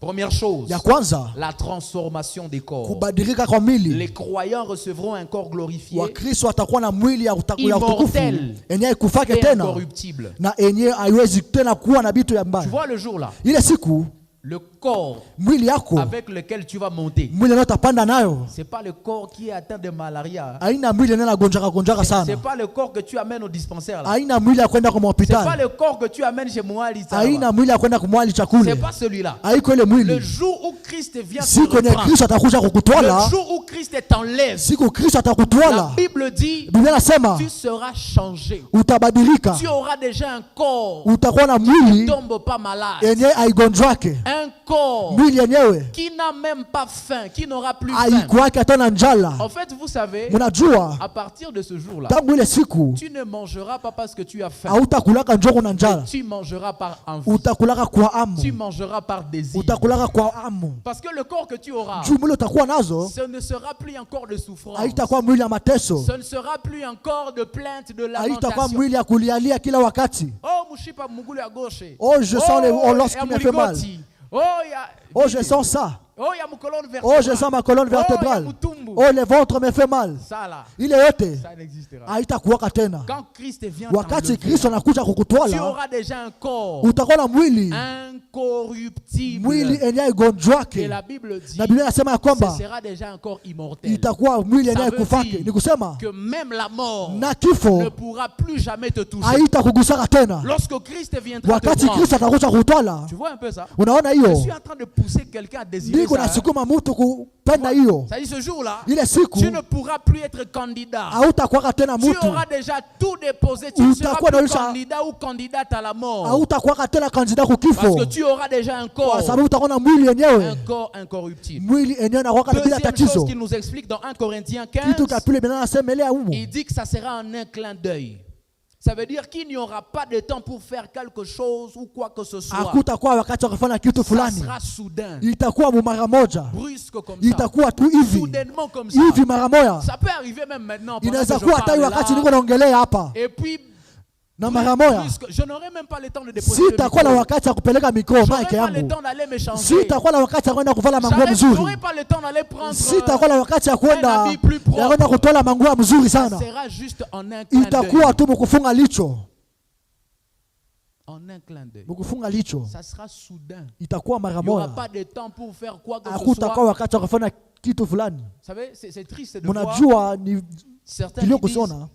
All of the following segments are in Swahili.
Première chose, ya kwanza, la transformation des corps. kubadilika kwa mwili. Les croyants recevront un corps glorifié, Wakristo watakuwa na mwili ya utukufu immortel enye haikufake et tena incorruptible. na enye haiwezi tena kuwa na vitu ya Tu mbaya. vois le jour là, Ile siku le corps mwili yako, avec lequel tu vas monter, mwili nao utapanda nayo, c'est pas le corps qui est atteint de malaria. haina mwili nena gonjaka C'est sana, pas le corps que tu amènes au dispensaire là. haina mwili ya kwenda kwa C'est pas hospitali, le corps que tu amènes chez Moali. haina mwili ya kwenda kumwali C'est chakule, pas celui-là. haiko ile Le mwili. jour où Christ vient te Siku yenye reprendre, Kristo atakuja le kukutwala, jour où Christ t'enlève, siku Kristo la atakutwala, Bible dit, Biblia nasema tu seras changé. utabadilika, Tu auras déjà un corps utakuwa na qui mwili ne tombe pas malade. yenye haigonjwake, Un corps mwili yenyewe qui n'a même pas faim, qui n'aura plus faim. haikuwake hata na njala. En fait, vous savez, Mnajua à partir de ce jour-là, tangu ile siku tu ne mangeras pas parce que tu as faim. hautakulaka njoko na njala, Tu mangeras par envie. utakulaka kwa amu, Tu mangeras par désir. utakulaka kwa amu. Parce que le corps que tu auras, Juu mwili utakuwa nazo ce ne sera plus encore de souffrance. haitakuwa mwili ya mateso, Ce ne sera plus encore de plainte, de haitakuwa lamentation. mwili ya kulialia kila wakati. Oh, mushipa mugulu ya gauche. Oh, je sens lorsqu'il ya me fait mal. muligoti. Oh, Oh, je sens ça. Oh, ya mukolone Oh, vertébrale. je sens ma colonne Oh, ya vertébrale. mutumbu. Oh, le ventre me fait mal. Ça là, Ile yote ça n'existera. haitakuwaka tena. Quand Christ vient Wakati t'enlever, Kristo anakuja tu kukutwala, auras déjà un corps utakuwa na mwili incorruptible. enye Et haigonjwake, la Bible dit, na Biblia inasema ya ce kwamba sera déjà un corps immortel. itakuwa mwili enye Ça veut haikufake. dire Ni kusema que même la mort na ne kifo pourra plus jamais te toucher. haitakugusaka tena. Lorsque Christ viendra te Wakati prendre, Kristo atakuja kukutwala, tu vois un peu ça? unaona Je hiyo, suis en train de pousser quelqu'un à désirer niko ça. nasukuma mtu kupenda hiyo. Ça dit ce jour-là, Ile siku tu ne pourras plus être candidat. hautakuwaka tena Tu mtu, auras déjà tout déposé. Tu ne seras Utakuwa plus naisha- candidat ou candidate à la mort. hautakuwaka tena kandida Parce kukifo, que tu auras déjà un kwa corps. sababu utakuwa na mwili Un yenyewe, corps incorruptible. mwili yenyewe nakuwaka na bila Deuxième chose tatizo. qu'il nous explique dans 1 Corinthiens Kitu 15, cha pili Biblia inasemelea humo, il dit que ça sera en un clin d'œil. Ça veut dire qu'il n'y aura pas de temps pour faire quelque chose ou quoi que ce soit. hakutakuwa wakati wa kufanya kitu Ça fulani, sera soudain, itakuwa mara moja, brusque comme ça. itakuwa tu hivi Soudainement comme ça. hivi mara moja. Ça peut arriver même maintenant. pendant que Inaweza je kuwa hata parle wakati là, niko naongelea hapa et puis na mara moja, brusque, je n'aurai même pas le temps de déposer le sitakuwa na micro. wakati ya kupeleka mikro J'aurai mic pas le yangu, temps d'aller me changer. sitakuwa na wakati ya kwenda kuvala manguo J'aurai mzuri, pas le temps d'aller prendre. sitakuwa na wakati ya un kwenda habit plus propre. ya kwenda kutola manguo mzuri Ça sana. sera juste en un clin Itakuwa d'œil. tu mkufunga licho, En un clin d'œil. mkufunga licho, Ça sera soudain. itakuwa mara Il n'y aura moja, pas de temps pour faire quoi que ce hakutakuwa soit. wakati wa kufanya kitu fulani. Vous savez, c'est triste de voir Mnajua ni certains kilio qui disent, kusiona,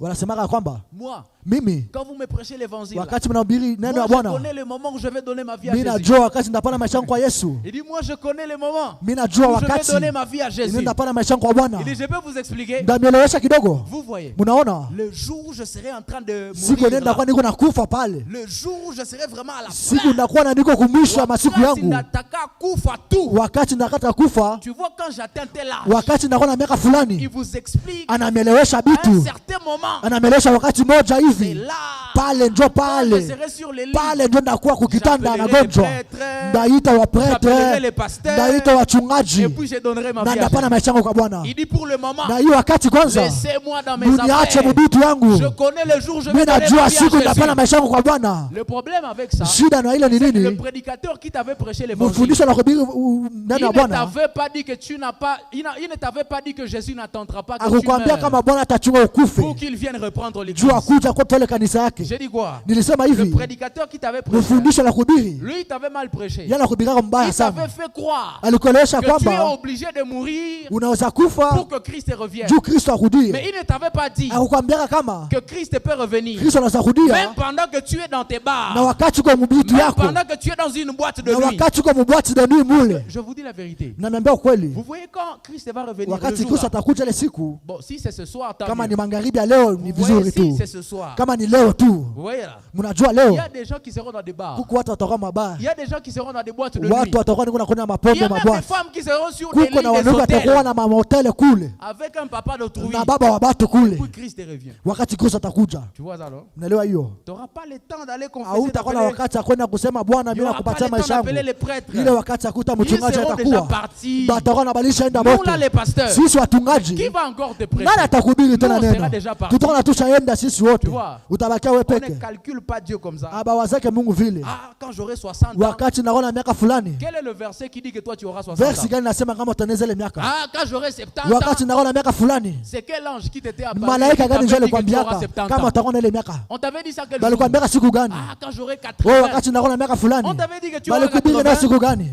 wanasemaka kwamba moi, mimi quand vous me prêchez l'évangile, wakati mnahubiri neno moi ya je Bwana, connais le moment où je vais donner ma vie à mimi Jésus. najua wakati ndapana maisha yangu kwa Yesu, Il dit, moi je connais le moment mimi najua où je vais wakati donner ma vie à Jésus. ndapana maisha yangu kwa Bwana. Il dit, je peux vous expliquer. Ndamielewesha kidogo, Vous voyez, mnaona le jour où je serai en train de siku mourir, nenda là, kwa niko nakufa pale, le jour où je serai vraiment à la siku fin, ndakuwa na niko kumwisho wa masiku wakati yangu, nataka kufa tout. wakati ndakata kufa, Tu vois, quand j'atteins tel âge, wakati ndakuwa na miaka il fulani, vous explique anamelewesha à un bitu, certain moment. anamelewesha wakati moja Et hivi là, pale, njo quand je pale serai sur les lits, pale ndio ndakuwa kukitanda j'appellerai anagonjwa, les prêtres, ndaita j'appellerai wapretre, les pasteurs, ndaita et wachungaji, puis je donnerai ma na vie à ndapana Jésus. maisha yangu kwa Bwana. Il dit, pour le moment, Na hiyo wakati kwanza laissez-moi dans mes muniache affaires. mubitu yangu, Je connais le jour où je vais mimi donner ma najua vie à siku ndapana Jésus. maisha yangu kwa Bwana. Le problème avec ça, Shida na ile ni le nini? prédicateur qui t'avait prêché l'évangile, Mfundisho la kuhubiri il neno la ne Bwana t'avait pas dit que tu n'as pas, il ne t'avait pas dit que Jésus n'attendra pas que tu akukwambia meurs kama Bwana atachunga ukufe pour qu'il vienne reprendre l'église. juu akuja kwa tole kanisa yake. J'ai dit quoi? Nilisema Le hivi, prédicateur qui t'avait prêché, mfundisho la kuhubiri lui, il t'avait mal prêché. yana kuhubiri mbaya Il sana, t'avait fait croire alikuelewesha que tu es kwamba obligé de mourir unaweza pour kufa que Christ revienne. juu Kristo akudie. Mais il ne t'avait pas dit Akukwambia kama que Christ peut revenir. Kristo anaweza Même kudia pendant que tu es dans tes na bars, wakati uko mubitu même yako pendant que tu es dans une boîte de na nuit. wakati uko mubwati de nuit mule. Je vous dis la vérité. Na niambia ukweli, Vous voyez quand Christ va revenir le wakati jour Kristo là. atakuja ile siku, Bon, si c'est ce soir, tant kama mieux. ni magharibi ya leo ni Vous voyez, vizuri si tu, c'est ce soir. kama ni leo tu, Vous voyez là. mnajua Il leo y a des gens qui seront dans des bars. kuko watu watakuwa mabaya, Il y a des gens qui seront dans des boîtes de nuit. watu watakuwa niko nakunywa Il y mapombe a même des mabwati, femmes qui seront sur des kuko na lits des wanaume watakuwa hôtels na mahoteli kule avec un papa d'autrui. na baba wa batu kule, Puis Christ revient. wakati Kristo atakuja. Tu vois ça, non? Mnaelewa hiyo? Tu n'auras pas le temps d'aller confesser. Hautakuwa na wakati ya kwenda kusema Bwana, Il n'y mimi aura pas nakupatia le temps maisha yangu. d'appeler les prêtres. Ile wakati akuta Ils mchungaji seront déjà atakuwa partis. batakuwa nabadilisha enda Nous moto. là, les pasteurs, Sisi qui watungaji, va encore te prêcher? nani atakuhubiri tena Nous, on sera neno? déjà partis. Tutakuwa tushaenda sisi wote, Tu vois? utabakia wewe peke. calcule pas Dieu comme ça. Abawazake Mungu vile. Ah, quand j'aurai 60 ans, Wakati naona miaka fulani. quel est le verset qui dit que toi tu auras 60 Versi ans? gani nasema kama utaneza ile miaka? Ah, quand j'aurai 70 Wakati ans, naona miaka fulani. c'est quel ange qui t'était apparu? Malaika gani njoo Qui t'avait dit que tu auras alikwambiaka 70 kama ans? utaona ile miaka? On t'avait dit ça quel jour? Balikwambia siku gani? Ah, quand j'aurai Wewe 80. wakati naona miaka fulani. On t'avait dit que tu auras Balikubiri na 80. siku gani?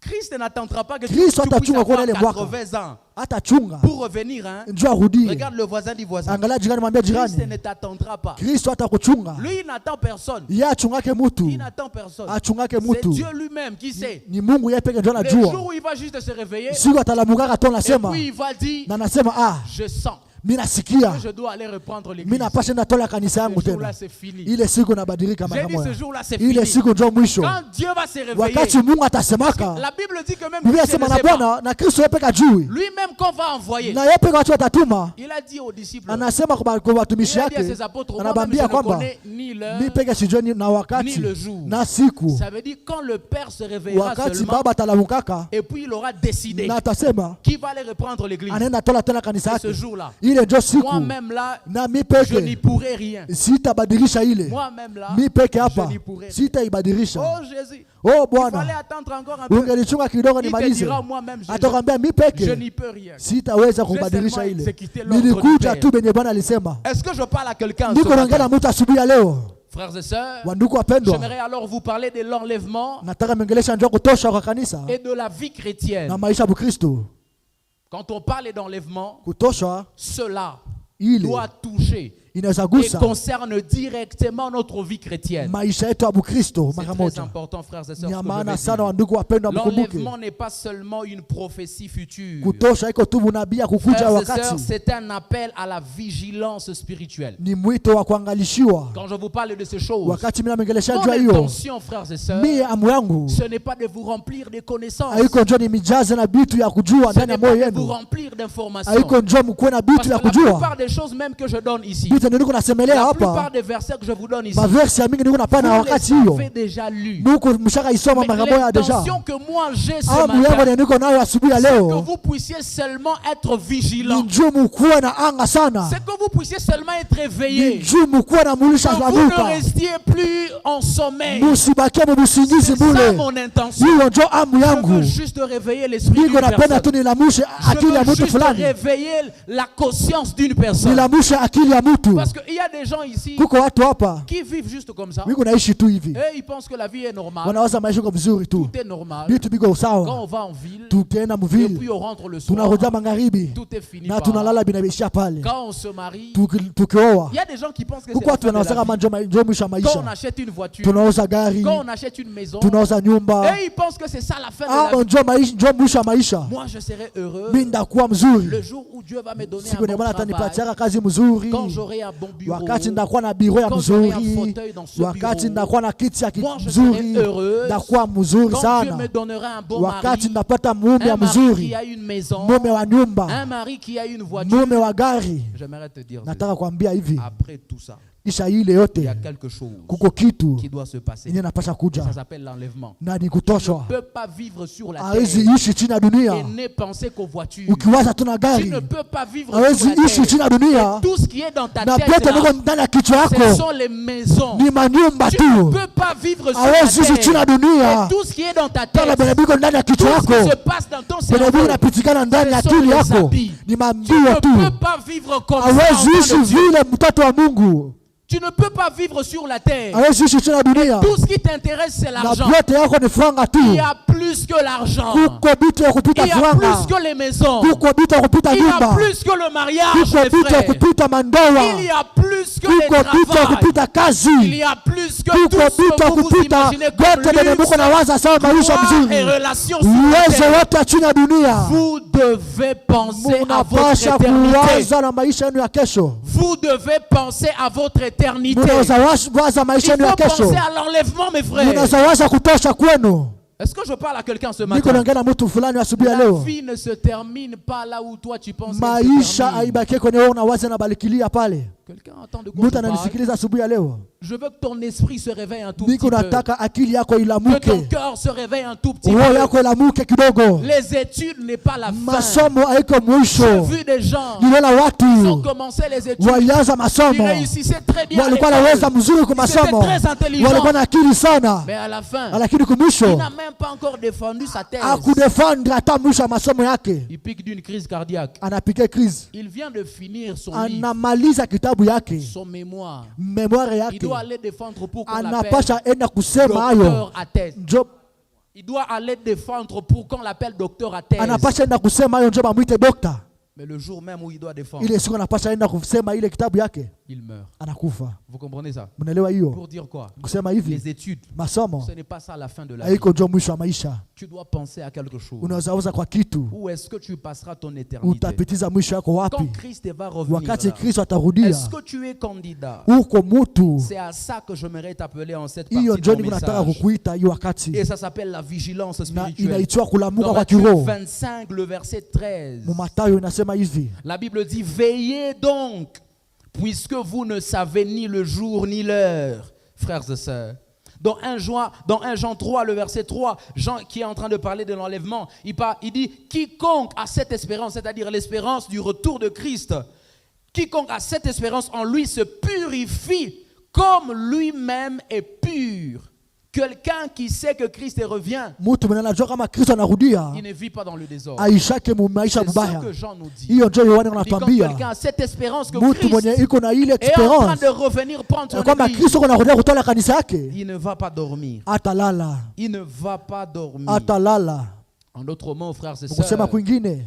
Christ n'attendra pas que tu Kristo puisses atachunga avoir kuona ile mwaka. 80 ans Hata chunga. pour revenir. Hein? Njoo arudie. Regarde le voisin du voisin. Angalia jirani, mwambie Christ jirani. ne t'attendra pas. Kristo atakuchunga. Lui, il n'attend personne. Yeye achungake mutu. Il n'attend personne. Achungake C'est mutu. Dieu lui-même qui sait. Ni Mungu yeye peke ndio Le jour anajua. où il va juste se réveiller, Siku atalamukaka tu et anasema puis il va dire, na nasema je sens mimi nasikia que je dois aller reprendre mimi l'église. napasha nenda tola kanisa yangu Ce jour-là, tena. c'est fini. Ile siku nabadilika J'ai mara dit ce moja. jour-là, c'est Ile fini. siku ndio mwisho. Quand Dieu va se réveiller, Wakati Mungu atasemaka, la Bible dit que même Biblia Christ ne inasema na sait pas. Bwana na Kristo yeye peke ajui. Lui-même qu'on va envoyer, Na yeye peke watu watatuma. il a dit aux disciples, Anasema kwa watumishi il a dit à yake, ses apôtres, moi-même je anabambia ne kwamba connais ni l'heure, mimi peke sijui na ni wakati le jour. na siku. Ça veut dire quand le Père se réveillera Wakati seulement, baba atalamukaka et puis il aura décidé na atasema qui va aller reprendre l'église. anaenda tola tena kanisa Et ce yake. jour-là, Ile ndio siku moi-même là, na mi je n'y peke pourrai rien. sitabadilisha ile. Moi-même là, Mi peke je hapa n'y pourrai rien. sitaibadilisha. Oh Jésus, Oh il fallait Bwana, attendre encore un peu. ungelichunga kidogo Il te nimalize. dira moi-même, Atakwambia mi je peke n'y peux rien. sitaweza kubadilisha seulement ile. exécuter l'ordre Nilikuja du tu benye Bwana alisema. Est-ce que je parle à quelqu'un ce Niko naongea matin? na mtu asubuhi ya leo. Frères et sœurs, Wandugu wapendwa, j'aimerais alors vous parler de l'enlèvement nataka miongelesha njoo kutosha kwa kanisa et de la vie chrétienne. na maisha ya Bukristo. Quand on parle d'enlèvement, Kutosha cela ile doit toucher inaweza et gusa concerne directement notre vie chrétienne. maisha yetu ya Bukristo C'est mara très moja. important, frères et sœurs. Ni ce ya que je maana vais sana dire. wandugu wapendwa, mkumbuke L'enlèvement n'est pas seulement une prophétie future. kutosha iko tu unabii ya kukuja Frères et sœurs, wakati, c'est un appel à la vigilance spirituelle. ni mwito wa kuangalishiwa. Quand je vous parle de ces choses, Wakati mimi naongelesha mon jua hiyo, intention, frères et sœurs, mimi amu yangu ce n'est pas de vous remplir de connaissances. haiko njoo ni mijaze na bitu ya kujua Ce ndani n'est ya pas moyo de vous yenu, remplir d'informations. haiko njoo mkuwe na Parce bitu que ya la kujua plupart des choses même que je donne ici, bitu ndio niko nasemelea la plupart hapa. des versets que je vous donne ici, Maversi ya mingi niko napana vous wakati les hiyo, avez déjà lus. nuko mshaka isoma Mais mara moja deja. l'intention que moi j'ai ce Amu yangu matin, ndio niko nayo asubuhi ya c'est que leo, vous puissiez seulement être ni vigilant. njoo mkuwe na anga sana, C'est que vous puissiez seulement être ni éveillé. njoo mkuwe na mulisha Que vous ne lamuka, restiez plus en sommeil. musibakie mubusingizi C'est ça mule. mon intention. Hiyo njoo amu Je veux yangu, juste réveiller l'esprit d'une niko napenda tu personne. nilamushe akili Je ya veux mtu juste fulani, réveiller la conscience d'une personne. nilamushe akili ya mtu. Parce qu'il y a des gens ici Kuko watu hapa qui vivent juste comme ça. wiko naishi tu hivi, Et ils pensent que la vie est normale. wanawaza maisha iko vizuri tu, Tout est normal. vitu biko Quand sawa, on va en ville, tukienda et muvili puis on rentre le soir, tunakuja magharibi tout est fini na par là. tunalala binaishia pale. Quand on se marie, Tukioa il y a des gens qui pensent que kuko c'est la watu fin de wanaosaka la vie. manjo mwisho wa Quand on maisha, achète une voiture, tunauza gari, quand on achète une maison, tunauza nyumba, et ils pensent que c'est ça la fin de la vie. njo mwisho wa maisha. Moi, je serai heureux Mimi ndakuwa mzuri le jour où Dieu va me donner un siku ni bon Bwana travail, atanipatiaka kazi mzuri, quand j'aurai un bon bureau, wakati ndakuwa na biro ya quand j'aurai un mzuri, fauteuil dans ce wakati bureau, ndakuwa na kiti ya moi, je mzuri, serai heureuse ndakuwa mzuri quand Dieu sana, me donnera un bon wakati mari, ndapata mume ya un mari mzuri, qui a une maison, mume wa nyumba, un mari qui a une voiture. mume wa gari. J'aimerais te dire, Nataka kuambia hivi, après tout ça, kisha ile il y yote a quelque chose kuko kitu qui doit se passer. yenye napasha kuja Ça s'appelle l'enlèvement. na ni Tu ne kutoshwa. peux pas vivre sur la Hawezi terre ishi chini ya dunia et ne penser qu'aux voitures. ukiwaza tu na Tu gari, ne peux pas vivre hawezi sur la ishi terre. chini ya dunia Tout ce qui est dans ta na tête, vyote viko là, ndani ya kichwa ce yako sont les maisons. ni manyumba Tu tu. ne peux pas vivre sur la Hawezi ishi chini ya terre. dunia Et tout ce qui est dans ta kama tête, vile viko ndani ya tout kichwa ce qui yako, se passe dans ton vile viko cerveau, vinapitikana ndani ya ce sont akili les yako habits. ni tu mambio ne tu. peux pas vivre comme ça. Hawezi enfant ishi de Dieu. vile mtoto wa Mungu, Tu ne peux pas vivre sur la terre. hawezi ishi chini ya dunia Tout ce qui t'intéresse, c'est na l'argent. vyote yako ni franga tu. Il y a plus que l'argent. Kuko bitu ya kupita Il y a franga, plus que les maisons. kuko bitu ya kupita Il y a nyumba, plus que le mariage, kuko mes bitu ya frères. kupita mandoa, Il y a plus que les kuko bitu ya travail. kupita Il kazi, y a plus que kuko tout ce bitu ya que vous kupita imaginez comme vyote vyenye muko na luxe, waza sawa maisha gloire et mzuri, relations sur la uwezo terre. wote ya chini ya dunia. Vous devez penser à votre Munapasha éternité. kuwaza na maisha yenu ya kesho, Vous devez penser à votre éternité. munaweza waza maisha Il yenu ya faut kesho, penser à l'enlèvement, mes frères. munaweza waza kutosha kwenu. Est-ce que je parle à quelqu'un ce Niko matin? naongea na mtu fulani asubuhi ya La leo, vie ne se termine pas là où toi tu penses qu'elle se maisha termine. haibakie kwenye wewe unawaza na balikilia pale. Quelqu'un entend de quoi je Mtu parle? ananisikiliza asubuhi ya leo. Je veux que ton esprit se réveille un tout petit Niko peu. nataka akili yako Que ton ilamuke. cœur se réveille un tout petit Roho peu. yako ilamuke kidogo. Les études n'est pas la fin. Masomo haiko J'ai mwisho. vu des gens Niliona qui ont watu commencé les études, walianza qui masomo. réussissaient très bien à Walikuwa l'école. naweza mzuri kwa C'était masomo. très intelligent. Walikuwa na akili sana. Mais à la fin, Lakini il kumwisho n'a même pas encore défendu sa thèse. akudefendre hata mwisho wa masomo yake. Il pique d'une crise cardiaque. Anapiga crise. Il vient de finir son livre, Anamaliza kitabu yake. son mémoire. Memoire Il yake. doit aller défendre pour qu'on l'appelle Anapasha enda kusema hayo. docteur à thèse. Njo Il doit aller défendre pour qu'on l'appelle docteur à thèse. anapasha enda kusema hayo njo bamwite dokta. Mais le jour même où il doit défendre, Ile siku anapasha enda kusema ile kitabu yake il meurt. anakufa. Vous comprenez ça? Mnaelewa hiyo? Pour dire quoi? Kusema hivi Les études, masomo ce n'est pas ça la fin de la vie. haiko njo mwisho wa maisha. Tu dois penser à quelque chose. Unaweza kwa kitu Où est-ce que tu passeras ton éternité? utapitiza mwisho yako Quand wapi? Christ va revenir, Wakati là, Kristo atarudia, est-ce que tu es candidat? uko mutu. C'est à ça que j'aimerais t'appeler en cette partie Hiyo de njo mon niko nataka message. kukuita hiyo wakati, Et ça s'appelle la vigilance na spirituelle. inaitwa kulamuka Dans kwa Matthieu kiroho. 25, le verset 13. Mu Mathayo inasema hivi, La Bible dit, veillez donc, puisque vous ne savez ni le jour ni l'heure, frères et sœurs. Dans 1 Jean 3, le verset 3, Jean qui est en train de parler de l'enlèvement, il dit, quiconque a cette espérance, c'est-à-dire l'espérance du retour de Christ, quiconque a cette espérance en lui se purifie comme lui-même est pur. Quelqu'un qui sait que Christ revient, mtu mwenye anajua kama Kristo anarudia il ne vit pas dans le désordre. aishake mu maisha C'est ce mubaya. que Jean nous dit. Hiyo njo Yohana Il dit, quand anatuambia, quelqu'un a cette espérance que mtu mwenye Christ iko na ile est en train experience de revenir prendre ya son kwamba église, Kristo anarudia kutola kanisa yake, il ne va pas dormir. atalala, Il ne va pas dormir. atalala. En d'autres mots, frères et Kusema sœurs, kwingine,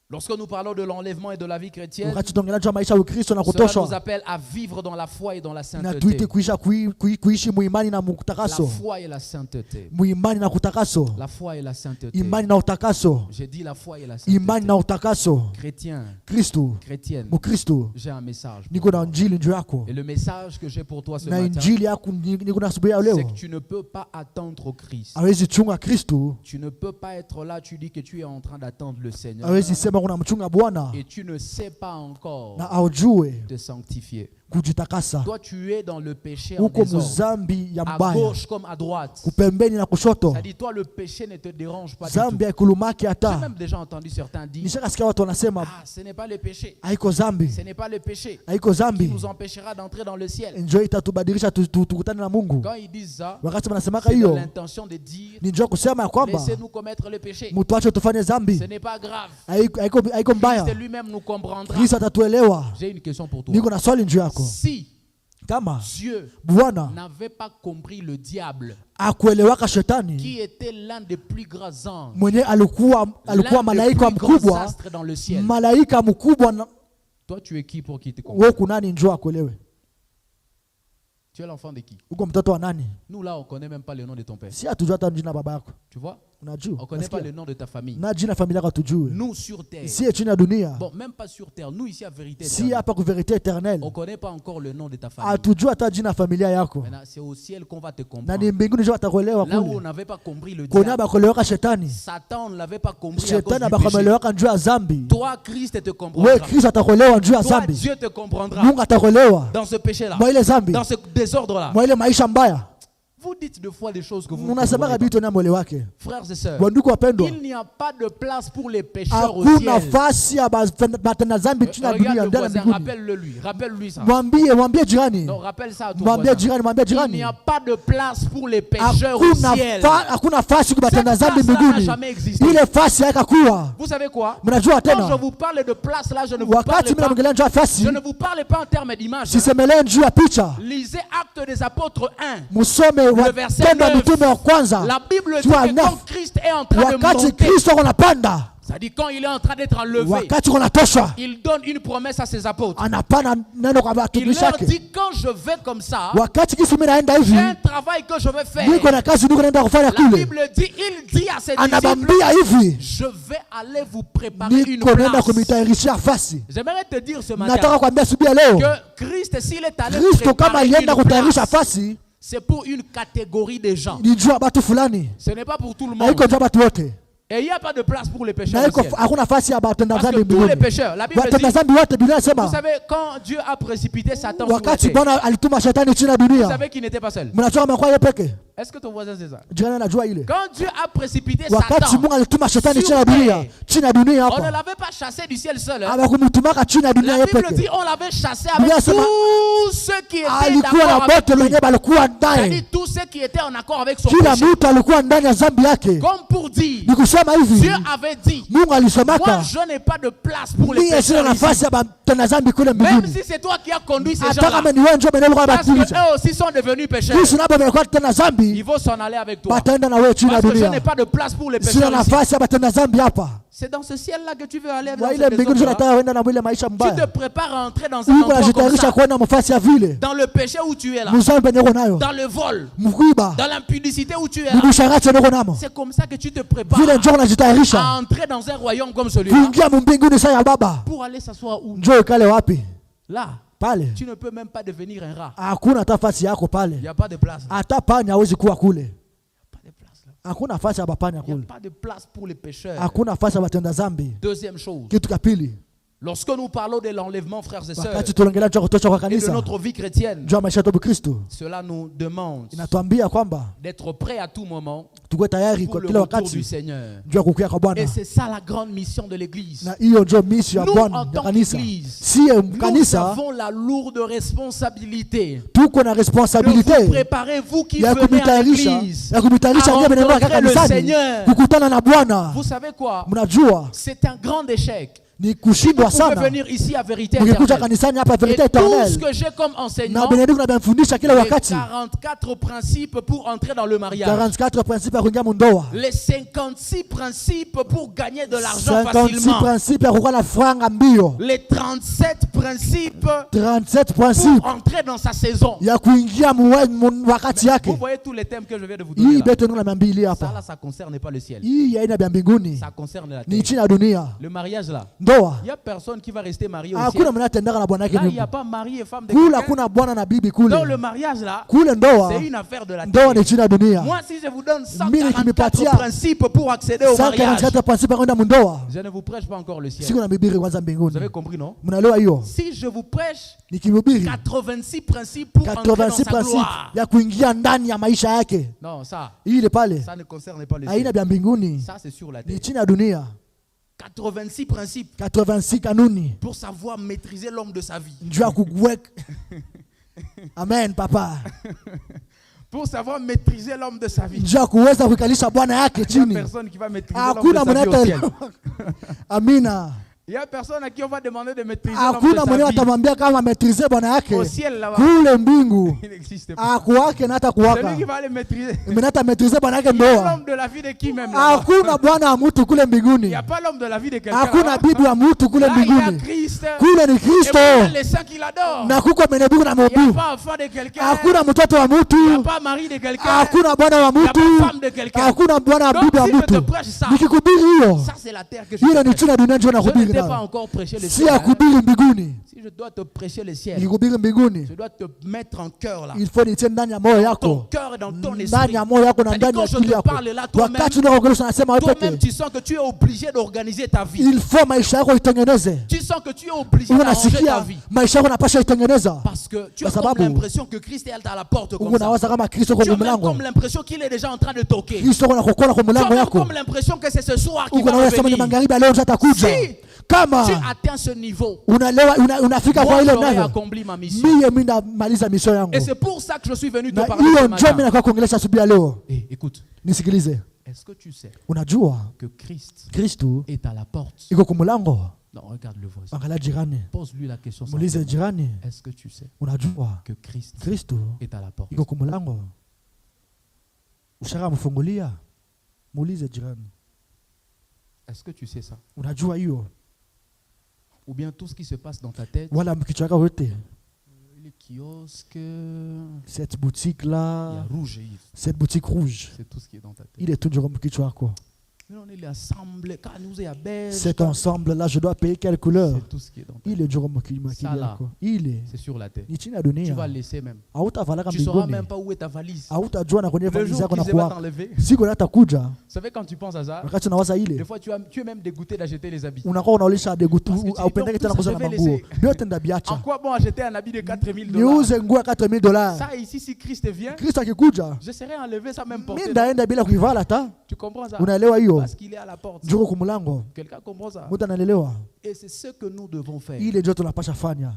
lorsque nous parlons de l'enlèvement et de la vie chrétienne, wakati tunaongelea juu ya maisha ya Ukristo na cela nous kutoshwa, appelle à vivre dans la foi et dans la na tuite sainteté. kuishi muimani na La mutakaso, foi et la sainteté. muimani na kutakaso, La foi et la sainteté. imani na utakaso, J'ai dit la foi et la imani na sainteté. utakaso. Chrétien, Kristo, chrétienne, Mukristo, j'ai un message. pour niko toi. na injili njoo yako, Et le message que j'ai pour toi ce na matin, injili yako niko na asubuhi ya c'est leo. que tu ne peux pas attendre au Christ. Hawezi chunga Kristo, Tu ne peux pas être là, tu dis que tu es en train d'attendre le Seigneur. hawezi sema kuna mchunga Bwana Et tu ne sais pas encore na aujue te sanctifier. kujitakasa. Toi, tu es dans le péché en Uko désordre, muzambi ya à mbaya, gauche comme à droite. kupembeni na kushoto. Ça dit, toi, le péché ne te dérange pas du tout. Zambi haikulumaki J'ai hata. même déjà entendu certains dire, Nishakasikia watu wanasema ah, ce n'est pas le péché. haiko zambi, Ce n'est pas le péché haiko qui zambi, nous empêchera d'entrer dans le ciel. njoo itatubadilisha tukutane na Mungu. Quand ils disent ça, Wakati wanasemaka c'est dans hiyo, l'intention de dire, ni njoo kusema ya kwamba laissez-nous commettre le péché. mtu ache tufanye zambi, Ce n'est pas grave. haiko mbaya. Christ lui-même nous comprendra. Kristo atatuelewa. J'ai une question pour toi. Niko na swali njoo yako, Si kama Dieu Bwana n'avait pas compris le diable, akuelewaka shetani qui était l'un des plus grands anges, mwenye alikuwa l'un malaika des plus grands mkubwa, astres dans le ciel, malaika mkubwa, toi tu es qui pour qu'il te comprenne? wewe kunani njoo akuelewe? Tu es l'enfant de qui? Uko mtoto wa nani? Nous là on connaît même pas le nom de ton père. Si hatujua hata jina baba yako, Tu vois? unajua? On connaît pas Unasikia? le nom de ta famille. Na jina familia yako hatujue. Nous sur terre. Si chini ya dunia, Bon, même pas sur terre. Nous ici à vérité. si éternelle, hapa ku verite éternelle, on connaît pas encore le nom de ta famille. hatujua hata jina familia yako. Maintenant, c'est au ciel qu'on va te Na ni comprendre. mbinguni njoo atakuelewa Là où on kule. n'avait pas compris le Konya diable, bakuelewaka shetani, Satan ne l'avait pas compris à cause shetani du péché. abakuelewaka njoo ya zambi. Toi, Christ te Wewe comprendra. Kristo atakuelewa njoo ya Toi, zambi. Dieu te comprendra Mungu atakuelewa dans ce péché-là, mwa ile zambi, dans ce désordre-là. mwa ile maisha mbaya. Vous dites deux fois des choses que vous ne Munasemaka comprenez vitu na mwele wake. pas. Frères et sœurs, Wandugu wapendwa, il n'y a pas de place pour les pécheurs au hakuna ciel. nafasi ya batenda zambi chini ya dunia Regarde le ndani ya voisin, mbinguni. rappelle-le lui, rappelle-lui ça. Mwambie jirani, Non, rappelle ça à ton mwambie voisin. jirani, mwambie Il jirani. n'y a pas de place pour les pécheurs au ciel. Hakuna fasi kwa batenda Cette zambi place-là n'a mbinguni. jamais existé. Ile fasi haikakuwa. Vous savez quoi? Mnajua Quand je tena, vous parle de place là, je ne vous wakati parle mimi pas, naongelea njoo ya fasi, je ne vous parle pas en termes d'image. sisemelee njoo ya picha. Lisez Actes des Apôtres 1. Musome verset Watendo wa 9. Mitume wa kwanza. La Bible dit Tu as que neuf. quand Christ est en train de Wakati monter, Kristo anapanda, c'est-à-dire quand il est en train d'être enlevé, wakati kunatoshwa, il donne une promesse à ses apôtres. anapana neno kwa Il watumishi leur wake. dit, quand je vais comme ça, Wakati kisi mimi naenda j'ai hivi, un travail que je vais faire. niko na kazi niko naenda kufanya La kule. Bible dit, il dit à ses disciples, Anabambia hivi, je vais aller vous préparer une niko naenda place. kumitayarishia fasi. J'aimerais te dire ce matin Nataka kuambia asubuhi ya leo, que Christ, s'il est allé Kristo kama préparer alienda une kutayarisha place, fasi, c'est pour une catégorie de gens. ni jua batu fulani, Ce n'est pas pour tout le monde. haiko jua batu wote. Et il n'y a pas de place pour les pécheurs na au ciel. iko hakuna nafasi ya batenda Parce que dhambi tous les mbinguni. pécheurs, la Bible Batenda dit, dhambi wote Biblia vous inasema savez, quand Dieu a précipité Satan sur la wakati terre, Bwana alituma shetani chini ya vous dunia, savez qu'il n'était pas seul. mnajua kama kwa yeye peke. Est-ce que ton voisin sait ça? Jirani anajua ile. Quand Dieu a précipité Wakati Satan, Mungu alituma shetani sur chini ya dunia, terre, chini ya dunia on ne hapa. l'avait pas chassé du ciel seul. Hein. Hawakumtumaka chini ya dunia La yeye Bible dit peke. on l'avait chassé Biblia avec inasema tous ceux qui étaient alikuwa na d'accord avec bote lui. wenyewe walikuwa C'est-à-dire ndani. tous ceux qui étaient en accord avec son Kila péché. mtu alikuwa ndani ya dhambi yake. Comme pour dire, Ni kusema hivi, Dieu avait dit, Mungu moi alisemaka je n'ai pas de place pour les mimi sina pécheurs ici. nafasi ya batenda dhambi kule Même mbinguni. si c'est toi qui as conduit ces Hata gens-là. kama ni wewe ndio umenelewa Parce batiza. qu'eux aussi sont devenus pécheurs. Sisi nabo tumekuwa tena dhambi, Ils vont s'en aller avec toi. bataenda na wewe chini ya Parce que je n'ai dunia. pas de place pour les Sina pécheurs ici. nafasi ya batenda dhambi hapa. C'est dans ce ciel-là que tu veux aller. Dans Kwa ile cette mbinguni maison-là. tunataka uende na mwile maisha Tu te mbaya. prépares à entrer dans un Uko endroit comme unajitayarisha ça. kwenda mafasi ya vile. Dans le péché où tu es là. Mzambe niko nayo. Dans le vol. Mkuiba. Dans l'impudicité où tu es là. Mubusharati niko namo. C'est comme ça que tu te prépares Vile njoo unajitayarisha à entrer dans un royaume comme celui-là. kuingia mbinguni saa ya baba. Pour aller s'asseoir où? Njoo ikale wapi? Là. Pale. Tu ne peux même pas devenir un rat. Hakuna hata nafasi yako Il pale. n'y a pas de place. Là. Hata panya hawezi kuwa kule. Pas de place là. Hakuna nafasi ya bapanya Il n'y kule. a pas de place pour les pécheurs. Hakuna nafasi ya batenda dhambi. Deuxième chose. Kitu cha pili, Lorsque nous parlons de l'enlèvement, frères et sœurs, wakati tunaongelea juu ya kutosha kwa et de kanisa, notre vie chrétienne, juu ya maisha yetu Kristo, cela nous demande inatuambia kwamba d'être prêts à tout moment tuwe tayari pour kwa le kila retour du wakati Seigneur. juu ya kukuja kwa Bwana. Et c'est ça la grande mission de l'Église. Na hiyo ndio mission ya Nous, Bwana en ya tant kanisa. qu'Église, Siye Nous kanisa avons la lourde responsabilité tuko na de vous responsabilité préparer, vous qui ya venez à kumitayarisha l'Église, ya kumitayarisha à ndiye mwenendo wake rencontrer le kanisani Seigneur. kukutana na Bwana. Vous savez quoi? Mnajua C'est un grand échec. ni Vous kushindwa pouvez sana venir ici à vérité mkikuja éternelle. kanisani hapa Et verite tout ce éternelle que j'ai comme na enseignement, Benedict nabamfundisha kila les wakati 44 principes pour entrer dans le mariage. 44 principes ya kuingia mundoa, Les 56 principes pour gagner de l'argent 56 facilement. principes ya kukuwa na franga mbio, Les 37 principes 37 pour principes entrer dans sa saison. ya kuingia wakati Vous yake. voyez tous les thèmes que je viens de vous donner Hii là. bete nuna mbili Ça hapa, là, ça concerne pas le ciel. hii haina vya mbinguni, Ça concerne la ni terre. chini ya dunia. Le mariage là. Ndoa Il n'y a personne qui va rester marié au hakuna ciel. mwenye atendaka na bwana yake Là, il n'y a nyumba pas mari et femme de kule, quelqu'un. hakuna bwana na bibi kule. Dans le mariage là, Kule ndoa, c'est une affaire de la ndoa terre. ni chini ya dunia. Moi, si je vous donne Mimi 144 nikipatia principes pour accéder au mariage, 144 principes ya kwenda mundoa, je ne vous prêche pas encore le ciel. siku na bibiri kwanza Vous avez mbinguni. compris, non? Mnaelewa hiyo? Si je vous prêche Nikihubiri 86 principes pour entrer dans 86 sa principes gloire. ya kuingia ndani ya maisha yake, Non, ça ile pale ne concerne pas le haina ciel. vya mbinguni, Ça, c'est sur la ni terre. chini ya dunia. 86 principes 86 kanuni pour savoir maîtriser l'homme de sa vie. njuu ya kuweka. Amen papa, Pour savoir maîtriser l'homme de sa vie. njuu ya kuweza kuikalisha bwana yake Il n'y a chini. personne qui va maîtriser l'homme Hakuna de sa vie au ciel. mwenye amina, Il n'y a personne à qui on va demander de maîtriser l'homme hakuna de mwenye sa vie. atamwambia kama maîtriser bwana yake Au ciel là-bas, kule mbingu. il n'existe pas. Akuwake na hata Celui kuwaka qui va les maîtriser. mwenye hata maîtriser bwana yake Il y a ndoa. l'homme de la vie de qui même là-bas? Hakuna bwana wa mtu kule Il mbinguni, n'y a pas l'homme de la vie de quelqu'un. hakuna là-bas. bibi wa mtu kule Là, il y a mbinguni. Christ. Kule ni Et Kristo voilà les saints qui l'adorent. na kuko menebuku na Il n'y a mobu. pas enfant de quelqu'un. Hakuna mtoto wa Il n'y a mtu, pas mari de quelqu'un. hakuna bwana wa Il n'y a mtu, pas femme de quelqu'un. hakuna bwana wa Donc, bibi wa si je te mtu. prêche ça, Nikikubiri hiyo, ça c'est la terre que je hiyo te ni prêche. chini ya dunia njoo Je ne nahubiri t'ai pas nayo. encore prêché le Si ciel. ya hein. kubiri mbinguni, Si je dois te prêcher le ciel, nikihubiri mbinguni, je dois te mettre en cœur là. il faut nitie ndani ya moyo Ton yako, cœur et dans ton ndani esprit. ya moyo yako na C'est-à-dire, ndani ya quand je akili te yako. parle là, toi-même, Wakati unaongelesha unasema wewe toi-même, peke, tu sens que tu es obligé d'organiser ta vie. il faut maisha yako itengeneze. Tu sens que tu es obligé d'arranger ta Unasikia vie. maisha yako napasha itengeneza, Parce que tu Kwa as comme sababu, l'impression que Christ est à la porte comme ça. unawaza kama Kristo Tu kwa as même mlango, comme l'impression qu'il est déjà en train de toquer. Kristo kuna kokona kwa Tu as mlango même yako. comme l'impression que c'est ce soir qu'il Uko va na wewe sema ni revenir. magharibi leo atakuja. Si Kama tu atteins ce niveau, unalewa unafika moi kwa ile j'aurai navyo, accompli ma mission. mimi namaliza mission yangu. Et c'est pour ça que je suis venu te Na parler hiyo ce njoo mimi matin. nakuwa kuongelesha asubuhi ya leo. Eh, écoute, Nisikilize. est-ce que tu sais Unajua que Christ Kristo est à la porte? iko kumlango. Non, regarde le voisin. Angalia jirani. Pose-lui la question. Muulize simplement. jirani. Est-ce que tu sais Unajua que Christ Kristo est à la porte? iko kumlango. Ushaka mfungulia. Muulize jirani. Est-ce que tu sais ça? Unajua hiyo? Ou bien tout ce qui se passe dans ta tête, Wala mkichwa yako wote. les kiosques, il Cette boutique y a là, rouge et Yves. cette boutique rouge, C'est tout ce qui est dans ta tête. il est toujours mkichwa yako. Mais on est ensemble, quand nous est à beige, Cet ensemble là, je dois payer quelle couleur? c'est tout ce qui est dans ta tête. Il est toujours mkichwa Ça, là. yako. Il est C'est sur la tête. ni chini ya Tu dunia. vas laisser même. Hautavalaka Tu ne sauras mbinguni. même pas où est ta valise. Hautajua na kwenye Le valizi jour yako na qu'ils va kuwaka. t'enlever, Siku natakuja savez, quand tu penses à ça, wakati unawaza des ile fois tu es même dégoûté d'acheter les habits. unakuwa unaulisha degutu Parce que tu au dis, pendeke donc, tena tout kuuza ça, na je vais manguo laisser. vyote En ndabiacha quoi bon acheter un habit de 4000 $? niuze nguo ya $4000 Ça ici, si Christ vient, Kristo akikuja je serai enlevé sans même mi porter. ndaenda bila kuivala ta Tu comprends ça? unaelewa hiyo Parce qu'il est à la porte. juko kumulango Quelqu'un comprend ça? mtu anaelewa Et c'est ce que nous devons faire. ile ndio tunapasha fanya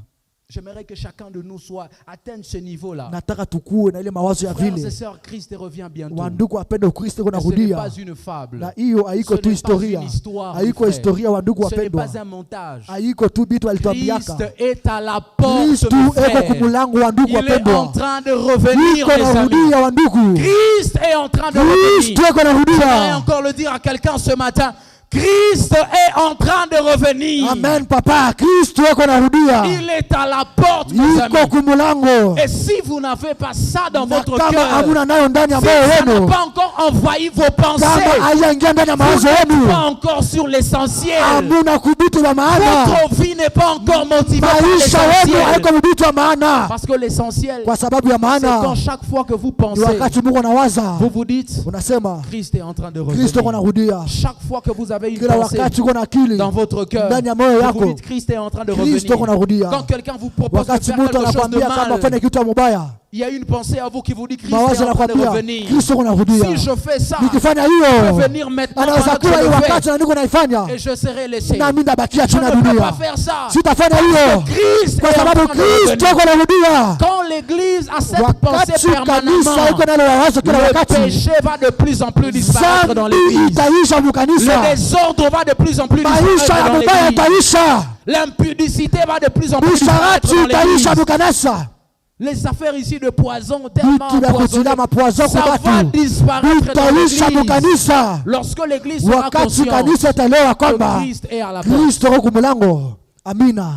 J'aimerais que chacun de nous soit atteint ce niveau-là. nataka tukue na ile mawazo ya Frères et vile sœurs, Christ revient bientôt. wandugu wapende Kristo Et ce n'est kunarudia pas une fable. na hiyo haiko Ce tu n'est pas historia une histoire, haiko frère. historia wandugu Ce n'est wapendwa pas un montage. haiko tu bitu alituambiaka Christ est à la porte, Kristu mes eko frères. kumulango wandugu Il est en wapendwa train de revenir, iko mes amis. narudia wandugu Christ est en train de Kristu revenir. eko J'aimerais narudia encore le dire à quelqu'un ce matin. Christ est en train de revenir. amen papa Kristu eko narudia Il est à la porte, mes iko amis. kumulango Et si vous n'avez pas ça dans na votre kama cœur, hamuna nayo ndani ya si moyo ça n'a wenu pas encore envahi vos pensées, kama haijaingia ndani ya vous mawazo n'êtes yenu pas encore sur l'essentiel. hamuna kubitu vya maana Votre vie n'est pas encore motivée par maisha wenu l'essentiel. haiko vibitu vya maana Parce que l'essentiel, kwa sababu ya c'est quand maana chaque fois que vous ni pensez, wakati Mungu anawaza vous vous dites, unasema Christ est en train de Kristo eko revenir. narudia Chaque fois que vous avez une kila pensée wakati uko na akili dans votre cœur, ndani ya moyo vous yako vous dites, Christ est en train de Kristo eko revenir. narudia Quand quelqu'un vous propose de wakati faire mtu quelque chose de anakwambia kama mal, fanya kitu ya mubaya il y a une pensée à vous qui vous dit, Christ mawazo est en train de anakwambia revenir. Kristo eko narudia Si je fais ça, nikifanya je hiyo peux venir maintenant anaweza pendant que kuwa hii je le wakati fais, na niko naifanya et je serai laissé. nami ndabakia Je tu ne peux pas narudia faire ça. sitafanya hiyo Christ kwa est en sababu train de Kristo revenir. eko narudia Quand l'église a cette pensée wakati kanisa permanemment, iko nalo wazo kila le wakati péché va de plus en plus disparaître dans zambi l'église. itaisha mukanisa Le désordre va de plus en plus maisha disparaître ya dans mubaya l'église. itaisha L'impudicité va de plus en plus disparaître usharati dans itaisha l'église. mukanisa Les affaires ici de poison, tellement vitu vya kutilia empoisonnées, mapoison ça kwa va watu disparaître dans vitaisha l'église. mukanisa Lorsque l'église sera wakati consciente kanisa itaelewa que kwamba Christ est à la porte. Kristo eko kumulango amina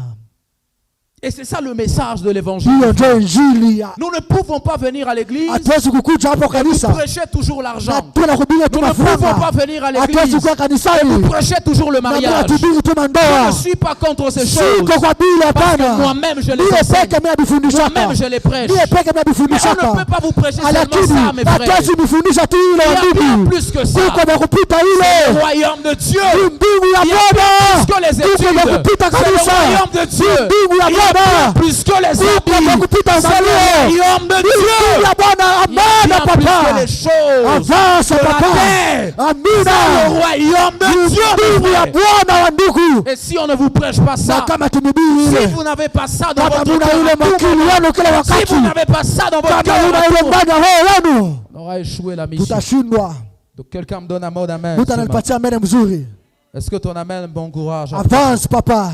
Et c'est ça le message de l'évangile. hiyo ndio injili ya Nous ne pouvons pas venir à l'église hatuwezi kukuja hapo et kanisa prêcher toujours na l'argent. tunakubiria tu Nous ne pouvons pas mafuranga venir à hatuwezi l'église kuwa et kanisani prêcher toujours le na mariage. tunatubiri tu Je mandoa ne suis pas contre ces choses. siko kwa bili Parce que hapana moi-même je les niye enseigne. peke mimi nabifundishaka Moi-même je les prêche. niye peke mimi Mais on ne peut nabifundishaka pas vous prêcher seulement lakini ça, mes frères. hatuwezi bifundisha tu ile Il y a bien wandugu plus que ça. kuko vya kupita Le ile royaume de Dieu. mbingu ya Il y a Bwana plus que les kuko vya études. kupita C'est le kabisa royaume de Dieu. mbingu ya Il y a Bwana plus que les kuko vya habits. kupita C'est le uzalio royaume de mbingu Dieu. ya Bwana Il y a amana bien plus que papa les choses. avance de la papa terre. C'est amina le royaume de Dieu, mes mbingu ya frères. Bwana wa ndugu Et si on ne vous prêche pas na ça, kama tumubiri si ile vous n'avez pas ça dans kama votre muna cœur, ile à tout makili moment, yenu kila si wakati vous n'avez pas ça dans votre kama cœur, muna à ile tout ndani ya roho wenu moment, on aura échoué la mission. tutashindwa Donc quelqu'un me donne un mot d'amen. mtu ananipatia mbele mzuri Est-ce que ton amen bon courage? avance papa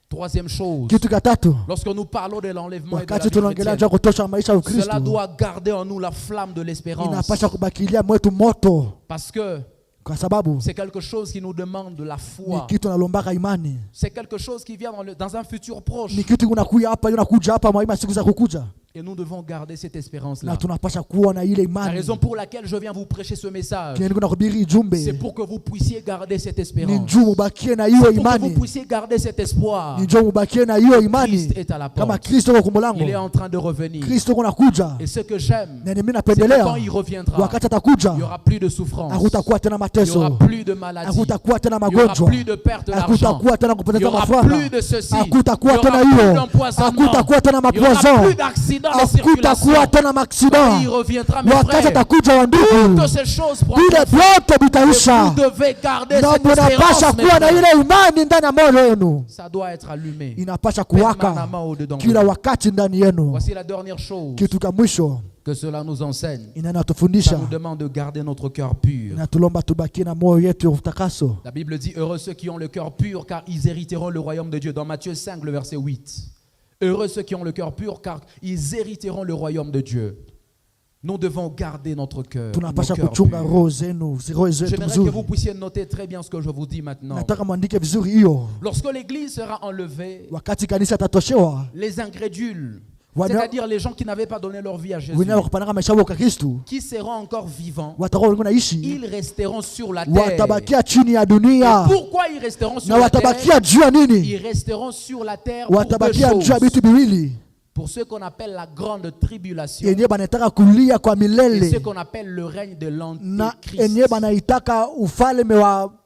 Troisième chose, kitu cha tatu lorsque nous parlons de l'enlèvement et de la wakati vie tunaongelea juu ya chrétienne, kutosha maisha ya cela Ukristo doit garder en nous la flamme de l'espérance. inapasha kubakilia mwetu moto Parce que kwa sababu c'est quelque chose qui nous demande de la ni foi. kitu nalombaka imani C'est quelque chose qui vient dans un futur proche. ni kitu unakuja hapa unakuja hapa maima siku za kukuja Et nous devons garder cette espérance-là. na tunapasha kuwa na ile La imani raison pour laquelle je viens vous prêcher ce message, kinani kuhubiri jumbe c'est pour que vous puissiez garder cette ni espérance. njoo mubakie na hiyo C'est pour que vous imani puissiez garder cet espoir. ni njoo mubakie na hiyo Christ imani est à la kama porte. Kristo kwa Il est kumulango en train de revenir. Kristo kuna kuja Et ce que j'aime, na mimi c'est que napendelea quand il reviendra, wakati atakuja il n'y aura plus de souffrance. hakutakuwa tena Il n'y aura mateso plus de maladie. hakutakuwa tena Il n'y aura magonjwa plus de perte d'argent. hakutakuwa tena Il n'y kupoteza aura mafranga plus de ceci. Il n'y hakutakuwa aura tena plus hiyo d'empoisonnement. hakutakuwa tena Il n'y aura mapoison plus d'accident de hakutakuwa circulation. tena Quand maaksida il reviendra, mes wakati frères, atakuja wa ndugu toutes ces choses prendront vile fin. vyote Et vitaisha vous devez garder na cette munapasha espérance, mes kuwa na frères. ile imani ndani ya moyo wenu Ça doit être allumé inapasha kuwaka permanemment au-dedans de kila vous. wakati ndani yenu Voici la dernière chose kitu cha mwisho que cela nous enseigne. Ça inanatufundisha nous demande de garder notre cœur pur. inatulomba tubakie na moyo yetu ya utakaso La Bible dit, heureux ceux qui ont le cœur pur, car ils hériteront le royaume de Dieu. Dans Matthieu 5, le verset 8. Heureux ceux qui ont le cœur pur, car ils hériteront le royaume de Dieu. Nous devons garder notre cœur. tunapasha nos cœurs kuchunga purs. roho zenu roho zetu J'aimerais que vous mzuri puissiez noter très bien ce que je vous dis maintenant. nataka mwandike vizuri hiyo Lorsque l'église sera enlevée, wakati kanisa tatoshewa les incrédules, Wana- c'est-à-dire les gens qui n'avaient pas donné leur vie à Jésus, wengine wakupanaka maisha yao kwa Kristo qui seront encore vivants, watakuwa wengine naishi ils resteront sur la terre. watabakia chini ya dunia Pourquoi ils resteront sur na la terre? watabakia juu ya Ils nini resteront sur la terre pour deux watabakia juu ya choses. vitu viwili pour ce qu'on appelle la grande tribulation yenye banataka kulia kwa et ce milele qu'on appelle le règne de na l'antéchrist. yenye banaitaka ufalme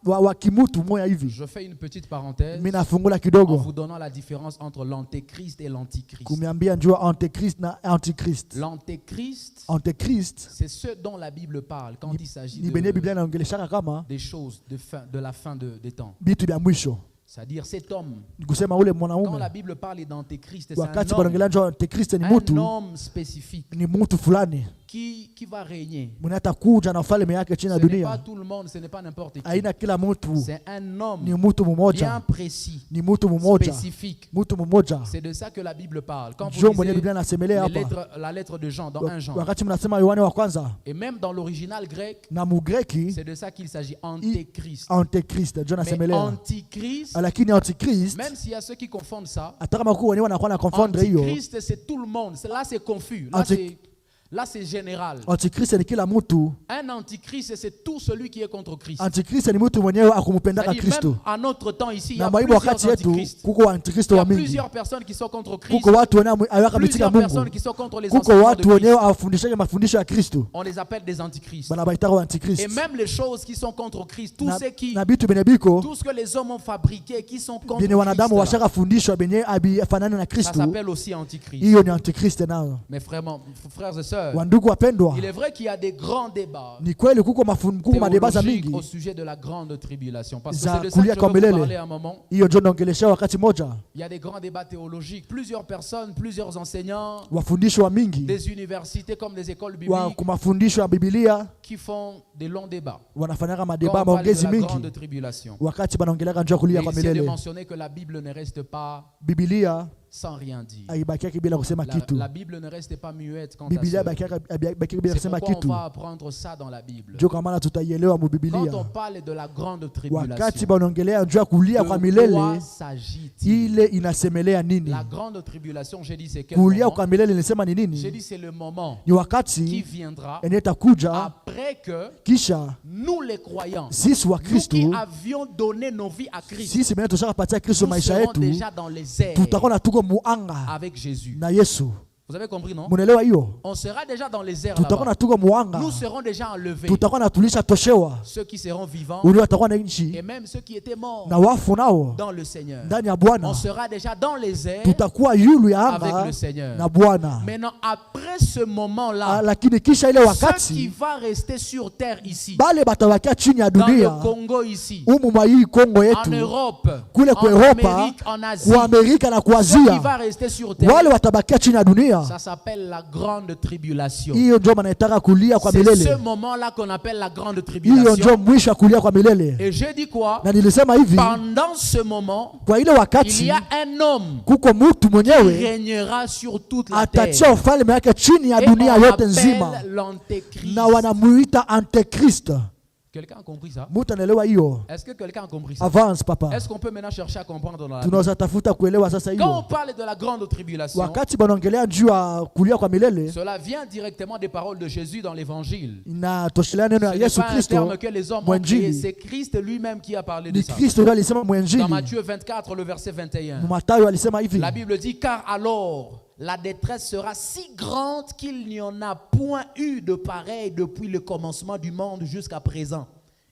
wa kimutu moya hivi. Je fais une petite parenthèse Mimi nafungula en kidogo vous donnant la différence entre l'antéchrist et l'antichrist. kumiambia njua antichrist na antichrist. L'antéchrist, Antichrist c'est ce dont la Bible parle quand il s'agit ni benye Biblia inaongeleshaka kama des choses de la fin des temps. bitu vya mwisho. C'est-à-dire cet homme, Ni kusema ule quand mwanaume la Bible parle d'antéchrist, c'est wakati banaongelea njua antichrist ni un mutu, homme spécifique ni mutu fulani qui va régner. mwenye atakuja na ufalme yake chini Ce ya n'est pas dunia. tout le monde, ce n'est pas n'importe qui. Haina kila mutu, C'est un homme ni mutu bien mmoja, précis, ni mutu mmoja, spécifique. mutu mmoja. C'est de ça que la Bible parle. Quand Njo vous mwenye lisez Biblia inasemelea hapa. la lettre de Jean, dans 1 Jean, Wakati mnasema Yohane wa kwanza et même dans l'original grec, na Mugreki c'est de ça qu'il s'agit, antéchrist. antichrist njo Mais nasemelea, antichrist, lakini antichrist même s'il y a ceux qui confondent ça, hata kama kuwa wenyewe wanakuwa na confondre hiyo. antichrist c'est tout le monde. Là c'est confus. Là c'est général. Antichrist ni kila mtu. Un antichrist c'est tout celui qui est contre Christ. Antichrist ni mtu mwenyewe akumpendaka C'est-à-dire, Kristo. même à notre temps ici, il y Na a mwaibu plusieurs wakati yetu antichrists. kuko antikristo Il y wa a mingi, plusieurs personnes qui sont contre Christ. kuko watu wenyewe aweka mitika Plusieurs personnes Mungu, qui sont contre les kuko enseignements watu de wenyewe Christ. awafundishake mafundisho ya Kristo, On les appelle des antichrists. bana baitaka Et antichrist. même les choses qui sont contre Christ, tout Na bitu benye biko ce que les hommes ont fabriqué, qui sont contre benye wanadamu Christ, washaka fundishwa benye afanane na ça Kristo, s'appelle aussi antichrist. hiyo ni antichrist nao. Mais frères et sœurs, Wandugu wapendwa, il est vrai qu'il y a des grands débats ni kweli kuko madeba za théologiques mingi au sujet de la grande tribulation. Parce que za c'est de ça que kulia je kwa veux vous milele. parler un moment. Hiyo ndio naongelesha wakati moja, Il y a des grands débats théologiques. Plusieurs personnes, plusieurs enseignants, wafundisho wa mingi des universités comme des écoles wa bibliques kumafundisho ya Biblia qui font des longs débats. wanafanyaka Quand madeba on parle de maongezi la grande mingi tribulation. wakati banaongeleka njua Et kulia kwa ici de milele. mentionner que la Bible ne reste pas Biblia sans rien dire. haibakiaki bila kusema kitu. La Bible ne reste pas muette quant à Biblia cela. haibakiaki bila C'est kusema pourquoi on kitu. va apprendre ça dans la Bible. Ndio kwa maana tutaielewa mu Quand on Biblia. parle de la grande Wakati tribulation, banaongelea njua kulia kwa de quoi milele, s'agit-il? ile inasemelea nini? La grande tribulation, j'ai dit c'est quel Kulia moment? kwa milele inasema ni J'ai nini? dit c'est le moment Ni qui wakati viendra yenye itakuja après que kisha nous les croyants, sisi wa nous Kristo, qui avions donné nos vies à Christ, sisi benye tushakapatia Kristo nous maisha serons yetu, déjà dans les airs tutakuwa na tuko muanga avec Jésus. na Yesu. Vous avez compris, non? Munaelewa hiyo? On sera déjà dans les airs Tutakuwa là-bas. na tuko muanga, Nous serons déjà enlevés. tutakuwa na tulisha toshewa, Ceux qui seront vivants uli watakuwa na et nchi même ceux qui étaient morts na wafu nao dans le Seigneur. ndani ya Bwana, On sera déjà dans les airs tutakuwa yulu ya avec anga le Seigneur. na Bwana. Maintenant, après ce moment-là, Lakini kisha ile ceux qui wakati vont rester sur terre ici, bale batabakia chini ya dans le dunia, Congo ici, umu mwa hii Kongo en yetu, Europe, kule kwa en Europa, Amérique, en Asie, kwa Amerika na kwa ceux qui Asia, vont rester sur terre, wale watabakia chini ya dunia. ça s'appelle la grande tribulation. Hiyo ndio manaitaka kulia kwa C'est ce milele. moment-là qu'on appelle la grande Hiyo tribulation. ndio mwisho wa kulia kwa milele. Et je dis quoi? Na nilisema hivi, Pendant ce moment, kwa ile il wakati y a un homme kuko mtu qui mwenyewe régnera sur toute la atatia terre. ufalme wake chini ya Et dunia on yote nzima, l'appelle l'antéchrist. na wanamuita antichrist. Quelqu'un a compris ça? Mtu anaelewa hiyo? Est-ce que quelqu'un a compris ça? Avance papa, Est-ce qu'on peut maintenant chercher à comprendre dans la Bible? tunaweza tafuta kuelewa sasa Quand on hiyo. parle de la grande tribulation, Wakati banaongelea juu ya kulia kwa milele, cela vient directement des paroles de Jésus dans l'évangile. inatoshelea neno ya Ce n'est Yesu pas un Kristo terme que les hommes ont créé, mwenjili. c'est Christ lui-même qui a parlé de Ni ça. Kristo ndiye alisema Dans mwenjili. Matthieu 24, le verset 21. Mathayo alisema hivi, La Bible dit, car alors la détresse sera si grande qu'il n'y en a point eu de pareil depuis le commencement du monde jusqu'à présent.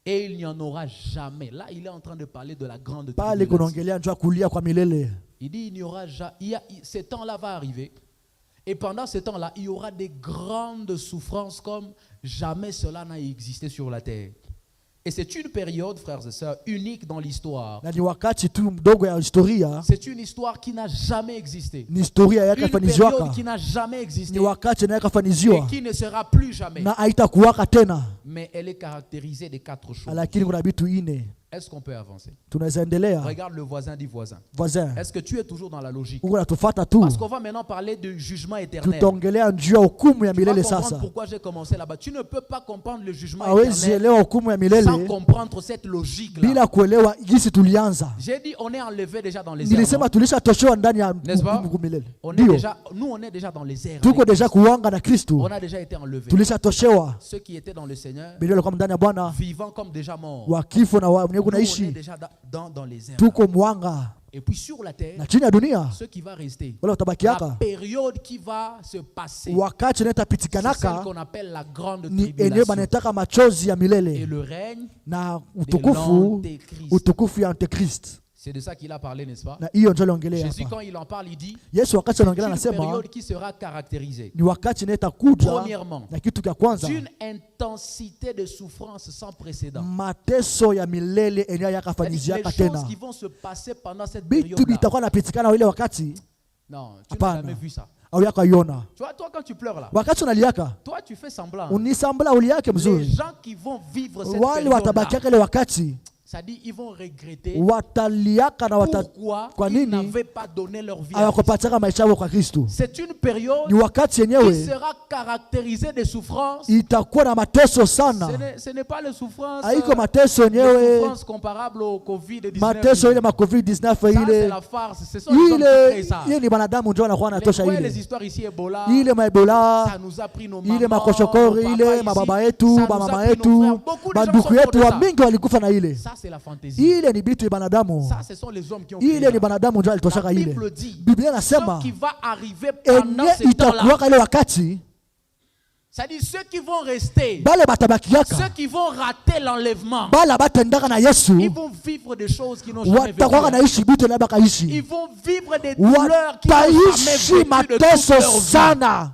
Et il n'y en aura jamais. Là, il est en train de parler de la grande pale tribulation. kunaongelea juu ya kulia kwa milele. Il dit, il n'y aura jamais, ce temps-là va arriver. Et pendant ce temps-là, il y aura des grandes souffrances comme jamais cela n'a existé sur la terre. Et c'est une période, frères et sœurs, unique dans l'histoire. Na ni wakati tu mdogo ya historia, C'est une histoire qui n'a jamais existé. ni historia yake Une yakafanyiziwaka, période qui n'a jamais existé ni wakati naye et yakafanyiziwa qui ne sera plus jamais. na haitakuwaka tena, Mais elle est caractérisée de 4 choses. lakini kuna vitu ine Est-ce qu'on peut avancer? tunaweza endelea. Regarde le voisin dit voisin. Voisin, Est-ce que tu es toujours dans la logique? uko natufuata tu, Parce qu'on va maintenant parler de jugement éternel. tutaongelea juu ya hukumu ya Tu vas milele comprendre sasa. pourquoi j'ai commencé là-bas. Tu ne peux pas comprendre le jugement Hawezi éternel elewa hukumu ya sans milele comprendre cette logique-là. bila kuelewa jinsi tulianza. J'ai dit on est enlevé déjà dans les airs. Nilisema non? tulishatoshwa ndani ya N'est-ce pas? hukumu milele. On est Ndio, déjà, nous on est déjà dans les airs. tuko avec deja Christ. kuwanga na Kristo, On a déjà été enlevés. tulishatoshewa. Ceux qui étaient dans le Seigneur, Biblia ilikuwa ndani ya Bwana, vivants comme déjà morts. wa kifo na wa mwenye Nous, on est kunaishi, déjà dans les airs. tuko mwanga. Et puis sur la terre, na chini ya dunia ce qui va rester, wale la watabakiaka période qui va se passer, wakati c'est celle netapitikanaka qu'on appelle la grande ni enyewe tribulation. banetaka machozi ya Et milele le règne na de utukufu l'Antéchrist. ya Antikrist. C'est de ça qu'il a parlé, n'est-ce pas? Na hiyo ndio aliongelea Jésus, hapa. quand il en parle, il dit Yesu wakati c'est anaongelea une anasema période qui sera caractérisée ni wakati netakuja Premièrement, na kitu cha kwanza d'une intensité de souffrance sans précédent. mateso ya milele eneo C'est-à-dire yakafanyiziaka les choses tena qui vont se passer pendant cette bitu période. bitakuwa napitikana ile wakati Non, tu n'as Hapana. jamais vu ça. au yaka iona Tu vois, toi, quand tu pleures là, wakati unaliaka toi, tu fais semblant. unisambula uliake Les mzuri gens qui vont vivre cette wale période watabakiaka ile wakati ça dit ils vont regretter wataliaka na pourquoi kwa ils nini n'avaient pas donné leur vie à Christ. hawakupataka maisha yao kwa Kristo. C'est une période Ni wakati qui yenyewe sera caractérisée de souffrances. itakuwa na mateso sana, Ce n'est pas les souffrances, haiko mateso les yenyewe souffrances comparables au Covid-19. mateso ile ma COVID-19 Ça, c'est ile la farce. Ce sont les hommes qui créent ile ça. ile ni banadamu ndio wanakuwa Les, natosha ouais, les ile histoires ici, Ebola, ile maebola ça nous a pris nos mamans, ile makoshokoro nos papas ile ici, mababa ça yetu nous a bamama pris nos yetu frères. Beaucoup de gens banduku sont yetu morts de wa ça. mingi walikufa na ile Ça, c'est la fantaisie. ile ni bitu ya banadamu Ça, ce sont les hommes qui ont créé ile ni ça. banadamu ndio La alitoshaka ile. Bible dit Biblia ce inasema qui va arriver pendant enye ces temps-là. itakuwaka ile wakati C'est-à-dire ceux qui vont rester, bale batabakiaka ceux qui vont rater l'enlèvement, bala batendaka na Yesu ils vont vivre des choses qu'ils n'ont jamais watakuwaka vécues. naishi bitu na Ils bakaishi vont vivre des douleurs qu'ils n'ont jamais wataishi vécues de toute mateso leur vie. sana,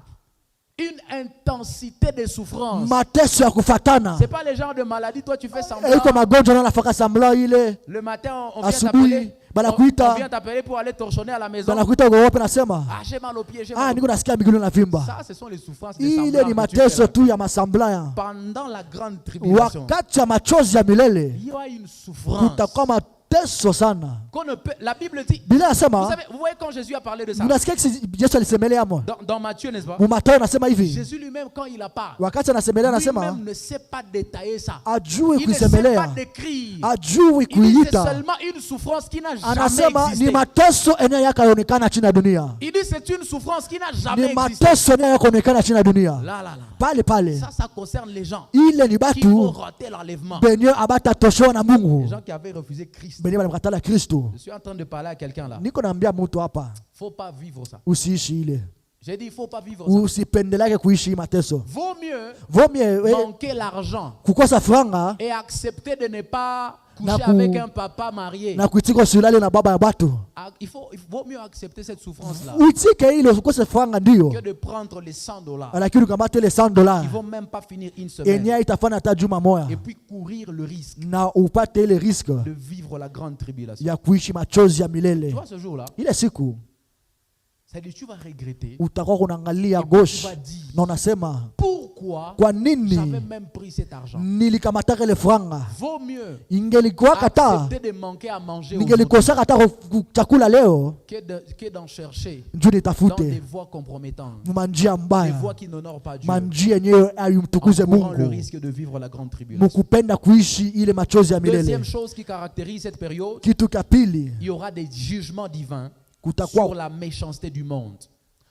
Une intensité de souffrance. mateso ya kufatana. C'est pas les genres de maladies, toi tu fais semblant. Iko magonjwa na nafaka sambla ile Le matin, on vient asubuhi t'appeler. banakuita On vient t'appeler pour aller torchonner à la maison. banakuita ugowope nasema Ah, j'ai mal aux pieds, j'ai ah, mal aux niko nasikia miguu na vimba. Ça, ce sont les souffrances des Ile semblants ni que tu fais mateso là. tu ya masambla ya Pendant la grande tribulation, wakati ya machozi ya milele, il y aura une souffrance kutakuwa mateso sana. qu'on ne peut. La Bible dit. Biblia Vous inasema, savez, vous voyez quand Jésus a parlé de ça mnasikia kisi Yesu alisemelea mo dans Matthieu, n'est-ce pas? Mathayo anasema hivi, Jésus lui-même, quand il a parlé, wakati anasemelea anasema lui-même ne sait pas détailler ça. ajui Il ne sait pas kuisemelea, décrire. ajui Il dit c'est kuiita. seulement une souffrance qui n'a jamais Anasema ni existé. mateso eneo yakaonekana chini ya dunia, Il dit c'est une souffrance qui n'a jamais ni existé. mateso eneo yakaonekana chini ya dunia. Là, là, là. Pale pale Ça concerne les gens ile ni qui vont batu rater l'enlèvement. benye abatatoshewa na Les Mungu, gens qui avaient refusé Christ. benye balimkatala Kristo. Je suis en train de parler à quelqu'un là. Niko naambia mtu hapa, Faut pas vivre ça. usiishi ile, J'ai dit il faut pas vivre ça. usipendelake kuishi mateso. Vaut mieux Vomie manquer l'argent kukosa franga et accepter de ne pas coucher Na ku- avec un papa marié. na kuitika usilale na baba ya batu. Il vaut mieux accepter cette souffrance-là Uitike ile ukose franga ndio, que de prendre les $100 lakini ukamata ile $100 qui vont même pas finir une semaine enye itafanya hata juma moya et puis courir le risque na upate ile risk de vivre la grande tribulation. ya kuishi machozi ya Tu milele. vois ce jour-là, Ile siku c'est-à-dire tu vas regretter. utakuwa kunaangalia Et puis gauche tu vas dire, na unasema pourquoi kwa j'avais nini même pris cet argent? nilikamataka ile franga, Vaut mieux ingelikuwa kata accepter de manquer à manger aujourd'hui ningelikosa kata chakula leo que d'en chercher njuu dans des nitafute voies compromettantes, manjia des mbaya, voies qui n'honorent pas Dieu, manjia yenyewe en ayumtukuze courant le Mungu, risque de vivre la grande tribulation. mukupenda kuishi ile machozi ya milele. Deuxième chose qui caractérise cette période, Kitu cha pili, il y aura des jugements divins sur kutakuwa la méchanceté du monde.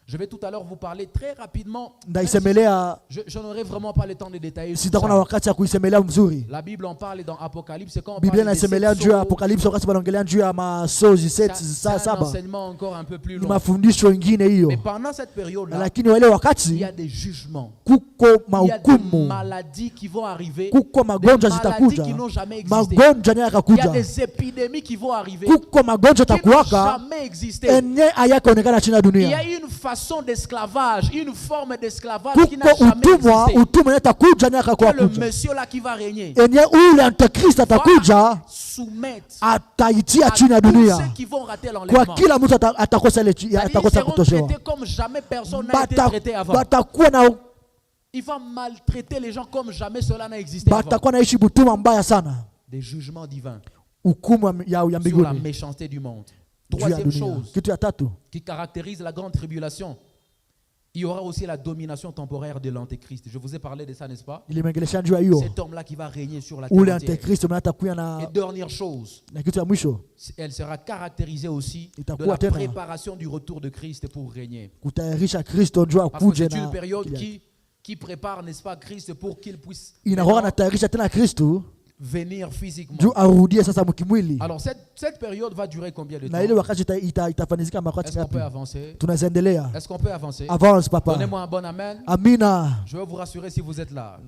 Je vais tout à l'heure vous parler très rapidement. ndaisemelea, Je n'aurai vraiment pas le temps de détailler tout sitakuwa na ça. wakati ya kuisemelea mzuri. La Bible en parle dans Apocalypse. C'est quand on Biblia parle des inasemelea sept juu ya sceaux. Apokalipsi, wakati wanaongelea juu ya masozi C'est saa un saba, enseignement encore un peu plus ni long. mafundisho ingine hiyo, Mais pendant cette période-là, lakini wale il y wakati a des jugements. kuko Il y a des mahukumu, maladies qui vont arriver. kuko Des magonjwa maladies zitakuja, qui n'ont jamais existé. magonjwa naye Il y a yakakuja, des épidémies qui vont arriver. kuko magonjwa Qui n'ont takuwaka jamais existé. enye ayakaonekana chini ya Il y a dunia. une façon d'esclavage, une forme d'esclavage qui n'a Kuko jamais utumwa, existé. utumwa naye takuja naye akakuwa Que le kuja, monsieur là qui va régner enye ule antikristo atakuja va soumettre ataitia à chini ya tous dunia, ceux qui vont rater kwa l'enlèvement. kila mtu atakosa ile C'est-à-dire, ils atakosa seront kutoshewa, traités comme jamais personne n'a été traité avant. batakuwa na Il va maltraiter les gens comme jamais cela n'a existé avant. batakuwa naishi butumwa mbaya sana, Des jugements divins hukumu ya sur la mbinguni méchanceté du monde. juu ya Troisième dunia. chose Kitu ya tatu, qui caractérise la grande tribulation, il y aura aussi la domination temporaire de l'Antéchrist. Je vous ai parlé de ça, n'est-ce pas? ilimengelesha juu ya hiyo Cet homme-là qui va régner sur la terre ule entière. antikristo mwenye atakuya Et na dernière chose, kitu ya mwisho, elle sera caractérisée aussi de Itakuwa la tena. préparation du retour de Christ pour régner. kutayarisha Kristo njoo Parce que akuje c'est une na période qui prépare, n'est-ce pas, Christ pour qu'il puisse inakuwa maintenant natayarisha tena Kristo venir physiquement. juu arudie sasa mkimwili. Alors cette période va durer combien de Na ile temps? wakati itafanyika wakati Est-ce qu'on peut ngapi? avancer? Tunaendelea. Est-ce qu'on peut avancer? Avance papa. Donnez-moi un bon amen. Amina. Je vais vous rassurer si vous êtes là.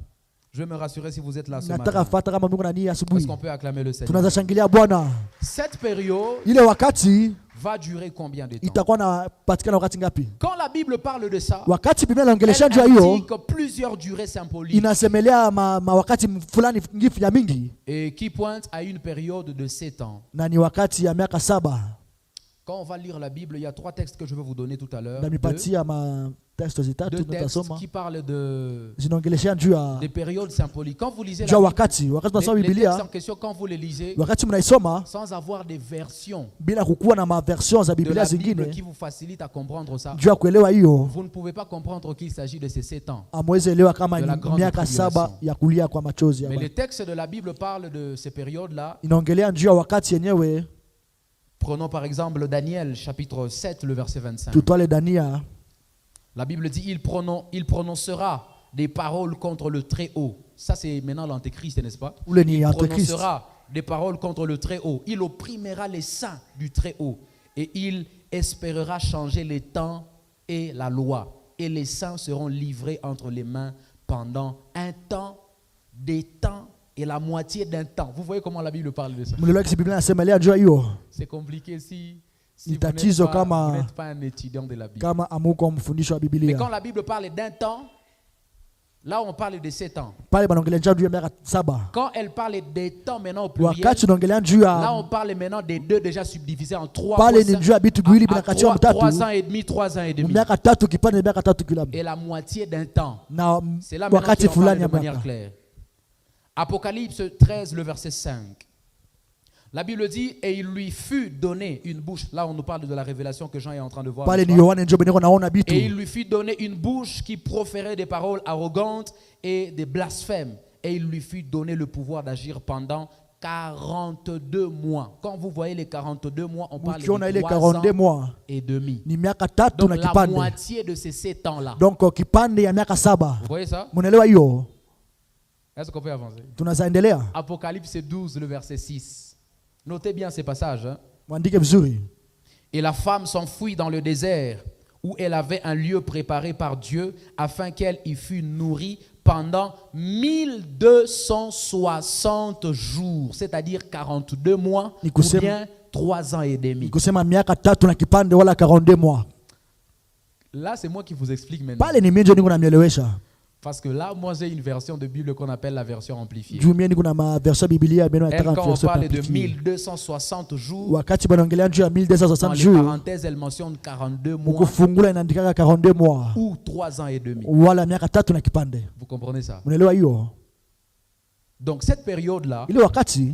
Je vais me rassurer si vous êtes là ce Nataka matin. fata kama Mungu na nia Est-ce asubuhi. qu'on peut acclamer le Seigneur? Tunaweza shangilia Bwana. Cette période Ile wakati va durer combien de temps? itakuwa na patikana wakati ngapi? Quand la Bible parle de ça, Wakati Biblia elle inaongelesha juu ya hiyo, indique plusieurs durées symboliques inasemelea wakati fulani ngifu ya mingi, et qui pointent à une période de 7 ans. na ni wakati ya miaka 7. Quand on va lire la Bible, il y a 3 textes que je vais vous donner tout à l'heure. Na mipatia testo zitatu Deux textes tutasoma qui parlent de zinaongelesha juu ya des périodes symboliques. Quand vous lisez juu ya la wakati tunasoma les textes Biblia, en question, quand vous les lisez, wakati mnaisoma sans avoir des versions bila kukuwa na maversion za de Biblia la Bible zingine qui vous facilitent à comprendre ça, juu ya kuelewa hiyo, vous ne pouvez pas comprendre qu'il s'agit de ces 7 ans. amweze elewa kama De la ni grande miaka tribulation. 7 ya kulia kwa machozi. Mais les textes de la Bible parlent de ces périodes-là. Inaongelea juu ya wakati yenyewe. Prenons par exemple Daniel chapitre 7, le verset 25. Tutwale Dania, La Bible dit il prononcera des paroles contre le Très-Haut. Ça c'est maintenant l'Antéchrist, n'est-ce pas? ule ni Il Antichrist. prononcera des paroles contre le Très-Haut. Il opprimera les saints du Très-Haut et il espérera changer les temps et la loi. Et les saints seront livrés entre les mains pendant un temps, des temps et la moitié d'un temps. Vous voyez comment la Bible parle de ça? mlilo kisi Biblia inasemelea juu ya hiyo. C'est compliqué si Ni vous tatizo kama- n'êtes pas un étudiant de la Bible. Kama amuko mfundisho wa Mais Biblia. quand la Bible parle d'un temps, là on parle de 7 ans. Pale banaongelea juu ya miaka 7. Quand elle parle des temps maintenant au pluriel, Wakati unaongelea juu là on ya parle maintenant des deux déjà subdivisés en 3 pale ni juu ya vitu viwili vinakatiwa mtatu. 3 ans et demi, 3 ans et demi. Miaka 3 kipande miaka 3 kila. Et la moitié d'un temps. Na C'est là maintenant wakati qu'il en parle fulani de ya manière miaka. claire. Apocalypse 13, le verset 5. La Bible dit, et il lui fut donné une bouche. Là, on nous parle de la révélation que Jean est en train de voir. Pale n'est-ce ni pas? Yohana ndio beneko naona bitu. Et il lui fut donné une bouche qui proférait des paroles arrogantes et des blasphèmes. Et il lui fut donné le pouvoir d'agir pendant 42 mois. Quand vous voyez les 42 mois, on parle Ukiona ile de 3 42 ans mois et demi. ni miaka 3 Donc na la kipande. moitié de ces 7 ans-là. Donc kipande ya miaka 7. Vous voyez ça? Munaelewa hiyo? Est-ce qu'on peut avancer? Tunazaendelea. Apocalypse 12, le verset 6. Notez bien ces passages. Hein. Mwandike vizuri. Et la femme s'enfuit dans le désert où elle avait un lieu préparé par Dieu afin qu'elle y fût nourrie pendant 1260 jours, c'est-à-dire 42 mois ou bien 3 ans et demi. Nikusema miaka 3 na kipande wala 42 mois. Là, c'est moi qui vous explique maintenant. Pale ni mimi ndio niko namielewesha. Parce que là, moi, j'ai une version de Bible qu'on appelle la version amplifiée. Juu mimi niko na ma version Biblia beno Elle, nataka quand on version parle de amplifiée. 1260 jours, Wakati banaongelea juu ya dans 1260 les jours, parenthèses, elle mentionne 42 mois mkufungula inaandika 42 mois ou 3 ans et demi. wala miaka 3 na kipande. Vous comprenez ça? Unaelewa hiyo? Donc, cette période-là Ile wakati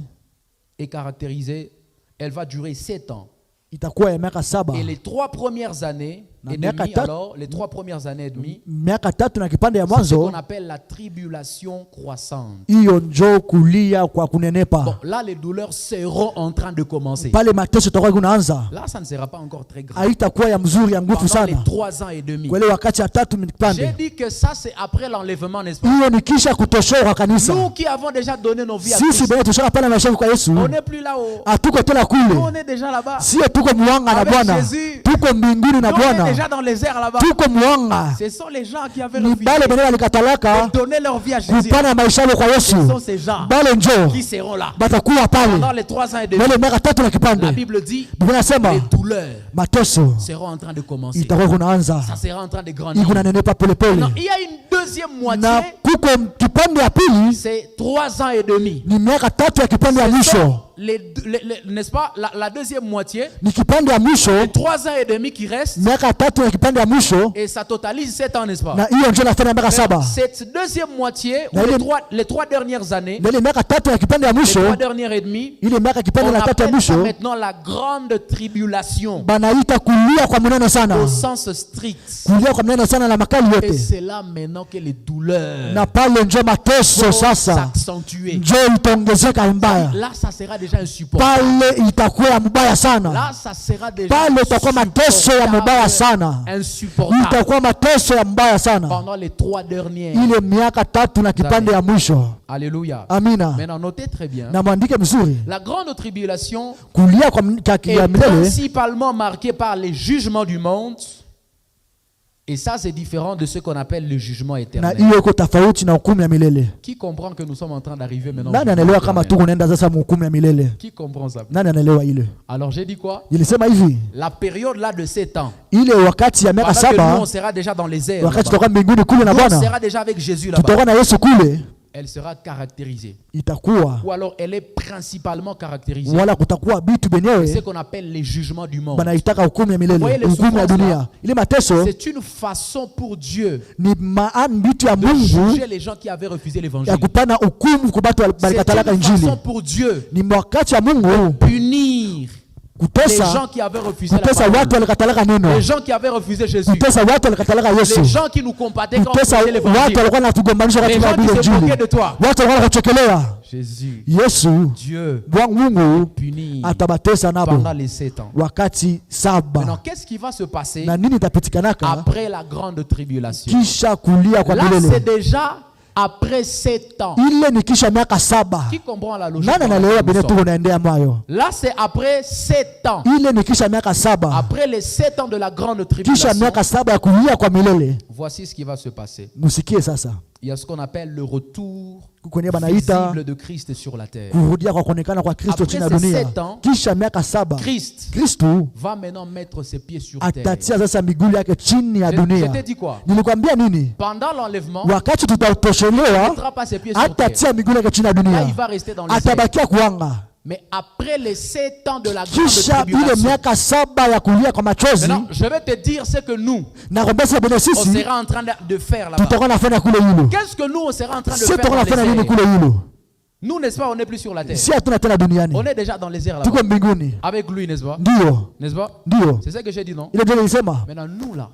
est caractérisée, elle va durer 7 ans. itakuwa ya miaka 7. Et les 3 premières années et demie, alors, les 3 premières années et demie, Miaka 3 na kipande ya c'est ce mwanzo, qu'on appelle la tribulation croissante. hiyo njoo kulia kwa kunenepa. Bon, là, les douleurs seront en train de commencer. Pale mateso itakuwa kunaanza. Là, ça ne sera pas encore très grave. Haitakuwa ya mzuri ya nguvu Pendant les sana. 3 ans et demi. Kwa ile wakati ya 3 J'ai kipande. dit que ça, c'est après l'enlèvement, n'est-ce pas? Hiyo ni kisha kutoshoka kanisa. Nous qui avons déjà donné nos vies à Sisi Christ, bado tushaka pale maisha kwa Yesu. on n'est plus là-haut. Hatuko tena Nous, kule. on est déjà là-bas. Sio tuko mwanga na Avec Bwana. Jésus. Tuko mbinguni na Nous, on est Bwana. déjà dans les airs là-bas. Tuko mwanga. Ce sont les gens qui avaient Ni refusé bale benye walikatalaka de donner leur vie à Jésus. kupana maisha yao kwa Yesu. Ce sont ces gens Bale njoo qui seront là. batakuwa Pendant pale. les 3 ans et demi, Wale miaka 3 na la kipande. Bible dit Biblia inasema les douleurs mateso seront en train de commencer. itakuwa kunaanza. Ça sera en train de grandir. Iko nanenepa pole pole. Non, il y a une deuxième Na moitié, kuko kipande ya pili c'est 3 ans et demi. ni miaka 3 ya kipande ya Ce mwisho. sont n'est-ce pas, la deuxième moitié, Ni kipande ya mwisho 3 ans et demi qui restent, miaka 3 ya kipande ya mwisho, et ça totalise 7 ans, n'est-ce pas? na hiyo ndio nafanya miaka 7. Cette deuxième moitié, ou Na ile- les 3 dernières années, Na ile miaka 3 ya kipande ya les 3 mwisho, dernières et demie, ile miaka kipande on ya 3 ya appelle ça mwisho maintenant la grande tribulation, banaita kulia kwa mneno sana. au sens strict. Kulia kwa mneno sana na makali Et yote. c'est là maintenant que les douleurs na pale njo mateso vont sasa s'accentuer. njo itaongezeka mbaya. Là, ça sera déjà insupportable. Pale itakuwa ya mbaya sana. Là, ça sera déjà Pale itakuwa mateso ya mbaya sana. insupportable. Itakuwa mateso ya mbaya sana. Pendant les 3 dernières. Ile miaka 3 na kipande ya mwisho. Alléluia. Amina. Maintenant, notez très bien. Na mwandike mzuri. La grande tribulation Kulia kwa est milele principalement marquée par les jugements du monde. Et ça, c'est différent de ce qu'on appelle le jugement na éternel. hiyo iko tofauti na hukumu ya milele. Qui comprend que nous sommes en train d'arriver maintenant? Nani anaelewa kama tuko naenda sasa hukumu ya milele? Qui comprend ça? Nani anaelewa ile? Alors, j'ai dit quoi? Nilisema hivi, La période là de 7 ans. ile wakati ya miaka Pendant que nous, on 7 sera déjà dans les airs. wakati là-bas. tutakuwa mbinguni kule na Nous, on Bwana, sera déjà avec Jésus là-bas. tutakuwa na Yesu kule, Elle sera caractérisée. itakuwa Ou alors, elle est principalement caractérisée. wala kutakuwa bitu C'est ce benyewe qu'on appelle les jugements du monde. banaitaka hukumu ya Voyez milele, les hukumu ya souffrances dunia. là. Ile mateso C'est une façon pour Dieu ni maana bitu ya de Mungu juger les gens qui avaient refusé ya l'évangile. kupana hukumu kwa watu C'est walikatalaka une injili. façon pour Dieu Ni wakati ya Mungu punir les kutesa gens qui avaient refusé la kutesa parole. watu walikatalaka neno, Les gens qui avaient refusé Jésus. kutesa watu walikatalaka Yesu, Les gens qui nous combattaient quand on kutesa faisait watu l'évangile. walikuwa wanatugombanisha Les katika gens qui Biblia se moquaient injili, de toi. watu walikuwa wanakuchekelea. Jésus, Yesu Dieu Mungu punit atabatesa nabo pendant les 7 ans. wakati Maintenant, 7. qu'est-ce qui va se passer Na nini itapitikanaka après la grande tribulation? kisha kulia kwa Là, c'est milele? déjà après 7 ans. Ile ni kisha miaka 7. Qui comprend la logique? Nani dans anaelewa laquelle bene nous tuko sommes? naendea mwayo? Là, c'est après 7 ans. Ile ni kisha miaka 7. Après les 7 ans de la grande Kisha tribulation, miaka 7 ya kulia kwa milele. voici ce qui va se passer. Musikie sasa. Il y a ce qu'on appelle le retour Kwenye banaita visible de Christ sur la terre. kurudia kwa kuonekana kwa Kristo Après chini ya ces dunia. 7 ans, Kisha miaka 7 Christ Kristo va maintenant mettre ses pieds sur terre. atatia sasa miguu yake chini ya Je dunia. t'ai dit quoi? Nilikwambia nini? Pendant l'enlèvement, Wakati il ne tutatoshelewa mettra pas ses pieds sur terre. atatia miguu yake chini ya Là, dunia. il va rester dans les airs. Atabakia kuanga. Mais après les 7 ans de la grande Kisha ile tribulation, miaka 7 ya kulia kwa machozi, maintenant, je vais te dire ce que nous, nakwambia sasa bwana on sisi sera en train de faire là-bas. tutakuwa nafanya kule hilo. Qu'est-ce que nous, on sera en train de Si faire tutakuwa dans les nafanya nini airs? kule hilo? Nous, n'est-ce pas, on n'est plus sur la terre. Si hatuna tena duniani. On est déjà dans les airs Tuko là-bas. mbinguni. Avec lui, n'est-ce pas? Ndio. N'est-ce pas? Ndio. C'est ça que j'ai dit, non? Ile ndio nilisema. Maintenant, nous là,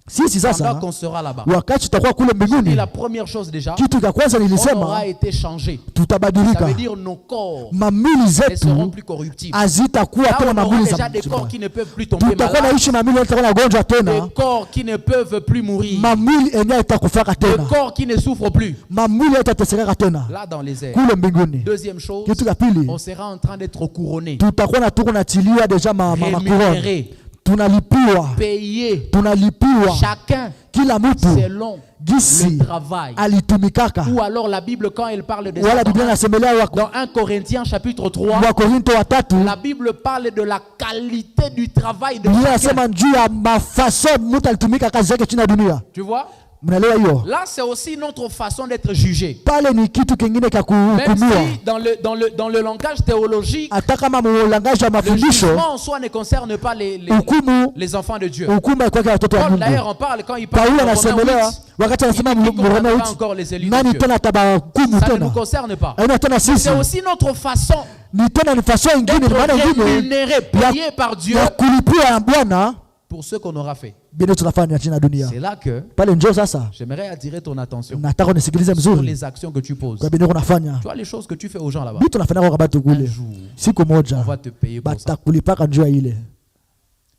Sisi pendant sasa qu'on sera là-bas, wakati tutakuwa kule et mbinguni, la première chose déjà, kitu cha kwanza on nilisema aura été changé. Ça tutabadilika. veut dire nos corps Mamili ne zetu seront plus corruptibles. hazitakuwa Là, tena on aura mamili déjà za des corps qui ne peuvent plus tomber tutakuwa malades, naishi mamili tutakuwa nagonjwa des tena, corps qui ne peuvent plus mourir, mamili enyewe itakufaka des tena, corps qui ne souffrent plus. mamili itatesekeka tena Là, dans les airs. kule mbinguni. Deuxième chose, Kitu cha pili on sera en train d'être couronné, tutakuwa na tuko natiliwa deja makorona, rémunéré, tunalipiwa payé, tunalipiwa chacun kila mtu selon gisi le travail. alitumikaka. Ou alors la Bible, quand elle parle de Wala ça, Biblia inasemelea dans 1 Corinthiens chapitre 3, Wakorinto wa 3 la Bible parle de la qualité du travail de Biblia chacun. inasema juu ya mafaso mtu alitumika kazi yake chini ya dunia. Tu vois? Mnaelewa hiyo? Là, c'est aussi notre façon d'être jugé. Pale ni kitu kingine cha Même kuhukumiwa. si dans le langage théologique, Hata kama mulangaji wa le mafundisho jugement en soi ne concerne pas hukumu les enfants de Dieu. hukumu haikuwa kwa watoto wa Paul d'ailleurs Mungu. en parle quand il parle Paulo de Romains anasemelea 8. wakati anasema Qui Roma comprendra 8, encore les élus de nani Dieu. tena atabahukumu Ça ne nous tena? concerne pas. Haina tena sisi. C'est aussi notre façon Ni tena ni faso ingine, ni maana d'être ingine rémunéré, payé par Dieu ya kulipiwa ya Bwana pour ce qu'on aura fait. bine tunafanya chini ya dunia. C'est là que Pale njoo sasa j'aimerais attirer ton attention nataka unisikilize sur mzuri les actions que tu poses. kwa bine unafanya. Tu vois les choses que tu fais aux gens là-bas. Vitu unafanya kwa batu Un kule. jour, Siku on moja va te payer pour ça. batakulipaka njoo ile.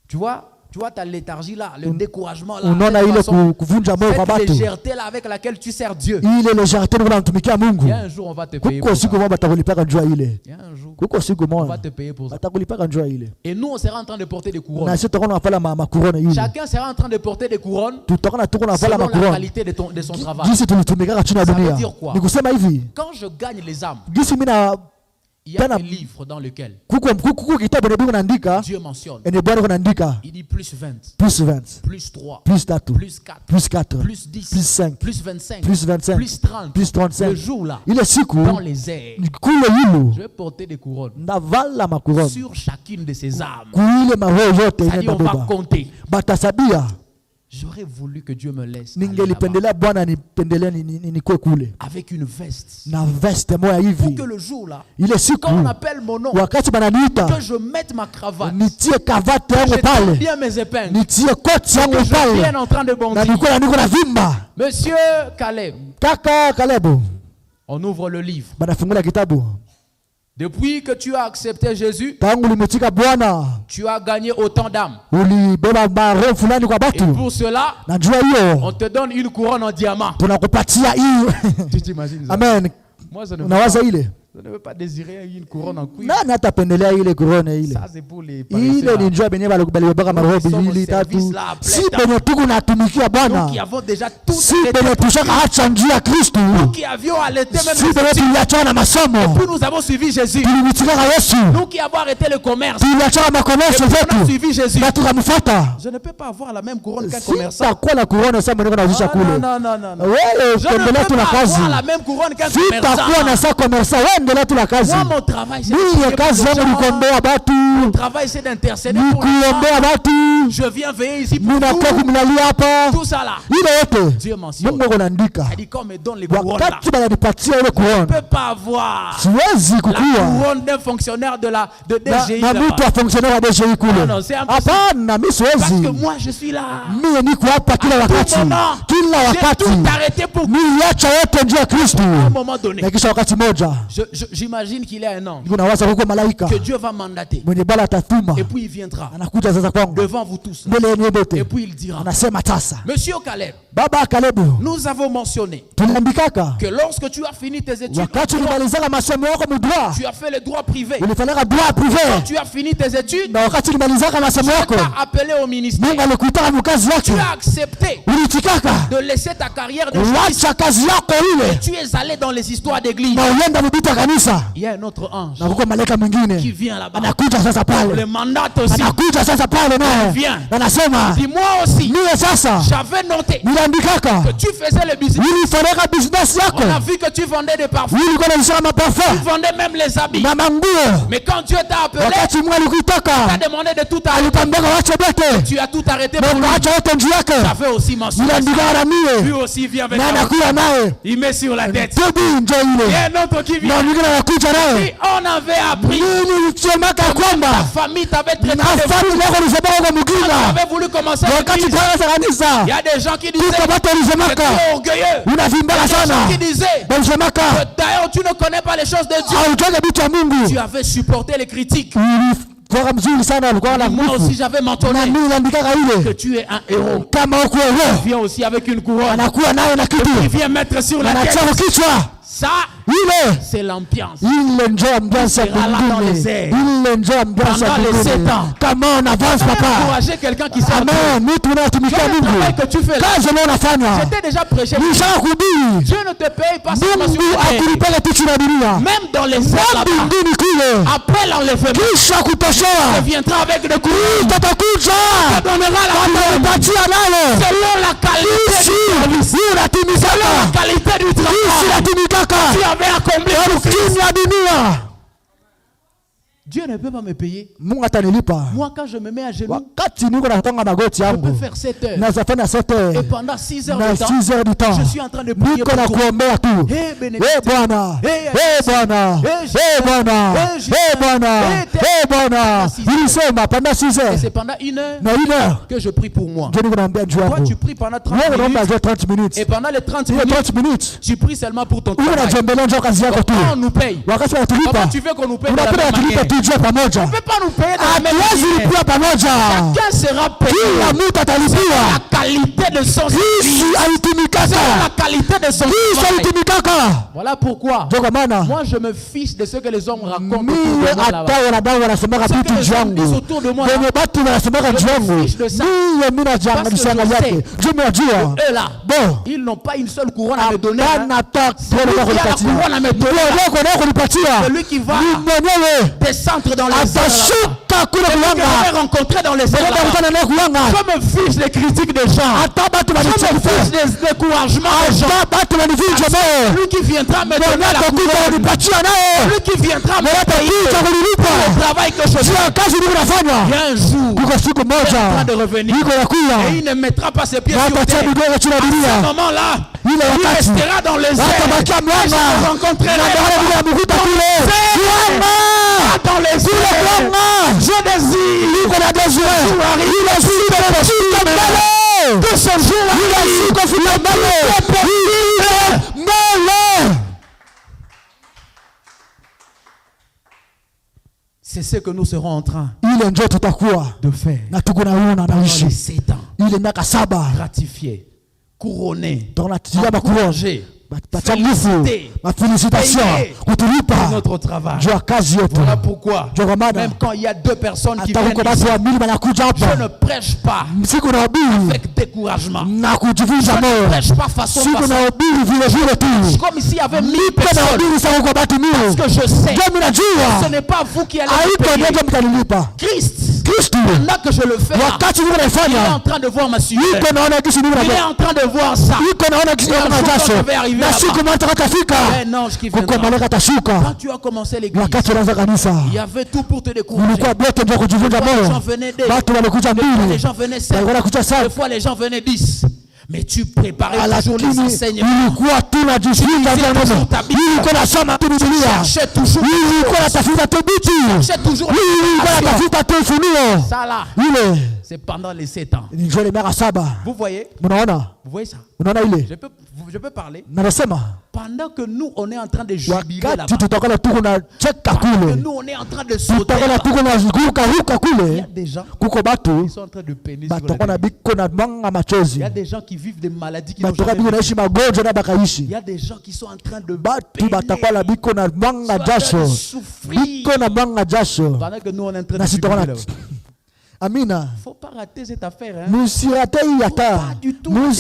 Tu vois ta léthargie là, le découragement là, Unaona cette ile façon, kuvunja moyo kwa cette batu. légèreté là avec laquelle tu sers Dieu. Ile légèreté ndio unamtumikia Mungu. Il y a un jour on va te payer Kuko pour ça. siku moja batakulipaka njoo ile. Il y a un jour Kuko siku on va moja te payer pour ça. batakulipaka njoo ile. Et nous on sera en train de porter des couronnes. Na sisi tutakuwa tunafanya makurone ile. Chacun sera en train de porter des couronnes Tutakuwa tunafanya selon la makurone. qualité de son travail. Jinsi tulitumika chini ya Ça veut dunia. dire quoi? Ni kusema hivi, Quand je gagne les âmes, jinsi mimi na il y a Tena- un livre dans lequel kuko kitabu ndio kunaandika, Dieu mentionne. ene Bwana kunaandika Il dit plus 20, plus 20, plus 3, plus 3, plus 4, plus 4, plus 10, plus 5, plus 25, plus 25, plus 30. plus 35. Le jour là, Ile siku dans les airs, kule hilo je vais porter des couronnes ndavala makurone sur chacune de ces âmes. kuile maroho yote C'est-à-dire, on va inabeba compter. batasabia J'aurais voulu que Dieu me laisse aller Ningelipendelea Bwana nipendelea nikue kule avec une veste. na veste moja Pour hivi. que le jour là, Ile siku quand on appelle mon nom, wakati bananiita que je mette ma cravate, nitie kavate yangu je tienne pale, bien mes épingles, nitie koti que yangu je vienne pale, en train de na bondir. niko na vimba. Monsieur Caleb, Kaka Kalebu, on ouvre le livre. banafungula kitabu. Depuis que tu as accepté Jésus, Tangu ulimetika Bwana, tu as gagné autant d'âmes. ulibeba maroho fulani kwa Et batu. pour cela, Najua hiyo on te donne une couronne en diamant. tunakupatia hiyo. Tu t'imagines ça? Amen. Moi, je ne veux Unawaza pas, ile? je ne veux pas désirer une couronne en cuivre. Nani atapendelea ile korona ile? Ça, c'est pour les paresseux, Ile là. ni njoo benye balibeba maroho bili tatu. Si benye tuko natumikia Bwana. Nous qui avons déjà tout Si arrêté benye pour tushaka Dieu. acha njia ya Kristo. Nous qui avions arrêté même Si les benye études. tuliachana na masomo. Puis nous avons suivi Jésus. Tulimitika Yesu. Nous qui avons arrêté le commerce. Tuliachana makomerso Et puis on a zetu. suivi Jésus. Na tukamfuata. Je ne peux pas avoir la même couronne qu'un commerçant. Sitakuwa na korona sasa mwenye anazisha kule. Non, non, non, non. Wewe Je ne endelea peux tu na pas kazi. avoir la même couronne qu'un Sitakuwa na commerçant. sasa commerce. Wewe endelea tu na kazi. Moi, mon travail, c'est de Mimi prier kazi pour les yangu ni gens. kuombea batu. Mon travail, c'est d'intercéder Ni pour les gens. kuombea batu. Je viens veiller ici pour Ninakuwa vous. kumlalia hapa. Tout ça là. Ile yote Dieu mentionne. Mungu anaandika. Il dit qu'on me donne les couronnes là. Wakati bananipatia ile Je ne kuona peux pas avoir siwezi la kukua couronne d'un fonctionnaire de DGI na là-bas. mtu wa fonctionnaire wa DGI kule. Non, non, c'est impossible. Hapana, mimi Parce siwezi. que moi, je suis là. Mimi niko hapa kila wakati. moment, Kila J'ai wakati. tout arrêté pour Niliacha yote njia ya Kristo. à un moment donné. Na kisha wakati moja J'imagine qu'il est un ange niko nawaza huko malaika que Dieu va mandater. mwenye bala atatuma. Et puis il viendra Anakuja sasa kwangu. devant vous tous. Mbele yenu Et wote. puis il dira, Anasema sasa. Monsieur Caleb, Baba Kalebu, nous avons mentionné tuliandikaka que lorsque tu as fini tes études, wakati ulimalizaka masomo yako mudroit, tu as fait le droit privé. ulifanyaka droit privé. Quand tu as fini tes études, Na wakati ulimalizaka masomo tu yako, t'as appelé au ministère. Mungu alikuitaka mkazi Tu yake. as accepté Ulitikaka de laisser ta carrière de journaliste. uacha kazi yako ile Tu es allé dans les histoires d'église. na uenda mubita kanisa. Il y a un autre ange Na kuko malaika qui mwingine vient là-bas. anakuja sasa Le pale. mandat aussi. Anakuja sasa pale naye. Viens. Anasema Dis moi aussi, niye sasa j'avais noté niliandikaka que tu faisais le business. ulifanyaka business yako. On a vu que tu vendais des parfums. Ulikuwa unalisha Tu maparfum vendais même les habits. na manguo. Mais quand Dieu t'a appelé, Wakati Mungu t'a alikuitaka demandé de tout arrêter. alikwambia wache bote. Tu as tout arrêté Na pour lui. ukaacha yote njia yake. J'avais aussi mentionné ça. Niliandika na Lui mie. aussi vient avec Na toi. anakuja naye. Il met sur la tête. Tobi njo Il y ile. a un autre qui Na vient. mwingine anakuja Et naye. on avait appris Nini ulisemaka ta kwamba famille t'avait traité na de fou. familia yako ulisema kwa Quand tu mugina. avais voulu commencer Wakati l'église, kwanza il kanisa y a des gens qui disaient kuko watu que tu walisemaka es orgueilleux. Il y unavimbaka a des gens sana. qui disaient Walisemaka que d'ailleurs tu ne connais pas les choses de Dieu. haujui vitu ya Mungu. Tu avais supporté les critiques. Ulikuwa mzuri sana, ulikuwa na Moi aussi nguvu. j'avais Na mentionné mimi niliandikaka que ile tu es un héros. kama uko wewe Viens aussi avec une couronne. anakuwa nayo na Il kitu vient mettre sur la anatia tête. kwa kichwa Ça, ile c'est l'ambiance. ile njo ambiance ya Sera là dans les mbinguni. airs. Ile njo ambiance ya Pendant les mbinguni. 7 ans. Kama on avance papa. Encourager quelqu'un qui sait Amen. Mtu unatumikia le Mungu. travail que tu fais là. Kazi leo unafanya. J'étais déjà prêché. Nishakuhubiri. Dieu ne te paye pas seulement sur Mungu la terre. akulipaka kitu na dunia. Même dans les airs Na là-bas. mbinguni kule. Après l'enlèvement, Kisha il kutoshea. viendra avec de couronnes. Tatakuja. Il donnera la couronne Atanipatia nalo. selon la qualité du service. Hii Selon unatimizaka. la qualité du Hii travail. unatimikaka. Tu avais accompli pour Christ. Kimya dunia. Dieu ne peut pas me payer. Mungu atanilipa. Moi, quand je me mets à genoux, Wakati niko natanga magoti je peux yangu. faire 7 heures. Naweza fanya 7 Et heures. pendant 6 heures Na de temps, 6 heures du temps. je suis en train de prier Niko pour na toi. kuombea tu. Eh, bénédicte. Bwana. Eh, Bwana. Bwana. Bwana. Bwana. Nilisema pendant 6 Et heures. c'est pendant 1 heure Na 1 heure. que je prie pour moi. Ndio niko naambia juu Toi, yangu. tu pries pendant 30 Wewe unaomba minutes. juu 30 minutes. Et pendant les 30 Hiyo minutes, 30 minutes. tu pries seulement pour ton Wewe travail. unajembelea njoo kazi yako tu. Quand on nous paye, Wakati comment wanatulipa. tu veux qu'on nous paye de la Unapenda même watulipe manière? tu juu pamoja. On ne peut pas nous payer de la même Hatuwezi manière. lipia pamoja. Chacun sera payé Kila mtu la atalipiwa. qualité de son Yesu service. alitumikaka. La qualité de son Yesu travail. alitumikaka. Voilà pourquoi Ndio kwa maana moi je me fiche de ce que les hommes racontent mimi autour de moi là-bas. hata wanadamu wanasemaka Ce que vitu les juu hommes disent yangu. autour de moi Wenye là, watu wanasemaka juu yangu. fiche de ça. Mimi Parce que najanga je yake. sais. Je najua. eux là, Bon. ils n'ont pas une seule couronne à me donner. hein. Hapana hata C'est lui qui a la couronne à me donner. kunipatia. Celui qui va Ni mwenyewe descendre dans les airs là-bas. atashuka kule Celui que kulanga. je vais rencontrer dans les airs Ndio là-bas. kukutana naye kulanga. Je me fiche des critiques des gens. Hata watu Je me wanicheka. fiche des découragement des gens. Lui qui viendra me donner la couronne. Lui qui viendra me payer le travail que je fais. Il y a un jour, il est en train de revenir. Et il ne mettra pas ses pieds sur terre. À ce moment-là, il restera dans les airs. Et je me rencontrerai dans les airs. Je désire que ce jour-là, c'est ce que nous serons en train de faire pendant les 7 ans. Gratifié, couronné, encouragé, félicité pour notre travail. Voilà pourquoi, même quand il y a 2 personnes qui viennent ici, je ne prêche pas avec découragement. Je ne prêche pas façon. Comme s'il y avait 1000 personnes. Parce que je sais, ce n'est pas vous qui allez me payer. Christ, là que je le fais, il est en train de voir ma sueur. Il est en train de voir ça. Et un jour, quand je vais arriver là-bas, un ange qui viendra. Quand tu as commencé l'église, il y avait tout pour te décourager. Les gens venaient 2, les gens venaient 7, des fois les gens venaient 10. Mais tu préparais toujours les enseignements. Tu cherchais toujours ça là, c'est pendant les 7 ans. Vous voyez ça? Je peux parler. Pendant que nous on est en train de jubiler là-bas, pendant que nous on est en train de sauter là-bas, il y a des gens qui sont en train de peiner sur la vie. Il y a des gens qui vivent des maladies qui n'ont jamais vécues. Il y a des gens qui sont en train de peiner, en train de souffrir, pendant que nous on est en train de jubiler là-bas. Amina. Faut pas rater cette affaire. Hein? Pas du tout rater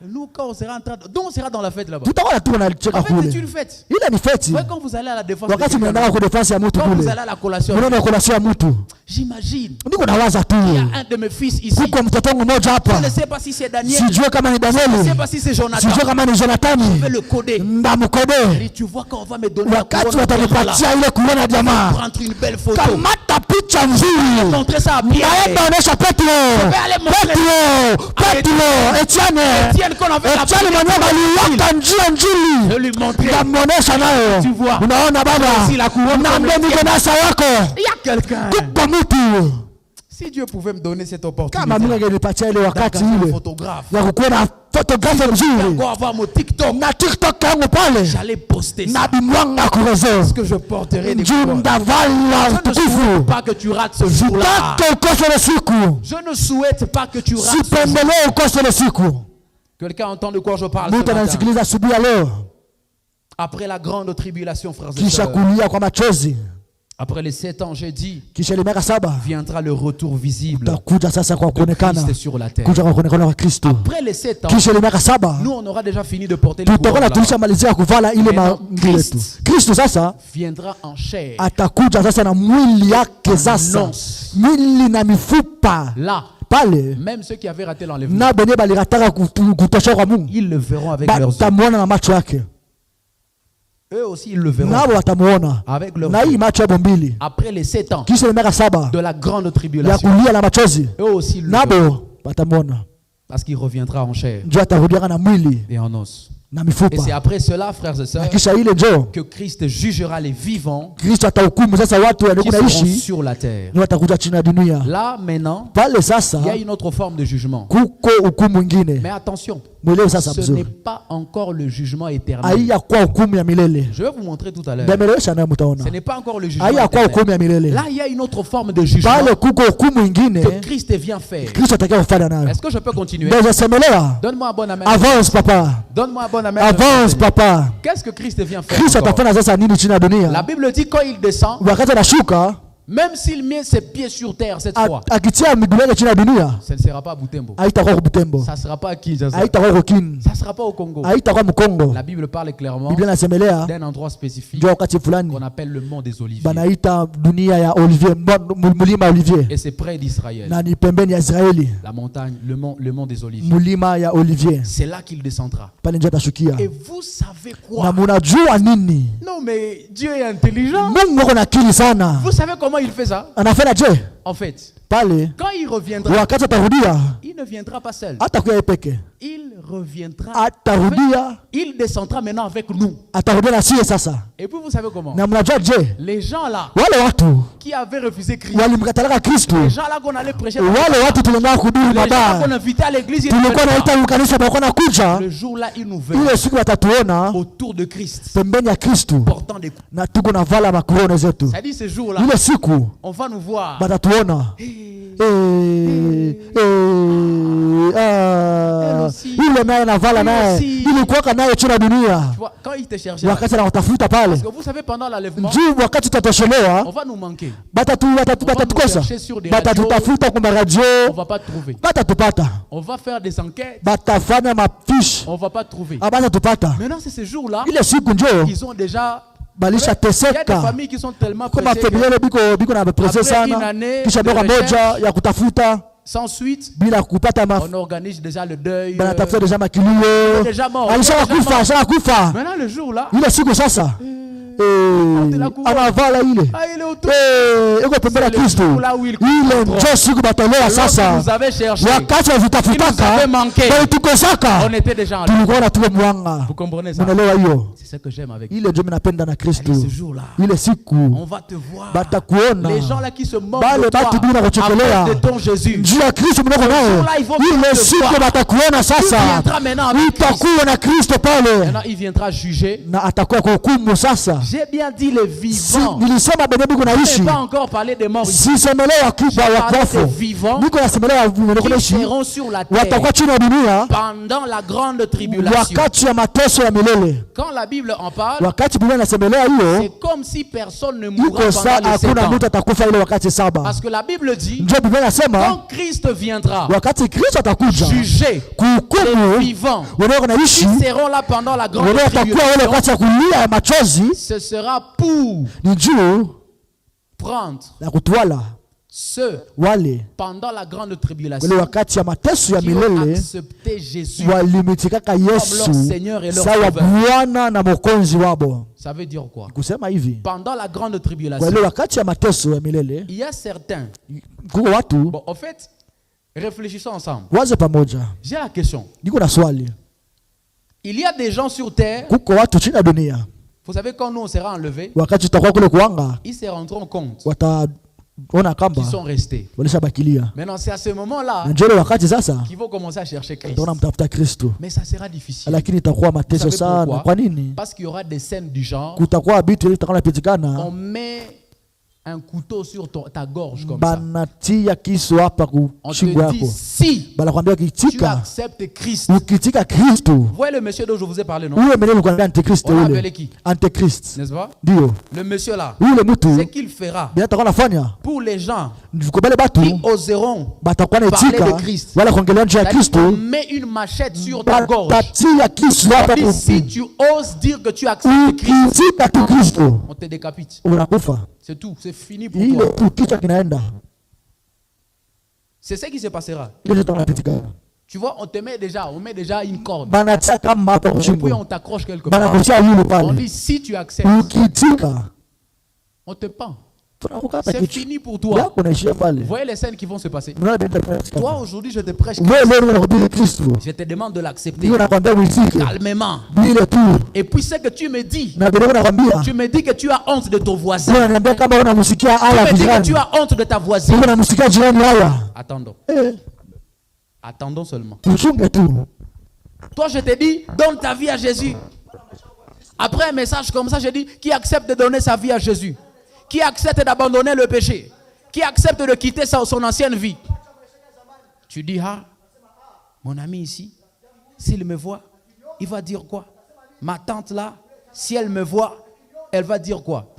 nous, quand on sera en train de... Donc on sera dans la fête là-bas. En fait, c'est une fête. Ouais, quand vous allez à la défense, quand vous allez à la collation, j'imagine qu'il y a un de mes fils ici. Je ne sais pas si c'est Daniel. Je ne sais pas si c'est Jonathan. Je vais le coder. Et tu vois quand on va me donner la couronne, prendre une belle photo. Je vais montrer ça à Pierre. Je vais aller montrer à Étienne qu'on avait la je lui montrer. Tu vois, si la couronne, il y a quelqu'un. Si Dieu pouvait me donner cette opportunité, un photographe, avoir mon TikTok, j'allais poster ça. Parce que je porterai des couronnes. Je ne souhaite pas que tu rates ce jour-là. Je ne souhaite pas que tu rates ce jour. Quelqu'un entend de quoi je parle ce matin? Après la grande tribulation, frères et sœurs, après les 7 ans, j'ai dit, viendra le retour visible de Christ sur la terre. Après les 7 ans, nous on aura déjà fini de porter les couronnes là. Christ viendra en chair. Là, même ceux qui avaient raté l'enlèvement, ils le verront avec leurs yeux. Eux aussi, ils le verront avec leurs yeux. Après les 7 ans de la grande tribulation, eux aussi, ils le verront. Parce qu'il reviendra en chair et en os. Et c'est après cela, frères et sœurs, que Christ jugera les vivants qui seront sur la terre. Là, maintenant, il y a une autre forme de jugement. Mais attention, ce n'est pas encore le jugement éternel. Je vais vous montrer tout à l'heure. Ce n'est pas encore le jugement éternel. Là, il y a une autre forme de jugement que Christ vient faire. Est-ce que je peux continuer? Donne-moi un bon amen. Avance, papa. Donne-moi un bon amen. Avance, papa. Qu'est-ce que Christ vient faire? La La Bible dit quand il descend, Même s'il met ses pieds sur terre cette fois, akitia miguu yake chini ya dunia, ça ne sera pas à Butembo. haitakuwa Butembo, Ça ne sera pas à Kinshasa. haitakuwa Kin, Ça ne sera pas au Congo. haitakuwa Mkongo. La Bible parle clairement Biblia inasemelea d'un endroit spécifique ndio wakati fulani qu'on appelle le mont des Oliviers. banaita dunia ya Olivier, mulima Olivier, Et c'est près d'Israël. na ni pembeni ya Israeli, La montagne, le mont des Oliviers. mulima ya Olivier. C'est là qu'il descendra. Pale ndio atashukia. Et vous savez Na quoi? munajua nini? Non mais Dieu est intelligent. Mungu ako na akili sana. Vous savez comment il fait ça? Anafanya je? En fait, Pale quand il reviendra, wakati atarudia, il ne viendra pas seul. hatakuwa yeye peke. Il reviendra. Atarudia, Il descendra maintenant avec nous. atarudia na sie sasa. Et puis vous savez comment? Na mnajua je? Les gens là Wale watu qui avaient refusé Christ, walimkatalaka Kristo, les gens là qu'on allait prêcher, wale watu tulikuwa kuhubiri les gens là qu'on mabaya, invitait à l'église, ils ne tulikuwa venaient pas. naita kanisa tulikuwa nakuja, Le jour là, ils nous verront ile siku watatuona autour de Christ, pembeni ya Kristo portant des coups. na tuko na vala makuone zetu. Ça dit ce jour là, Ile siku on va nous voir. batatuona. Ile naye navala naye ilikuwaka naye chini ya dunia Tu vois, quand ils te cherchaient, là, wakati anawatafuta pale parce que vous savez, pendant l'enlèvement, juu, wakati tutatoshelewa on va nous manquer. batatukosa, batatutafuta kwa radio, On va pas trouver. batatupata, On va faire des enquêtes. batafanya mafishi, On va pas trouver. batatupata. Maintenant, c'est ce jour-là, Ile siku njo ils ont déjà. balisha Il y a des teseka familles qui sont tellement kama pressées que familia biko na presse Après sana, une année kisha de mwaka moja recherche, ya kutafuta sans suite, bila kupata on organise déjà le deuil. banatafuta deja makilio, Déjà mort. alisha kufa. Maintenant, le jour-là, Ile siku sasa anavala ile il est autour. iko pembeni ya C'est le Kristo. jour là où il Ile comprend. njo siku batolewa Lorsque sasa, vous avez cherché, wakati il nous wavitafutaka avait manqué. tukosaka, On était déjà en lui. tulikuwa na tuwe mwanga. Vous comprenez ça? Unaelewa hiyo? C'est ce que j'aime avec Ile njo minapenda na Kristo. ce jour-là. Ile siku On va te voir. batakuona Les gens là qui se moquent bale de toi batu bila à kuchekelea cause de ton Jésus. njuu ya Kristo mnoko nayo. jour-là, ils vont Ile te siku voir. batakuona Il sasa, viendra maintenant avec Christ. utakuwa na Kristo pale Maintenant, il viendra juger. na atakuwa kwa hukumu sasa. J'ai bien dit les vivants. Nilisema benye biko Je naishi, n'ai pas encore parlé des morts ici. sisemelea wakubwa Je wa parlais kwafu, des vivants niko nasemelea wenye qui naishi seront sur la terre watakuwa chini ya dunia pendant la grande tribulation. wakati ya mateso ya milele. Quand la Bible en parle, Wakati Biblia inasemelea hiyo, c'est comme si personne ne mourra iko saa pendant les 7 hakuna ans. mtu atakufa ile wakati saba. Parce que la Bible dit, Ndio Biblia inasema quand Christ viendra wakati Kristo atakuja juger les kuhukumu vivants wenye wanaishi, qui seront là pendant la grande wenye watakuwa ile tribulation, wakati ya kulia ya machozi, ce sera pour ni juu prendre na kutwala ceux wale pendant la grande wale tribulation wakati ya mateso ya qui ont milele accepté Jésus. walimitikaka Yesu leur Seigneur et leur sawa Sauveur. Bwana na Mwokozi wabo. Ça veut dire quoi? Kusema hivi, Pendant la grande tribulation, wale wakati ya mateso ya milele il y a certains. kuko watu Bon, en fait, réfléchissons ensemble. waze pamoja. J'ai la question. Niko na swali, Il y a des gens sur terre, kuko watu chini ya dunia, vous savez, quand nous on sera enlevés, wakati tutakuwa kule kuanga, ils se rendront compte wataona kamba qu'ils sont restés. walishabakilia, Maintenant, c'est à ce moment-là na njoo wakati sasa qu'ils vont commencer à chercher Christ. utaona mtafuta Kristo, Mais ça sera difficile. lakini itakuwa Vous mateso savez sana. pourquoi? Kwa nini? Parce qu'il y aura des scènes du genre, Kutakuwa vitu vitakana on pitikana, met un couteau sur ta gorge comme ça. banatia kisu hapa On kushingo te dit, yako, si banakwambia tu ukitika, acceptes Christ. ukitika Kristo, Vous voyez le monsieur dont je vous ai parlé, non? ule mwenye kuambia antikrist, On l'a ule appelé qui? antikrist N'est-ce pas? ndio Le monsieur là, ule c'est mtu qu'il fera bila atakuwa nafanya pour les gens kubale batu qui oseront. batakuwa Parler naitika de Christ. wala kuongelea njia ya C'est-à-dire qu'on Kristo, met une machette sur ta gorge. batatia kisu hapa Et si tu oses dire que tu acceptes Christ, ukitika tu Kristo on te décapite. unakufa. C'est tout, c'est fini pour Ile toi. tu kichwa kinaenda, C'est ce qui se passera. ile ndio tunapitika. Tu vois, on met déjà une corde. Banatia kama hapa Et puis kushingo, on t'accroche quelque part. banakutia yule On pale, dit si tu acceptes, ukitika on te pend. tunakukata C'est kichwa fini pour toi. yako, naishia pale. Vous voyez les scènes qui vont se passer. Unaona bila kusikia. Toi aujourd'hui je te prêche. Wewe leo unahubiri Kristo, Je te demande de l'accepter ndio nakwambia uitike calmement. bila tu, Et puis ce que tu me dis, na bila nakwambia, tu me dis que tu as honte de ton voisin. wewe unaniambia kama unamsikia Tu aya me dis que jirani, tu as honte de ta voisine. wewe unamsikia jirani haya, Attendons. eh, Attendons seulement. tuchunge tu. Toi, je te dis, donne ta vie à Jésus. Après un message comme ça, je dis, qui accepte de donner sa vie à Jésus? Qui accepte d'abandonner le péché? Qui accepte de quitter son ancienne vie? Tu dis, ah, mon ami ici, s'il me voit, il va dire quoi? Ma tante là, si elle me voit, elle va dire quoi?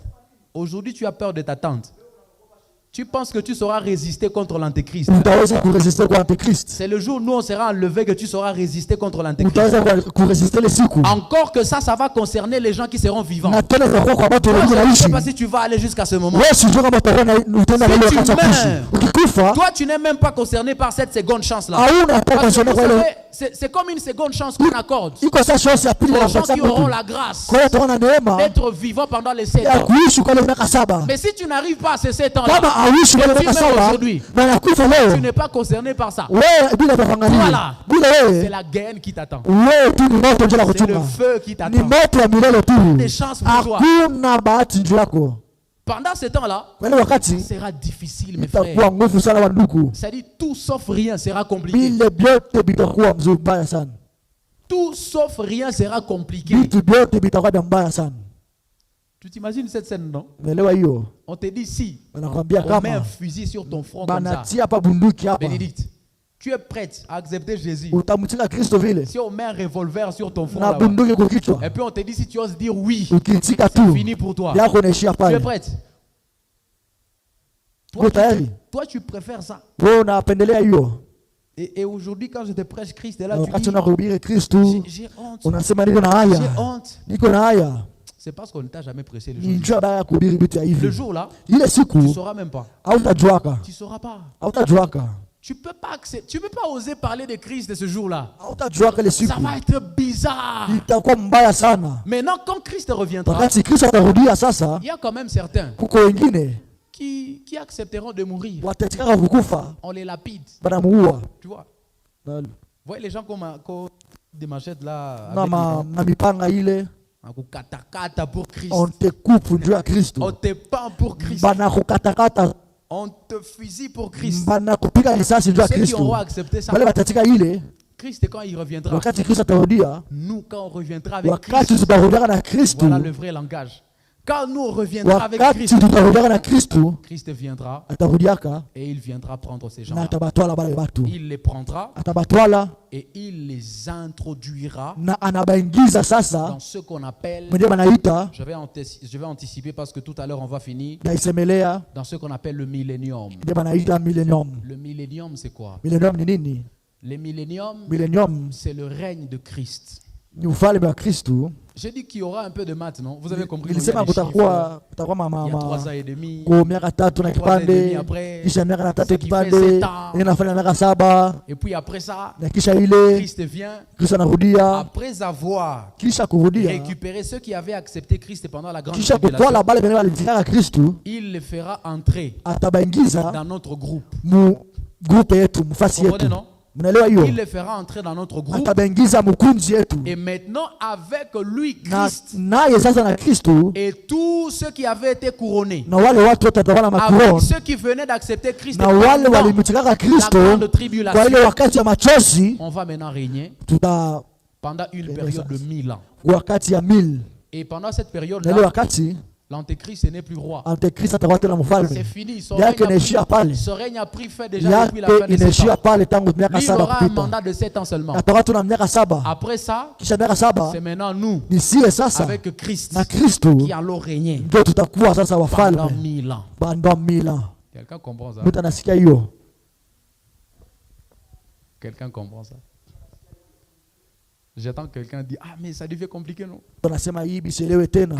Aujourd'hui, tu as peur de ta tante. Tu penses que tu sauras résister contre l'antéchrist. utaweza kuresiste kwa antikrist, C'est le jour où nous on sera enlevé que tu sauras résister contre l'antéchrist. utaweza kuresiste ile siku. Encore que ça va concerner les gens qui seront vivants. Na tena itakuwa kwa watu Toi, wengi je ne sais naishi. pas si tu vas aller jusqu'à ce moment. Wewe sijui kama utaona utaenda Si ile tu wakati wa kuishi. meurs, Ukikufa Toi, tu n'es même pas concerné par cette seconde chance-là. hauna hata Parce que kushona vous kwa ile. savez, c'est comme une seconde chance qu'on accorde Iko sasa chance ya pili aux ya gens kupata qui auront mtu. la grâce Kwa hiyo utaona neema d'être vivants pendant les 7 ya ans. kuishi kwa ile miaka 7. Mais si tu n'arrives pas à ces 7 Kama ans-là, hauishi kwa ile et tu miaka meurs 7 aujourd'hui, na nakufa tu leo, n'es pas concerné par ça. wewe bila kuangalia. Voilà. Bila C'est wewe, la gaine qui t'attend. wewe tu ni moto nje la C'est le kuchunga. feu qui Ni t'attend. moto ya milele Des tu. chances pour toi. Hakuna bahati juu yako. Pendant ce temps-là, Kwa ile wakati ça sera difficile, mes itakuwa frères. nguvu sana wa ndugu. Ça dit tout sauf rien sera compliqué. Vile vyote vitakuwa mzuri mbaya sana. Tout sauf rien sera compliqué. Vitu vyote vitakuwa vya mbaya sana. Tu t'imagines cette scène, non? Unaelewa hiyo? On te dit si Wanakuambia on met un kama fusil sur ton front comme ça. banatia hapa bunduki hapa. Bénédicte, tu es prête à accepter Jésus. Utamtika Kristo vile. Si on met un revolver sur ton front Na là-bas, bunduki kwa kichwa. et puis on te dit si tu oses dire oui, Ukitika c'est tu. fini pour toi. Yako inaishia Tu es pale. prête? Uko tayari? Toi, tu préfères ça. Wewe unapendelea hiyo. Et aujourd'hui, quand je te prêche Christ, et là, Na tu wakati dis, unahubiri Kristo, j'ai honte. unasema niko na J'ai haya. honte. Niko na haya. C'est parce qu'on ne t'a jamais pressé le Ni jour. njoo baada ya kuhubiri vitu ya Le hivi. jour-là, Ile tu ne siku sauras même pas. hautajuaka. Tu ne sauras pas. Hautajuaka. Tu peux pas oser parler de Christ de ce jour-là. Hautajuaka ile siku. Ça va être bizarre. Itakuwa mbaya sana. Maintenant, quand Christ reviendra, Wakati Kristo atarudia sasa, il y a quand même certains kuko wengine qui accepteront de mourir. watatikaka kukufa, On les lapide. banamuua. Tu vois. Na Vous voyez les gens qui ont des machettes là. na Avec na mipanga ile, katakata pour Christ. on te coupe juu ya On Kristo. te pend pour Christ. Banakukatakata, On te fusille pour Christ. banakupiga risasi juu ya Ceux qui auront Kristo. accepté ça, Wale watatika ile, Christ, quand il reviendra, wakati Kristo atarudia, nous, quand on reviendra avec wakati Christ, tutarudiana na Kristo, voilà le vrai langage. Quand nous on reviendra avec wakati Christ, tutarudiana na Kristo, Christ viendra atarudiaka et il viendra prendre ces na gens-là. atabatwala bale batu. Il les prendra Atabatwala et il les introduira na anabaingiza sasa dans ce qu'on appelle, mwenye banaita je vais anticiper parce que tout à l'heure on va finir, naisemelea dans ce qu'on appelle le millénium. ndio banaita millennium. Le millénium, c'est quoi? Millennium ni nini? Le millénium, Millennium c'est le règne de Christ. ni ufalme wa Kristo. J'ai dit qu'il y aura un peu de maths, non? Vous avez compris? Nilisema Il y a des chiffres. kutakuwa Il y a 3 ans mama et demi. kwa miaka 3 na 3 ans et demi kipande, après, kisha miaka 3 ce qui fait kipande, 7 ans. inafanya miaka 7, Et puis après ça, na kisha ile Christ vient. Kristo anarudia, Après avoir kisha kurudia, récupéré ceux qui avaient accepté Christ pendant la grande kisha tribulation, kutwala bale bene walitikaka Kristo, il les fera entrer atabaingiza dans notre groupe. mu grupe yetu, mfasi Vous yetu. comprenez, non? Mnaelewa hiyo? Il les fera entrer dans notre groupe. Atabaingiza mkunzi yetu. Et maintenant, avec lui, Na Christ, naye sasa na Kristo et tous ceux qui avaient été couronnés, na wale watu wote watakuwa na avec makuroni ceux qui venaient d'accepter Christ na wale pendant walimtikaka la Kristo grande kwa tribulation, ile wakati ya machozi, on va maintenant régner tuta pendant une période de 1000 ans. wakati ya 1000 Et pendant cette na ile période-là, wakati l'antéchrist n'est plus roi. antikristo atakuwa tena C'est mfalme fini. yake inaishia pale, Son règne a pris fin déjà depuis la fin yake de 7 inaishia ans. pale tangu miaka Lui, il 7 aura un kupita, mandat de 7 ans seulement. atakuwa tuna miaka 7. Après ça, Kisha miaka 7 c'est maintenant nous, ni sie sasa avec Christ, na Kristo qui allons régner ndio tutakuwa sasa pendant wafalme 1000 ans. pendant 1000 ans. Quelqu'un comprend ça? Mtu anasikia hiyo? Quelqu'un comprend ça? J'attends que quelqu'un dise, ah mais ça devient compliqué, non? Tunasema hii bisielewe tena,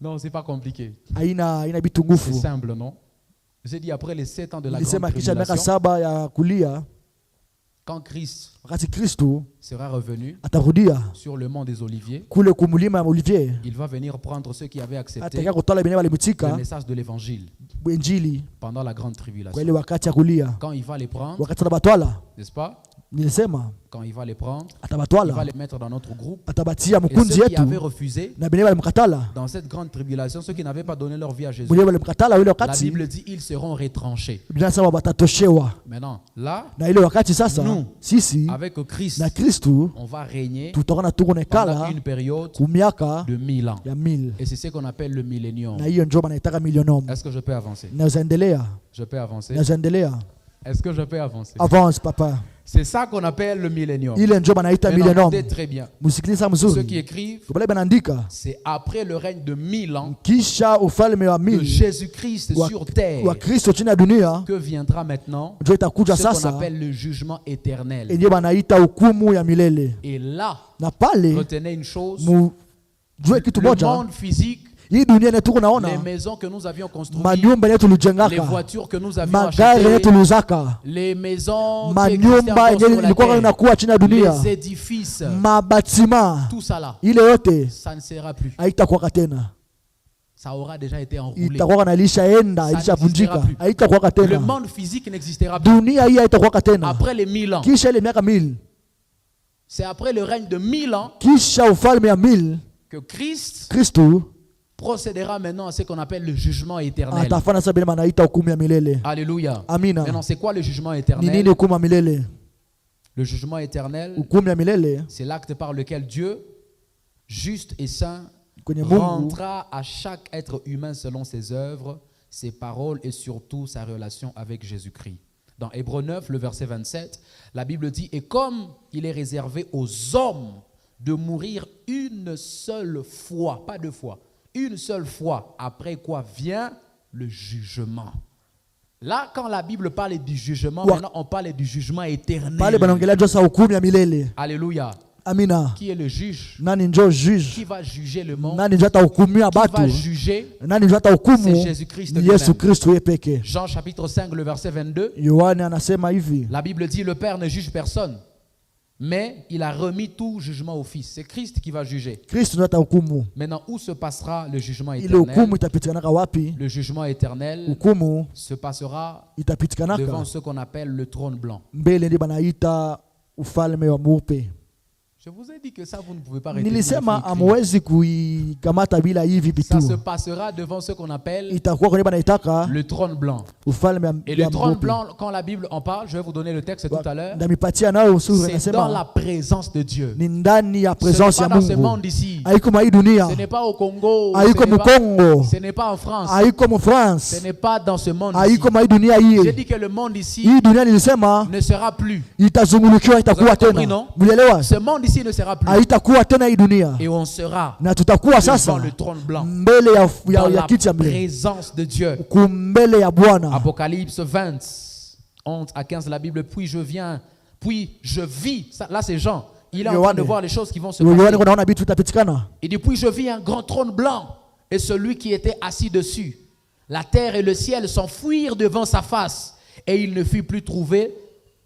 Non, c'est pas compliqué. haina bitu C'est ngufu. simple, non? J'ai dit après les 7 ans de la grande Nilisema kisha miaka tribulation, 7 ya kulia, quand Christ wakati Kristo sera revenu atarudia sur le mont des Oliviers, kule kumulima ya Olivier, il va venir prendre ceux qui avaient accepté atakia kutwala benye le walimutika message de l'évangile injili pendant la grande kwa tribulation. ile wakati ya kulia. Quand il va les prendre, Wakati atabatwala, n'est-ce pas? nilisema Quand il va les prendre, il va atabatwala, les mettre dans notre groupe. atabatia Et mkunzi ceux qui avaient yetu refusé, na benye walimkatala, dans cette grande tribulation, ceux qui n'avaient pas donné leur vie à Jésus, benye walimkatala ile la wakati, Bible dit ils seront retranchés. Biblia inasema watatoshewa. Maintenant, là, Na ile wakati sasa Nous, sisi avec Christ, na Kristo on va régner tutakuwa pendant tukonekala une période kumiaka de 1000 ans. ya 1000, Et c'est ce qu'on appelle le millénium. na hiyo ndio wanaitaka millennium. Est-ce que je peux avancer? Naweza endelea, Je peux avancer. naweza endelea. Est-ce que je peux avancer? Avance papa. C'est ça qu'on appelle le millénium. Ile njo banaita Maintenant, millennium. écoutez très bien. Musikiliza Ceux mzuri. qui écrivent, Kubale banaandika c'est après le règne de 1000 ans kisha ufalme wa de 1000 Jésus-Christ sur terre wa Kristo chini ya dunia que viendra maintenant njo itakuja ce qu'on sasa appelle le jugement éternel. enye banaita hukumu ya milele. Et là, Na pale retenez une chose, mujue kitu le moja, monde physique, hii dunia yetu les tunaona maisons que nous avions construites, manyumba yetu les tulijengaka, voitures que nous avions magari yetu achetées, tulizaka, les maisons qui existaient manyumba encore sur yenye la ilikuwa terre, inakuwa chini ya dunia, les édifices, mabatima tout ça là, ile yote ça ne sera plus. haitakuwa tena, Ça aura déjà été enroulé. itakuwa na ilishaenda, Ça ilishavunjika, n'existera plus. haitakuwa Le tena. monde physique n'existera plus. Dunia hii haitakuwa tena. Après les 1000 ans, Kisha ile miaka 1000, c'est après le règne de 1000 ans kisha ufalme ya 1000, que Christ Kristo procédera maintenant à ce qu'on appelle le jugement éternel. atafanya sasa bila manaita hukumu ya milele. Alléluia. Amina. Maintenant, c'est quoi le jugement Ni éternel? nini hukumu ya milele? Le jugement éternel, Hukumu ya milele c'est l'acte par lequel Dieu, juste et saint, kwenye Mungu rendra à chaque être humain selon ses œuvres, ses paroles et surtout sa relation avec Jésus-Christ. Dans Hébreux 9, le verset 27, la Bible dit « Et comme il est réservé aux hommes de mourir une seule fois, pas deux fois, une seule fois, après quoi vient le jugement. » Là, quand la Bible parle du jugement, maintenant on parle du jugement éternel. pale banaongelea juu sa hukumu ya milele. Alléluia. Amina. Qui est le juge? Nani njo juge? Qui va juger le monde? Nani njo atahukumia Qui va batu? juger? Nani njo atahukumu? C'est Jésus-Christ Ni lui-même. Yesu Kristo yeye peke. Jean chapitre 5, le verset 22. Yohane anasema hivi, La Bible dit le Père ne juge personne, mais il a remis tout jugement au Fils. C'est Christ qui va juger. Kristo ndio atahukumu. Maintenant, où se passera le jugement Ile éternel? hukumu itapitikanaka wapi? Le jugement éternel Hukumu se passera devant itapitikanaka ce qu'on appelle le trône blanc. mbele ndi banaita ufalme wa mweupe. Je vous ai dit que ça, vous ne pouvez pas retenir. Nilisema amwezi kuikamata bila hivi Ça se vitu. passera devant ce qu'on appelle Itakuwa kwenye banaitaka le trône blanc. ufalme Et ya le trône mweupe. blanc, quand la Bible en parle, je vais vous donner le texte tout à l'heure, Ndamipatia nayo usuri c'est dans la anasema présence de Dieu. ni ndani ya Ce n'est presence pas ya dans ce Mungu. monde ici. Haiko mwa hii dunia. Ce n'est pas au Congo. Haiko Ce n'est mu pas- Kongo. ce n'est pas en France. Haiko mu Ce France. n'est pas dans ce monde ici. Haiko mwa hii dunia J'ai hii. dit que le monde ici Hii dunia nilisema ne sera plus. itazungulukiwa, itakuwa Vous avez compris, tena. non? Mlielewa? Ce monde ici ne sera plus. Haitakuwa tena hii dunia. Et on sera Na tutakuwa devant sasa le trône blanc. mbele Dans ya la kiti ya milele. présence de Dieu. Kumbele ya Bwana. Apocalypse 20, 11 à 15, la Bible, puis je viens, puis je vis. Ça, là, c'est Jean. Il est en train de voir les choses qui vont se Yohane passer. kunaona vitu vitapitikana. Et depuis, je vis un grand trône blanc et celui qui était assis dessus. La terre et le ciel s'enfuirent devant sa face et il ne fut plus trouvé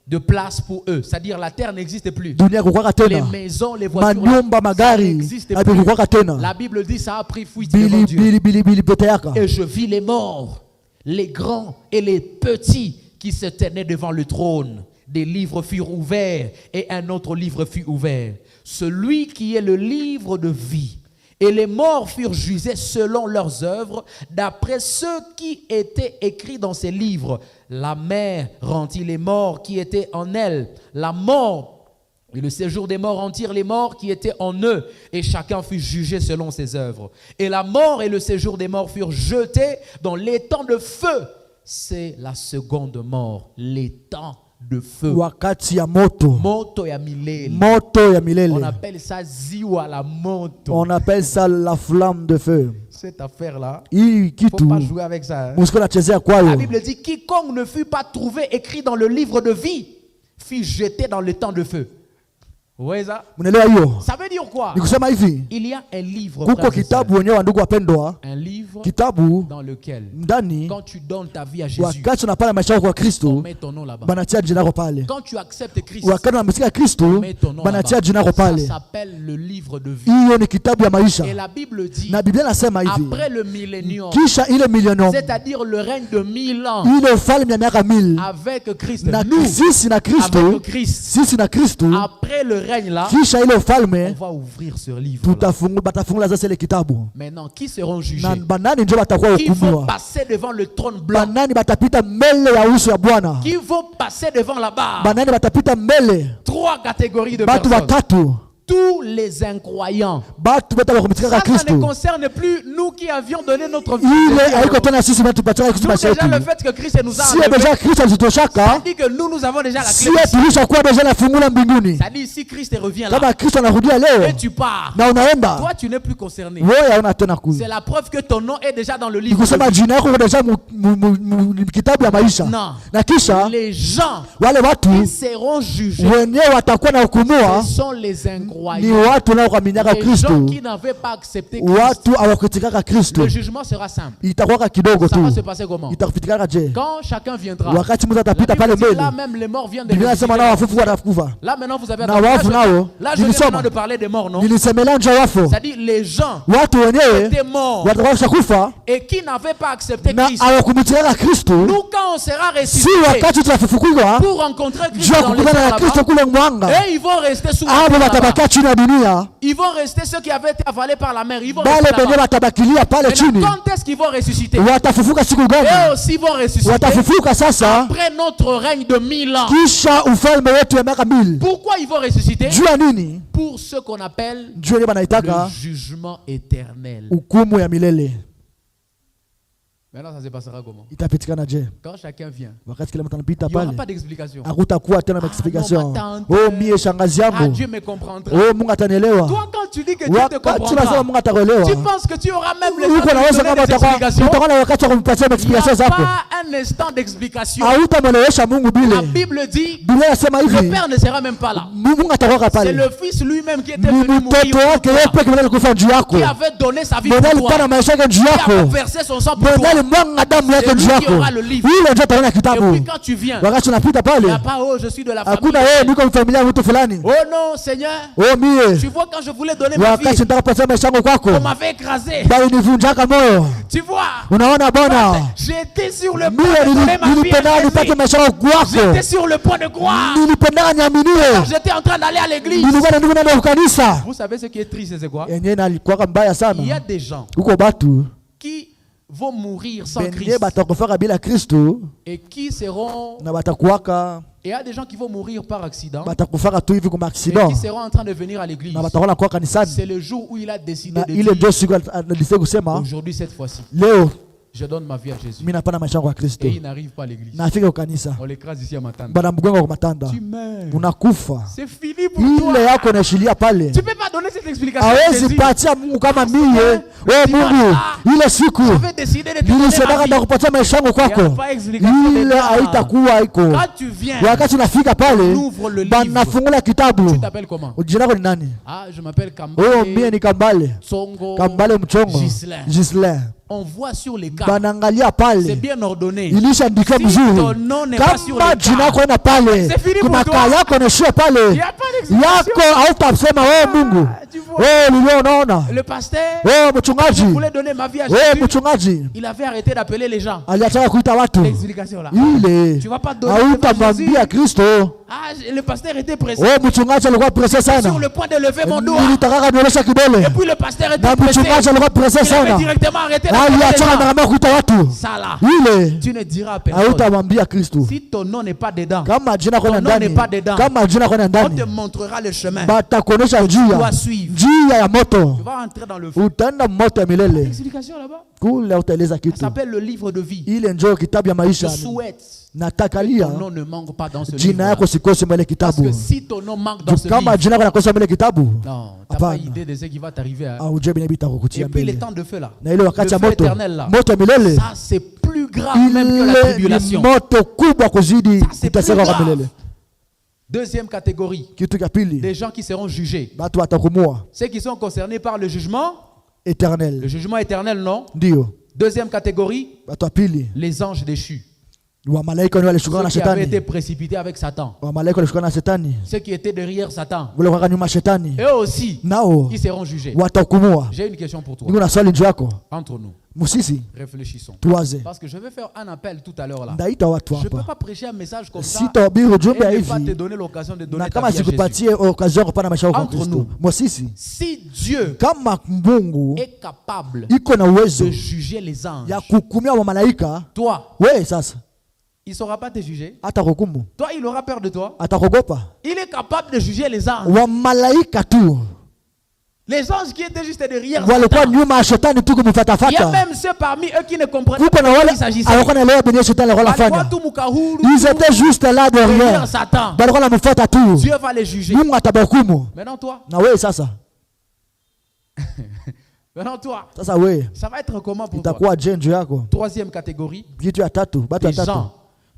de place pour eux. C'est-à-dire la terre n'existe plus. Dunia kukwaka Les tena. maisons, les voitures, Manyumba, ça magari n'existe havikukwaka plus. tena. La Bible dit ça a pris fuite devant Bili Dieu. bili bili bili pete yaka. Et je vis les morts, les grands et les petits qui se tenaient devant le trône. Des livres furent ouverts et un autre livre fut ouvert. Celui qui est le livre de vie. Et les morts furent jugés selon leurs œuvres, d'après ce qui était écrit dans ces livres. La mer rendit les morts qui étaient en elle. La mort et le séjour des morts rendirent les morts qui étaient en eux, et chacun fut jugé selon ses œuvres. Et la mort et le séjour des morts furent jetés dans l'étang de feu. C'est la seconde mort, l'étang de feu. Wakati ya moto. Moto ya milele. Moto ya milele. On appelle ça ziwa la moto. On appelle ça la flamme de feu. Cette affaire-là, Hii il ne faut kitu pas jouer avec ça. Hein. musiko nachezea La kwayo. Bible dit, quiconque ne fut pas trouvé écrit dans le livre de vie, fut jeté dans l'étang de feu. Vous voyez ça? Mnaelewa hiyo? Ça veut dire quoi? Ni kusema hivi, Il y a un livre, kuko frères et kitabu sœurs. wenyewe, ndugu wapendwa, Un livre kitabu dans lequel, ndani quand tu donnes ta vie à Jésus, wakati unapana maisha yako kwa on Kristo met ton nom là-bas. banatia jina lako pale. Quand tu acceptes Christ, Wakati unamsikia Kristo on met ton nom banatia là-bas. jina lako Ça pale. s'appelle le livre de vie. Hiyo ni kitabu ya maisha. Et la Bible dit, Na Biblia nasema hivi, après le millénium, kisha ile millennium, c'est-à-dire le règne de 1000 ans, ile ufalme ya miaka 1000 avec Christ, na nous, sisi na Kristo, avec Christ, sisi na Kristo, après le règne là, kisha ile on ufalme va ouvrir ce livre là. batafungula sasa ile kitabu. Maintenant, qui seront jugés? Na banani ndio batakuwa Qui vont hukumiwa? passer devant le trône blanc? Banani batapita mbele ya uso ya Bwana? Qui vont passer devant la barre? Banani batapita mbele? Trois catégories de Batu personnes. watatu. tous les incroyants. batu bata bakumitika Ça ne Kristo concerne plus nous qui avions donné notre vie. ile haiko tena sisi tupatia Kristo Nous, maisha déjà yetu le fait que Christ nous a si enlevés, deja Kristo ça alizitoshaka dit que nous avons déjà la si clé. tulishakuwa deja na fungula mbinguni Ça dit si Christ revient là kama Kristo anarudia leo et tu pars, na unaenda toi tu n'es plus concerné. wewe hauna tena kuja C'est la preuve que ton nom est déjà dans le livre. nikusema de vie. jina yako deja kitabu ya maisha Non. na kisha Les gens wale qui watu seront jugés, wenyewe watakuwa na hukumiwa ce sont les ni incroyants. watu naokuaminiaka Les gens Kristo qui n'avaient pas accepté Christ. watu awakuitikaka Kristo Le jugement sera simple. itakuwa kidogo Ça tu va se passer comment? itakupitikaka je Quand chacun viendra. wakati mtu La atapita Bible pale dit, mbele là même les morts viennent de Biblia inasema nao ressusciter. wafufu watakufa Là maintenant vous avez Na entendu. wafu nao, Là je viens nilisoma. maintenant de parler des morts, non? nilisemelea nje wafo C'est-à-dire les gens watu qui wenyewe étaient morts watakuwa kufa et qui n'avaient pas accepté na Christ. hawakumitikaka Kristo Nous quand on sera si ressuscité wakati tutafufukiwa pour rencontrer Christ juu ya dans les kukutana na airs Kristo là-bas, kule mwanga et ils vont rester sous la abo terre là-bas. watabakia chini ya dunia Ils vont rester ceux qui avaient été avalés par la mer. Ils vont bale rester benye là-bas. watabakilia pale chini Maintenant, quand est-ce qu'ils vont ressusciter? watafufuka siku Eux gani aussi vont ressusciter watafufuka sasa après notre règne de 1000 ans. kisha ufalme wetu ya miaka 1000 Pourquoi ils vont ressusciter? juu ya nini Pour ce qu'on appelle juu yenye banaitaka le jugement éternel. hukumu ya milele Maintenant, ça se passera comment? itapitikana je Quand chacun vient, wakati kila mtu anapita il n'y aura pale pas d'explication. hakutakuwa tena Ah, explication non, ma tante. oh mie shangazi Ah, yangu Dieu me comprendra. oh Mungu atanielewa Toi, quand tu dis que Dieu te wakati unasema comprendra, Mungu atakuelewa tu penses que tu auras même le temps uko de naweza lui donner kama des explications? utakuwa na wakati wa kumpatia Il n'y explication a zako pas un instant d'explication. hautamwelewesha Mungu La bile Bible dit, Biblia inasema le hivi Père ne sera même pas là. Mungu atakuwa C'est pale le Fils lui-même qui était ni venu mourir mtoto pour wake yeye toi, pekee ndiye alikufa juu yako qui avait donné sa vie ndiye pour alipana toi, maisha yake juu qui avait yako versé son sang pour ndiye toi. alimwaga damu yake C'est juu lui qui yako aura le livre. ile ndio ataona Et puis kitabu quand tu viens, wakati unapita il n'y pale a pas, oh, je suis de la famille. hakuna wewe niko familia ya mtu fulani Oh non, Seigneur, oh mie tu vois quand je voulais donner ma vie, wakati nataka kupatia maisha yangu kwako on m'avait écrasé. bali nivunjaka moyo Tu vois, unaona bwana j'étais sur le point mie de donner ma vie nilipenda à nipate Jésus. maisha yangu kwako J'étais sur le point de croire. nilipenda niaminie J'étais en train d'aller à l'église. nilikuwa na ndugu nenda kanisa Vous savez ce qui est triste, c'est quoi? yenyewe nalikuwa mbaya Il y a sana des gens huko batu qui vont mourir sans benye Christ batakufaka bila Kristo et qui seront... na batakuwaka Et il y a des gens qui vont mourir par accident batakufaka tu hivi kuma et accident qui seront en train de venir à l'église. na batakuwa kuwa kanisani C'est le jour où il a décidé na de ile ndio dire, siku alisema kusema aujourd'hui, cette fois-ci, leo je donne ma vie à Jésus. mimi napana maisha yangu kwa Kristo Et il n'arrive pas à l'église. na afika kwa kanisa On l'écrase ici à Matanda. bana mgongo kwa matanda Tu meurs. unakufa C'est fini pour toi. ile yako inaishilia pale Tu ne peux pas donner cette explication à hawezi Jésus. patia Mungu kama mie Seigneur, Mungu ile siku J'avais décidé de te donner nilisemaka ma vie. ndakupatia maisha yangu Il y a kwako pas explication ile dedans. haitakuwa iko Quand tu viens, wakati unafika pale on ouvre le livre. banafungula kitabu Tu t'appelles comment? jina lako ni nani Ah, je m'appelle oh mie Kambale ni Kambale Tsongo Kambale mchongo Ghislain. Ghislain On voit sur les cartes. banaangalia C'est pale bien ordonné. ilishaandikwa Si mzuri ton nom n'est pas sur kama les jina cartes, yako ina pale c'est fini kuna pour toi. kaa yako nashia Il pale n'y a pas d'explication. yako hautasema oh Mungu Tu vois, oh lilio unaona le pasteur oh mchungaji voulait donner ma vie à oh Jésus. mchungaji Il avait arrêté d'appeler les gens. aliacha kuita watu L'explication là. ile Tu vas pas donner ta vie à hautamwambia Jésus. Kristo Ah, le pasteur était pressé. oh mchungaji alikuwa presse Sur sana le point de lever mon doigt. nilitakaka nionyesha Et kidole puis le pasteur na était pressé. mchungaji alikuwa presse Il avait sana directement arrêté d'appeler les aliacha gens. na kuita watu Ça là, ile tu ne diras à personne. hautamwambia Kristo Si ton nom n'est pas dedans, kama jina kwenda Ton nom n'est ndani pas dedans. kama jina kwenda on te ndani montrera le chemin. batakuonyesha Tu dois njia suivre. njia ya moto Tu vas entrer dans le feu. utaenda moto ya milele Explication là-bas. kule utaeleza Ça kitu s'appelle le livre de vie. ile njoo kitabu ya Je maisha souhaite natakalia que ton nom ne manque pas dans ce jina livre. yako sikose mwele Parce kitabu que si ton nom manque dans ce kama livre, jina yako nakosa mwele kitabu non, tu n'as pas Hapana. idée de ce qui va t'arriver. Hein. aujue benye Et bitakukutia puis les mbele temps de feu là, na ile le wakati ya feu moto éternel là, moto ya milele ça c'est plus grave même que la ile ni tribulation. moto kubwa kuzidi Ça, c'est kuteseka plus kwa grave. milele Deuxième catégorie, kitu cha pili des gens qui seront jugés. batu watakumua Ceux qui sont concernés par le jugement eternel éternel, non. ndio Deuxième catégorie, batu wa pili les anges déchus. wamalaika ni walishukana na Ceux qui avaient été shetani précipités avec Satan. wamalaika walishukana na shetani Ceux qui étaient derrière Satan. wale kwa nyuma shetani Eux aussi, nao qui seront jugés. watahukumiwa J'ai une question pour toi. niko na swali juu yako Entre nous, musisi réfléchissons. tuwaze Parce que je vais faire un appel tout à l'heure là. ndaita watu Je ne peux hapa pas prêcher un message comme ça sitahubiri ujumbe ya et ne pas te hivi donner l'occasion de donner na ta kama vie à Jésus. sikupatie occasion ya kupana maisha yako kwa Entre Kristo nous. musisi Si Dieu kama Mungu est capable iko na uwezo de juger les anges, ya kuhukumia wa malaika toi, wewe sasa Il ne saura pas te juger. Atakuhukumu. Toi, il aura peur de toi. Atakuogopa. Il est capable de juger les anges. Wa malaika tu. Les anges qui étaient juste derrière Walikuwa Satan. nyuma ya shetani tu Il y a kumfuatafuata. même ceux parmi eux qui ne comprenaient Kuko na pas de quoi wale il s'agissait. alikuwa anaelewa benye shetani alikuwa Walikuwa anafanya. tu mukahuru, Ils étaient juste là derrière derrière. Satan. Balikuwa wanamfuata tu. Dieu va les juger. Mungu atabahukumu. Maintenant toi, Na wewe sasa. maintenant toi, Sasa wewe ça va être comment pour toi? itakuwa jenjo yako. Troisième catégorie, Kitu ya tatu, batu ya des tatu. gens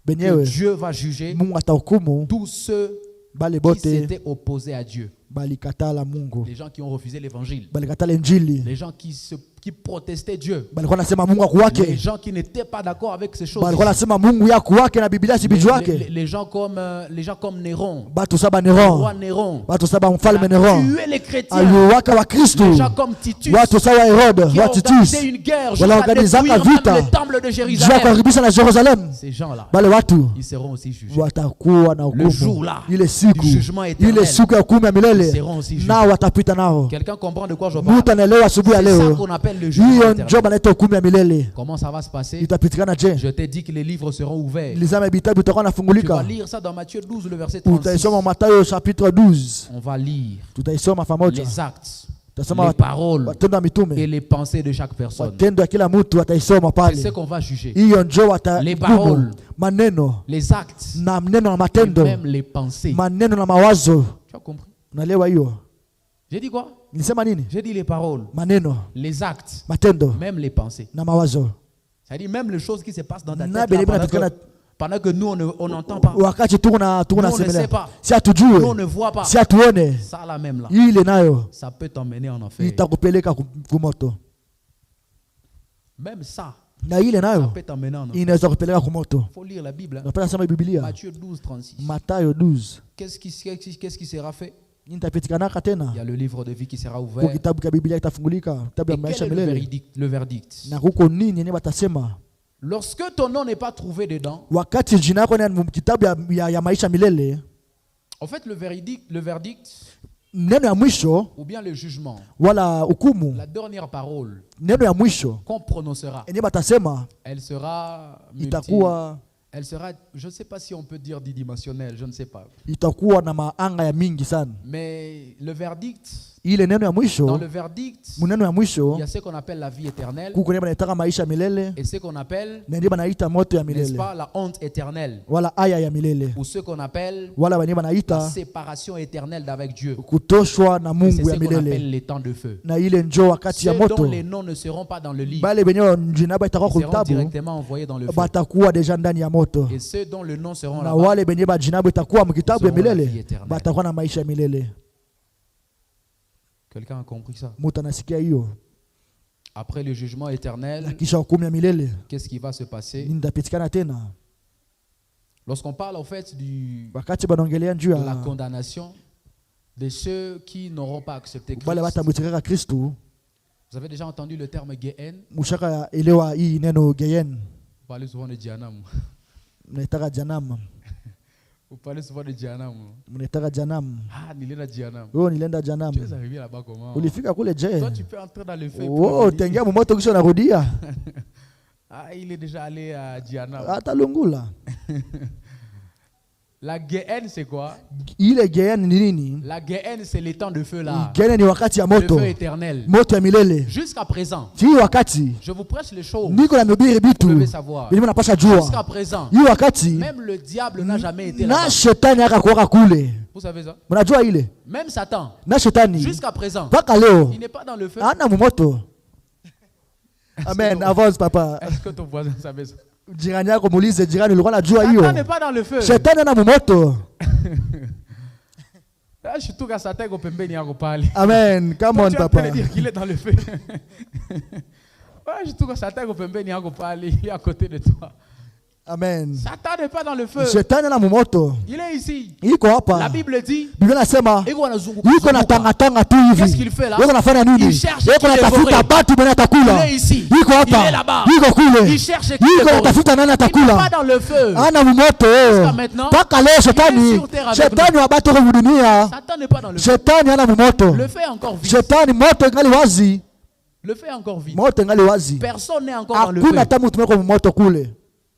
que Benyewe Dieu va juger, Mungu atahukumu tous ceux bale qui bote s'étaient opposés à Dieu. balikatala Mungu. Les gens qui ont refusé l'évangile. Balikatala Injili. Les gens qui protestaient Dieu. Balikuwa nasema Mungu Les akuwake. gens qui n'étaient pas d'accord avec ces choses. Balikuwa nasema Mungu yako wake na Biblia si biju wake. Les gens comme Néron. Batu saba Le roi Neron. Néron. Batu saba Il mfalme a Neron. tué les chrétiens. Aliwaka wa Kristo. Les gens comme Titus. Watu sawa Herode, Qui wa ont Titus. organisé une guerre jusqu'à Wanaorganizaka détruire vita. même le temple de Jua Jérusalem. kuharibisha na Jerusalem. Ces gens-là, Bale watu ils seront aussi jugés. watakuwa na Le jour hukumu. là, Ile siku. du jugement éternel. Ile siku ya hukumu ya Ils milele. seront aussi jugés. Nao watapita nao. Quelqu'un comprend de quoi je parle? Mtu anaelewa asubuhi ya C'est ça leo. qu'on appelle le jugement Hiyo éternel. ndio banaita hukumu ya milele. Comment ça va se passer? Itapitikana je? Je t'ai dit que les livres seront ouverts. Lizama vitabu itakuwa Tu vas nafungulika. lire ça dans Matthieu 12, le verset 36. Utaisoma Mathayo chapitre 12. On va lire Tutaisoma pamoja. les actes, Tutasoma les paroles matendo ya et mitume. les pensées de chaque personne. Matendo ya kila mtu ataisoma C'est ce pale. qu'on va juger. Hiyo ndio Les watahukumu paroles. maneno Les actes na mneno na et matendo. même les pensées. Maneno na mawazo. Tu as compris? Unaelewa hiyo? J'ai dit quoi? Nilisema nini? J'ai dit les paroles, Maneno, les actes, matendo même les pensées. na mawazo. C'est-à-dire même les choses qui se passent dans ta Na tête là, bele pendant que nous, on n'entend pas. wakati tuko na Nous, on ne sait semelea. pas. Si Nous, on hatujue, ne voit pas. si hatuone, Ça là même là, ile nayo ça peut t'emmener en enfer. itakupeleka kumoto. Même ça, Na ile ça nayo peut t'emmener en enfer. inaweza kupeleka kumoto. Il faut lire la Bible. Hein. Napenda soma Biblia. Matthieu 12, 36. Mathayo 12. Qu'est-ce qui sera fait? Nitapitikanaka Il tena. y a le livre de vie qui sera Kwa ouvert. kitabu cha Biblia kitafungulika, kitabu ya Et maisha quel est le milele. verdict? Le verdict. Na kuko nini yenye batasema? Lorsque ton nom n'est pas trouvé dedans, Wakati jina yako ni kitabu ya maisha milele, en fait, le verdict neno ya mwisho ou bien le jugement, wala hukumu, la dernière parole neno ya mwisho qu'on prononcera, yenye batasema elle sera itakuwa elle sera, je ne sais pas si on peut dire dimensionnelle, je ne sais pas. itakuwa na maanga ya mingi sana. Mais le verdict, Ile neno ya dans mwisho, le verdict, muneno ya il mwisho y a ce qu'on appelle la vie éternelle kuko ndio banaitaka maisha milele et ce qu'on appelle, na ndio banaita moto ya n'est-ce milele pas, la honte éternelle wala aya ya milele ou ce qu'on appelle wala banye la banaita séparation éternelle d'avec Dieu. kutoshwa na Et c'est Mungu ce ya qu'on appelle milele. les temps de feu. Na ile njo wakati ya Ceux dont moto les noms ne seront pas dans le livre bale benye jina ba itakuwa seront kutabu directement envoyés dans le feu. batakuwa deja ndani ya moto, Et ceux dont le nom seront na là-bas wale benye ba jina ba itakuwa mkitabu ya seront la vie milele éternelle. batakuwa na maisha ya milele. Quelqu'un a compris ça? Mutu anasikia hiyo. Après le jugement Na éternel, kisha hukumu ya milele qu'est-ce qui va se passer? nini ndapitikana tena? Lorsqu'on parle en fait Wakati banaongelea juu de la ya condamnation de ceux qui n'auront pas accepté Christ, wale batamwitikaka Kristu, vous avez déjà entendu le terme Gehen? mushaka elewa hii neno geyen, Vous parlez souvent de Jahannam. mnaitaka janam, Vous parlez souvent de Jahannam. mnaitaka janam. Ah, Nilena Jahannam. Wewe nilienda janam, Tu es arrivé là-bas comment? ulifika kule je? Toi, tu peux entrer dans le feu. et Oh, revenir. tengia mumoto kisha narudia Ah, il est déjà allé à Jahannam. hata lungula. La Gehen, c'est quoi? Ile geyen ni nini? La Gehen, c'est les temps de feu là. Geyen ni wakati ya Le moto, feu éternel. moto ya milele. Jusqu'à présent, Hii wakati je vous prêche les choses. niko na mhubiri Vous bitu devez savoir. bilimo napasha Jusqu'à jua. présent, Hii wakati même le diable n'a jamais été na là-bas. shetani akakuwaka kule, Vous savez ça? mnajua ile Même Satan, na shetani jusqu'à présent, mpaka leo il n'est pas dans le feu. ana mumoto. Amen, avance papa. Est-ce que ton voisin savait ça? Jirani yako muulize, jirani ulikuwa unajua Satan n'est hiyo? pas dans le feu. Shetani ana mumoto. Ah, je trouve que Satan est pembeni yako pale. Amen, come Toi, on tu es en train papa. de dire qu'il est dans le feu. Ouais, je trouve que Satan est pembeni yako pale, il est à côté de toi. Amen. Satan n'est pas dans le feu. Shetani ana mumoto. Il est ici. Iko La hapa. Bible dit, Biblia nasema iko anazunguka. yuko na tanga tanga tu Qu'est-ce hivi. qu'il fait là? Yuko anafanya nini? Il cherche Yuko qui anatafuta dévorer. batu bwana Il atakula. est ici. Yuko Il est hapa. là-bas. Yuko kule. Il cherche qui Yuko dévorer. anatafuta nani Il n'est pas atakula. dans le feu. Ana mumoto. Jusqu'à maintenant, Mpaka leo il est shetani. sur terre avec Shetani wa batu kwa dunia. Satan n'est pas dans le feu. Shetani ana mumoto. Le feu est encore vide. Shetani moto ngali wazi. Le feu est encore vide. Moto ngali wazi. Personne n'est encore dans le Hakuna feu. hata mtu mweko mumoto kule.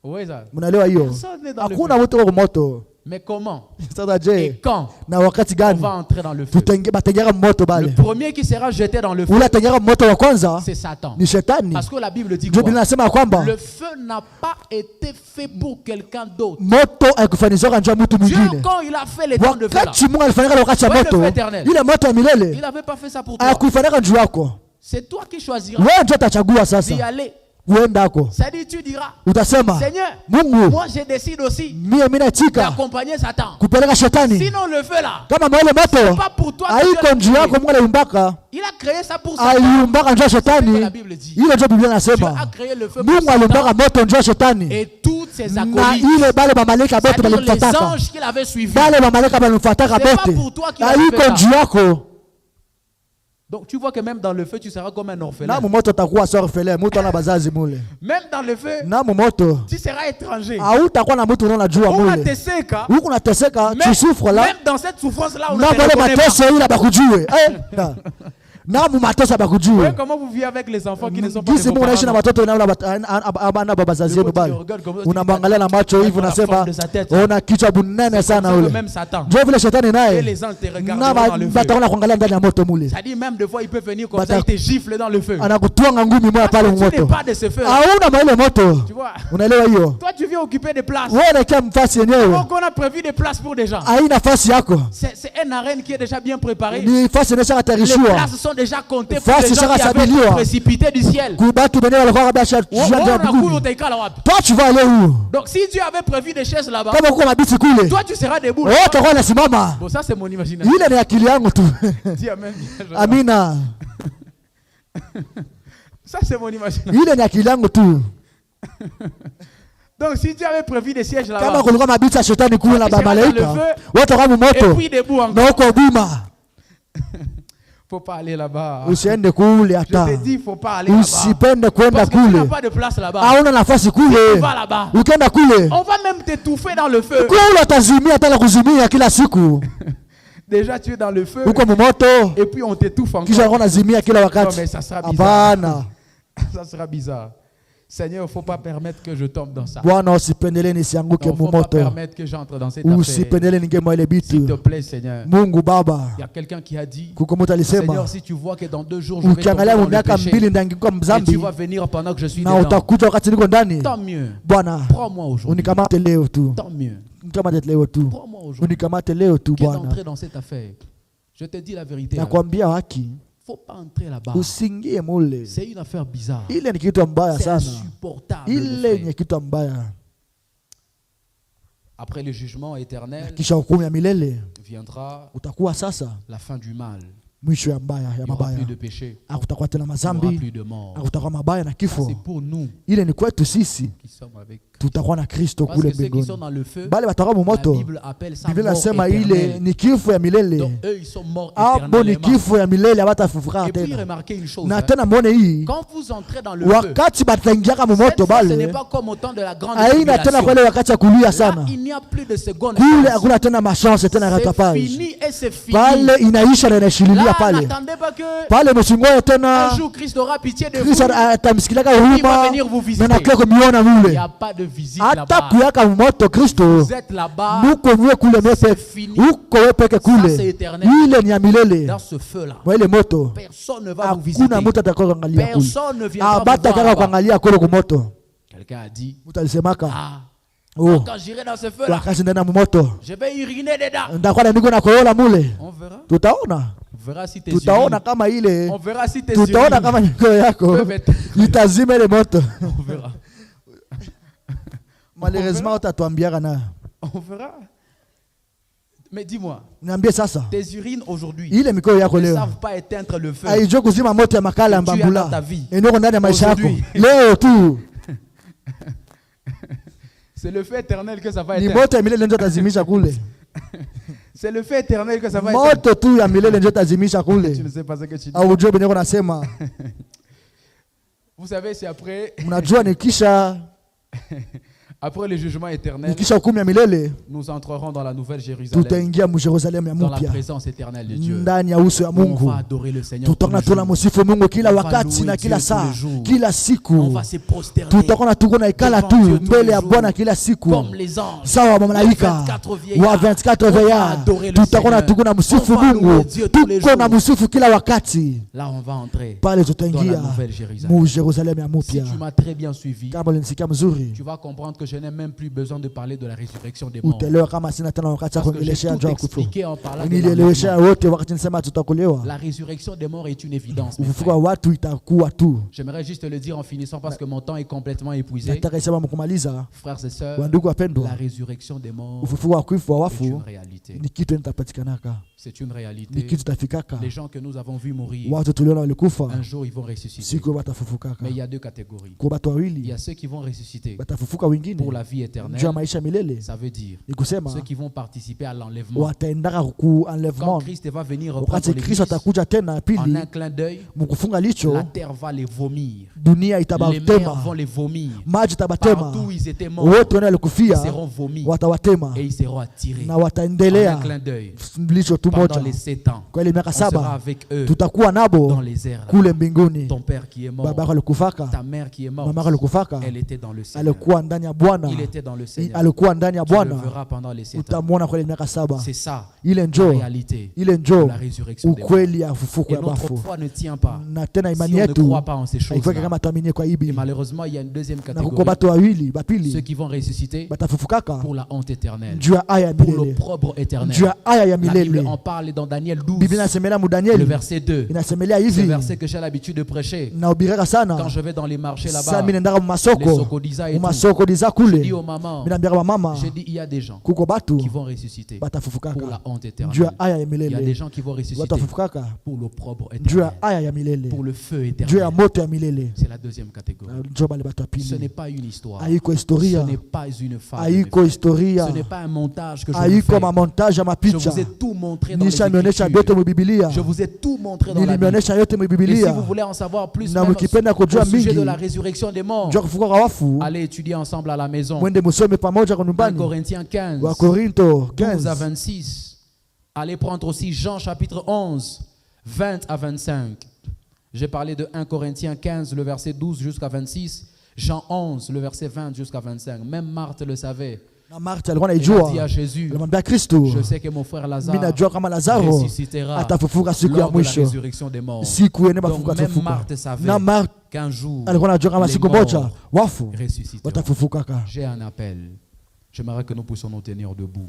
Oui, ça. Mnaelewa hiyo? Personne n'est dans le Hakuna feu. mtu kwa moto. Mais comment Sasa et je, quand na wakati on gani va entrer dans le feu? batengera moto Le bale? premier qui sera jeté dans le feu, Ule tengera moto wa kwanza c'est Satan. ni shetani. Parce que la Bible dit Ndio quoi? Biblia inasema kwamba Le feu n'a pas été fait pour quelqu'un d'autre. moto haikufanizwa njoo mtu Dieu, mwingine. quand il a fait les temps de feu là, Wakati Mungu alifanyika wakati wa Ouais, le moto, feu éternel. ile moto ya il milele n'avait pas fait ça pour toi. hakuifanyika njoo yako. C'est toi qui choisiras Wewe ndio utachagua d'y sasa aller. uendako. C'est-à-dire, tu diras, Utasema Seigneur, Mungu, moi je décide aussi mimi natika d'accompagner Satan. kupeleka shetani. Sinon, le feu là, Kama mwele moto pas pour toi. que Dieu haiko l'a njoo créé. yako, Mungu aliumbaka, Il a créé ça pour Satan. aliumbaka njoo C'est ce que shetani. la Bible dit. Ile ndio Biblia Dieu a inasema. créé le feu pour Mungu aliumbaka Satan moto njoo shetani. et toutes ses Na acolytes. ile bale bamalaika bote C'est-à-dire les balimfuataka. anges qu'il avait suivis. Bale bamalaika balimfuataka C'est pas bote. pour toi qu'il a fait Haiko ça. njoo yako. Donc tu vois que même dans le feu, tu seras comme un orphelin. Na moto takuwa sorfele, mtu ana bazazi mule. Même dans le feu, Na moto tu seras étranger. hautakuwa na mtu unajua On va mule. te séquer. Huko unateseka, tu souffres là. Même dans cette souffrance-là, on ne Na te bale reconnaît mateso pas. ile bakujue. Na mu mateso Vous bakujue. voyez comment vous vivez avec les enfants qui ne sont pas de Gisi vos Mungu anaishi na parents. watoto na babazazi yenu bale. Unamwangalia na macho hivi unasema ona kichwa bunene sana C'est ule. même Satan. Ndio vile shetani Et naye. les anges te Na regarderont dans le feu. bataona kuangalia ndani ya moto mule. C'est-à-dire même des fois, il peut venir comme ça, il te gifle dans le feu. Anakutwanga ngumi moja pale Tu n'es moto. pas de ce feu. Hauna maile moto. Tu vois? Unaelewa hiyo? Toi, tu viens occuper des places. Wewe unakia mfasi yenyewe. Donc, on a prévu des places pour des gens. Hai nafasi yako. C'est une arène qui est déjà bien préparée. Ni fasi Les inashatayarishiwa. places sont déjà comptées pour Fasi les gens qui avaient zishakasabiliwa. été précipités du ciel. Kubatu benyewe walikuwa kabasha Oh, jua on ndio a couru, mbinguni. on t'a écrit là-bas. Toi tu vas aller où? Donc, si Dieu avait prévu des chaises là-bas, Kama uko mabiti kule. toi, tu seras debout. Wewe utakuwa unasimama. Bon, ça, c'est mon imagination. Ile ni akili yangu tu. Dis amen. Amina. Ça, c'est mon imagination. Ile ni akili yangu tu. Donc, si Dieu avait prévu des sièges Kama là-bas, kulikuwa mabiti ya shetani kule na Toi, tu seras malaika. dans le feu. Wewe utakuwa et moto. puis debout encore, Na uko bima. faut pas aller là-bas. Usiende kule Je hata. te dis, faut pas aller là-bas. Usipende kwenda Parce que tu n'as kule. pas de place là-bas. Hauna nafasi Tu kule. vas là-bas. Ukienda kule. On va même t'étouffer dans le feu. Kule utazimia hata la kuzimia kila siku. Déjà, tu es dans le feu. Uko moto. Et puis, on t'étouffe Kisha encore. unakuwa unazimia kila Non, wakati. mais ça sera bizarre. Hapana. Ça sera bizarre. Seigneur, il ne faut pas permettre que je tombe dans ça. Bwana usipendelee nisianguke Il ne faut pas mumoto. permettre que j'entre dans cette affaire. Usipendelee ningie mwa ile S'il te bitu. plaît, Seigneur. Mungu Baba. Il y a quelqu'un qui a dit, Kuko mtu alisema Seigneur, si tu vois que dans 2 jours, je vais tomber ukiangalia dans le miaka péché, mbili ndaangikuwa et tu mzambi vas venir pendant que je suis na dedans, utakuja wakati niko ndani. tant mieux. Bwana Prends-moi aujourd'hui. unikamate leo tu. Tant mieux. Unikamate leo tu. Prends-moi aujourd'hui. Unikamate leo tu Qui est Bwana. entré dans cette affaire? Je te dis la vérité. Il Nakwambia haki. ne faut pas entrer là-bas. Usingie mule. C'est une affaire bizarre. Ile ni kitu mbaya C'est sana. insupportable. mes Ile frères. ni kitu mbaya. Après le jugement éternel, Kisha hukumu ya milele viendra utakuwa sasa la fin du mal. mwisho ya mbaya ya Il n'y aura mabaya. plus de péché. Hakutakuwa tena Il n'y aura mazambi. plus de mort. Hakutakuwa mabaya na Ça, kifo. c'est pour nous Ile ni kwetu sisi. qui sommes avec. Tutakuwa na Kristo Parce kule que ceux qui sont mbinguni. dans le feu, Bale watakuwa la mumoto. Bible appelle ça Biblia mort inasema ile éternelle. ni kifo ya milele. Donc eux, ils sont morts Hapo ni éternellement. kifo ya milele hawatafufuka Et puis tena. remarquez une chose. Na hein. tena muone hii Quand vous entrez dans le feu, wakati bataingiaka cette mumoto fois, ce n'est bale pas comme au temps de la grande haina tena tribulation. kwele wakati ya kulia Là, sana. il n'y a plus de seconde Kule chance. hakuna tena mashance tena C'est ratapage. fini et c'est fini. Pale inaisha na inashililia Là, pale. n'attendez pas que Pale msingoe tena un jour Christ aura pitié de vous. Kristo atamsikilaka Il va huruma venir vous visiter. na nakia kumiona Il n'y mule. a pas de visite Hata là-bas. kuyaka mumoto Kristo Vous êtes là-bas muko mwe kule C'est mepe. fini. Uko we peke Ça, kule. c'est éternel. Ile ni ya milele. dans ce feu-là. Mwa ile moto. Personne ne va vous visiter. Hakuna mtu atakaye kuangalia kule. Personne ne viendra vous Abata voir kaka là-bas. kuangalia kule kumoto. Quelqu'un a dit, Mtu alisemaka, ah, oh, quand j'irai dans ce feu-là, wakati ndana mumoto. je vais uriner dedans. Ndakuwa na niko na koyola mule. On verra. Tutaona. On verra si tes Tutaona urines, kama ile. on verra si tes Tutaona urines kama niko yako. peuvent être. Itazima ile moto. On verra. Malheureusement utatuambiaka na. On verra. Mais dis-moi, Niambie sasa. tes urines aujourd'hui Ile mikoyo yako ne leo. savent pas éteindre le feu. Haijui kuzima moto ya makala ya Tu as dans mbambula. ta vie. Eneo ndani ya maisha yako. Aujourd'hui. Leo tu. C'est le feu éternel que ça va Ni éteindre. moto ya milele ndio tazimisha kule. C'est le feu éternel que ça va éteindre. Moto tu ya milele ndio tazimisha Tu ne kule. sais pas ce que tu dis. Au ujue benye nasema. Vous savez, c'est après, Mnajua ni kisha Après le jugement éternel, nikisha hukumu ya milele nous entrerons dans la nouvelle Jérusalem, tutaingia mu Yerusalemu ya dans la mpya, présence éternelle de Dieu. ndani ya uso ya On Mungu. va adorer le Seigneur tous Tutakuwa les jours. tunamsifu Mungu kila On va wakati louer na kila Dieu saa, tous les jours. kila On siku. va se prosterner Tutakuwa tuko na ikala devant tu Dieu tous mbele les ya jours, Bwana kila siku, comme les anges. sawa malaika 24 wa vieillards. 24 On va veillards. adorer le Tutakuwa Seigneur. tuko na msifu On va louer Mungu, Dieu tous les tuko na jours. msifu kila wakati. Là, on va entrer Pale dans la tutaingia nouvelle Jérusalem. mu Yerusalemu ya Si mpya. tu m'as très bien suivi, Kama ulinisikia mzuri, tu vas comprendre que je n'ai même plus besoin de parler de la résurrection des morts. utaelewa kama sina tena wakati wa Parce que j'ai kuongeleshea tout njoo kufu. expliqué en parlant de Nilielewesha l'enlèvement. wote wakati nisema tutakulewa. La résurrection des morts est une évidence. mes Ufufuko wa frères. watu itakuwa tu. J'aimerais juste te le dire en finissant parce que mon temps est complètement épuisé. Nataka isema mkumaliza, Frères et sœurs, wandugu wapendwa, la résurrection des morts ufufuko wa kufu wa est une wafu réalité. ni kitu nitapatikanaka, C'est une ni réalité. kitu tafikaka. Les gens que nous avons vus mourir, Watu tuliona walikufa, un jour ils vont ressusciter. siku watafufukaka. Mais il y a deux catégories. Kwa watu Il wawili y a ceux qui vont ressusciter watafufuka, wengine pour la vie juu ya éternelle. maisha milele, Ça veut dire ni kusema ceux qui vont participer à l'enlèvement. wataendaka ku Quand enlèvement. Christ va venir reprendre Wakati Kristo l'église, atakuja tena en pili, un clin d'œil, mkufunga licho, la terre va les vomir. dunia Les mers vont itabatema, les vomir. maji itabatema, Partout où ils étaient morts, wote wenye ils walikufia seront vomis watawatema et ils seront attirés. na En un wataendelea clin d'œil, licho tu pendant moja. les 7 ans, Kwa ile miaka on sera 7 avec eux tutakuwa dans nabo les airs. là. kule mbinguni. Ton père qui est mort, Baba yako alikufaka, ta mère qui est morte, mama yako alikufaka, elle était dans le Seigneur. alikuwa ndani ya Bwana, Il était dans le Seigneur. alikuwa ndani ya Tu le Bwana, verras pendant les 7 ans. utamwona kwa ile miaka 7. C'est ça, Ile la njoo, réalité ile de njoo la résurrection des morts. ukweli ya ufufuko Et ya notre bafu. foi ne tient pas Na tena si imani on ne yetu croit pas en ces haifai choses-là. kama tuaminie kwa Et hivi. malheureusement, il y a une deuxième Na kuko catégorie. batu wawili Ceux bapili qui vont ressusciter batafufukaka pour la honte éternelle, juu ya aya ya pour milele, l'opprobre éternel. juu ya aya ya La Bible milele. en parle dans Daniel 12, Biblia inasemelea mu le Danieli, verset 2. inasemelea C'est hivi, le verset que j'ai l'habitude de prêcher naubiraka quand sana je vais dans les marchés sa là-bas, mimi nendaka mu les masoko, Sokodisa et mu tout. masoko diza Je kule, dis aux mamans, mimi naambia mama j'ai dit, il y a des gens kuko batu qui vont ressusciter pour la batafufukaka honte juu ya éternelle. aya ya Il y a des milele, gens qui vont ressusciter batafufukaka pour l'opprobre juu ya éternel, aya ya milele, pour le feu juu ya éternel. moto ya milele. C'est la deuxième catégorie. Njoo bale batu ya Ce n'est pili, pas une histoire. haiko Ce historia, n'est pas une fable. haiko historia, Ce n'est pas un montage que je vous haiko fais. mamontage ya Je mapicha. vous ai tout montré dans les Nisha mionyesha Écritures. vyote mu Biblia, Je vous ai tout montré dans la Bible. nilimeonyesha yote mu Et si Biblia. vous voulez en savoir plus Na même mkipenda kujua au sujet mingi de la résurrection des morts, juu ya kufufuka kwa wafu, allez étudier ensemble à la maison. mwende musome pamoja kwa 1 nyumbani. Corinthiens 15, Wa Korinto 12 à 15, 26. Allez prendre aussi Jean chapitre 11, 20 à 25. J'ai parlé de 1 Corinthiens 15, le verset 12 jusqu'à 26. Jean 11, le verset 20 jusqu'à 25. Même Marthe le savait. na Marta alikuwa Elle a anaijua, dit à Jésus, alimwambia Kristo, je sais que mon frère mimi Lazare najua kama Lazaro ressuscitera atafufuka siku ya lors de la mwisho, résurrection des morts. siku yenye Donc bafufuka même atafufuka. Marthe savait Na Marta qu'un jour alikuwa anajua kama les siku moja morts wafu ressusciteront. watafufukaka. J'ai un appel. J'aimerais que nous puissions nous tenir debout.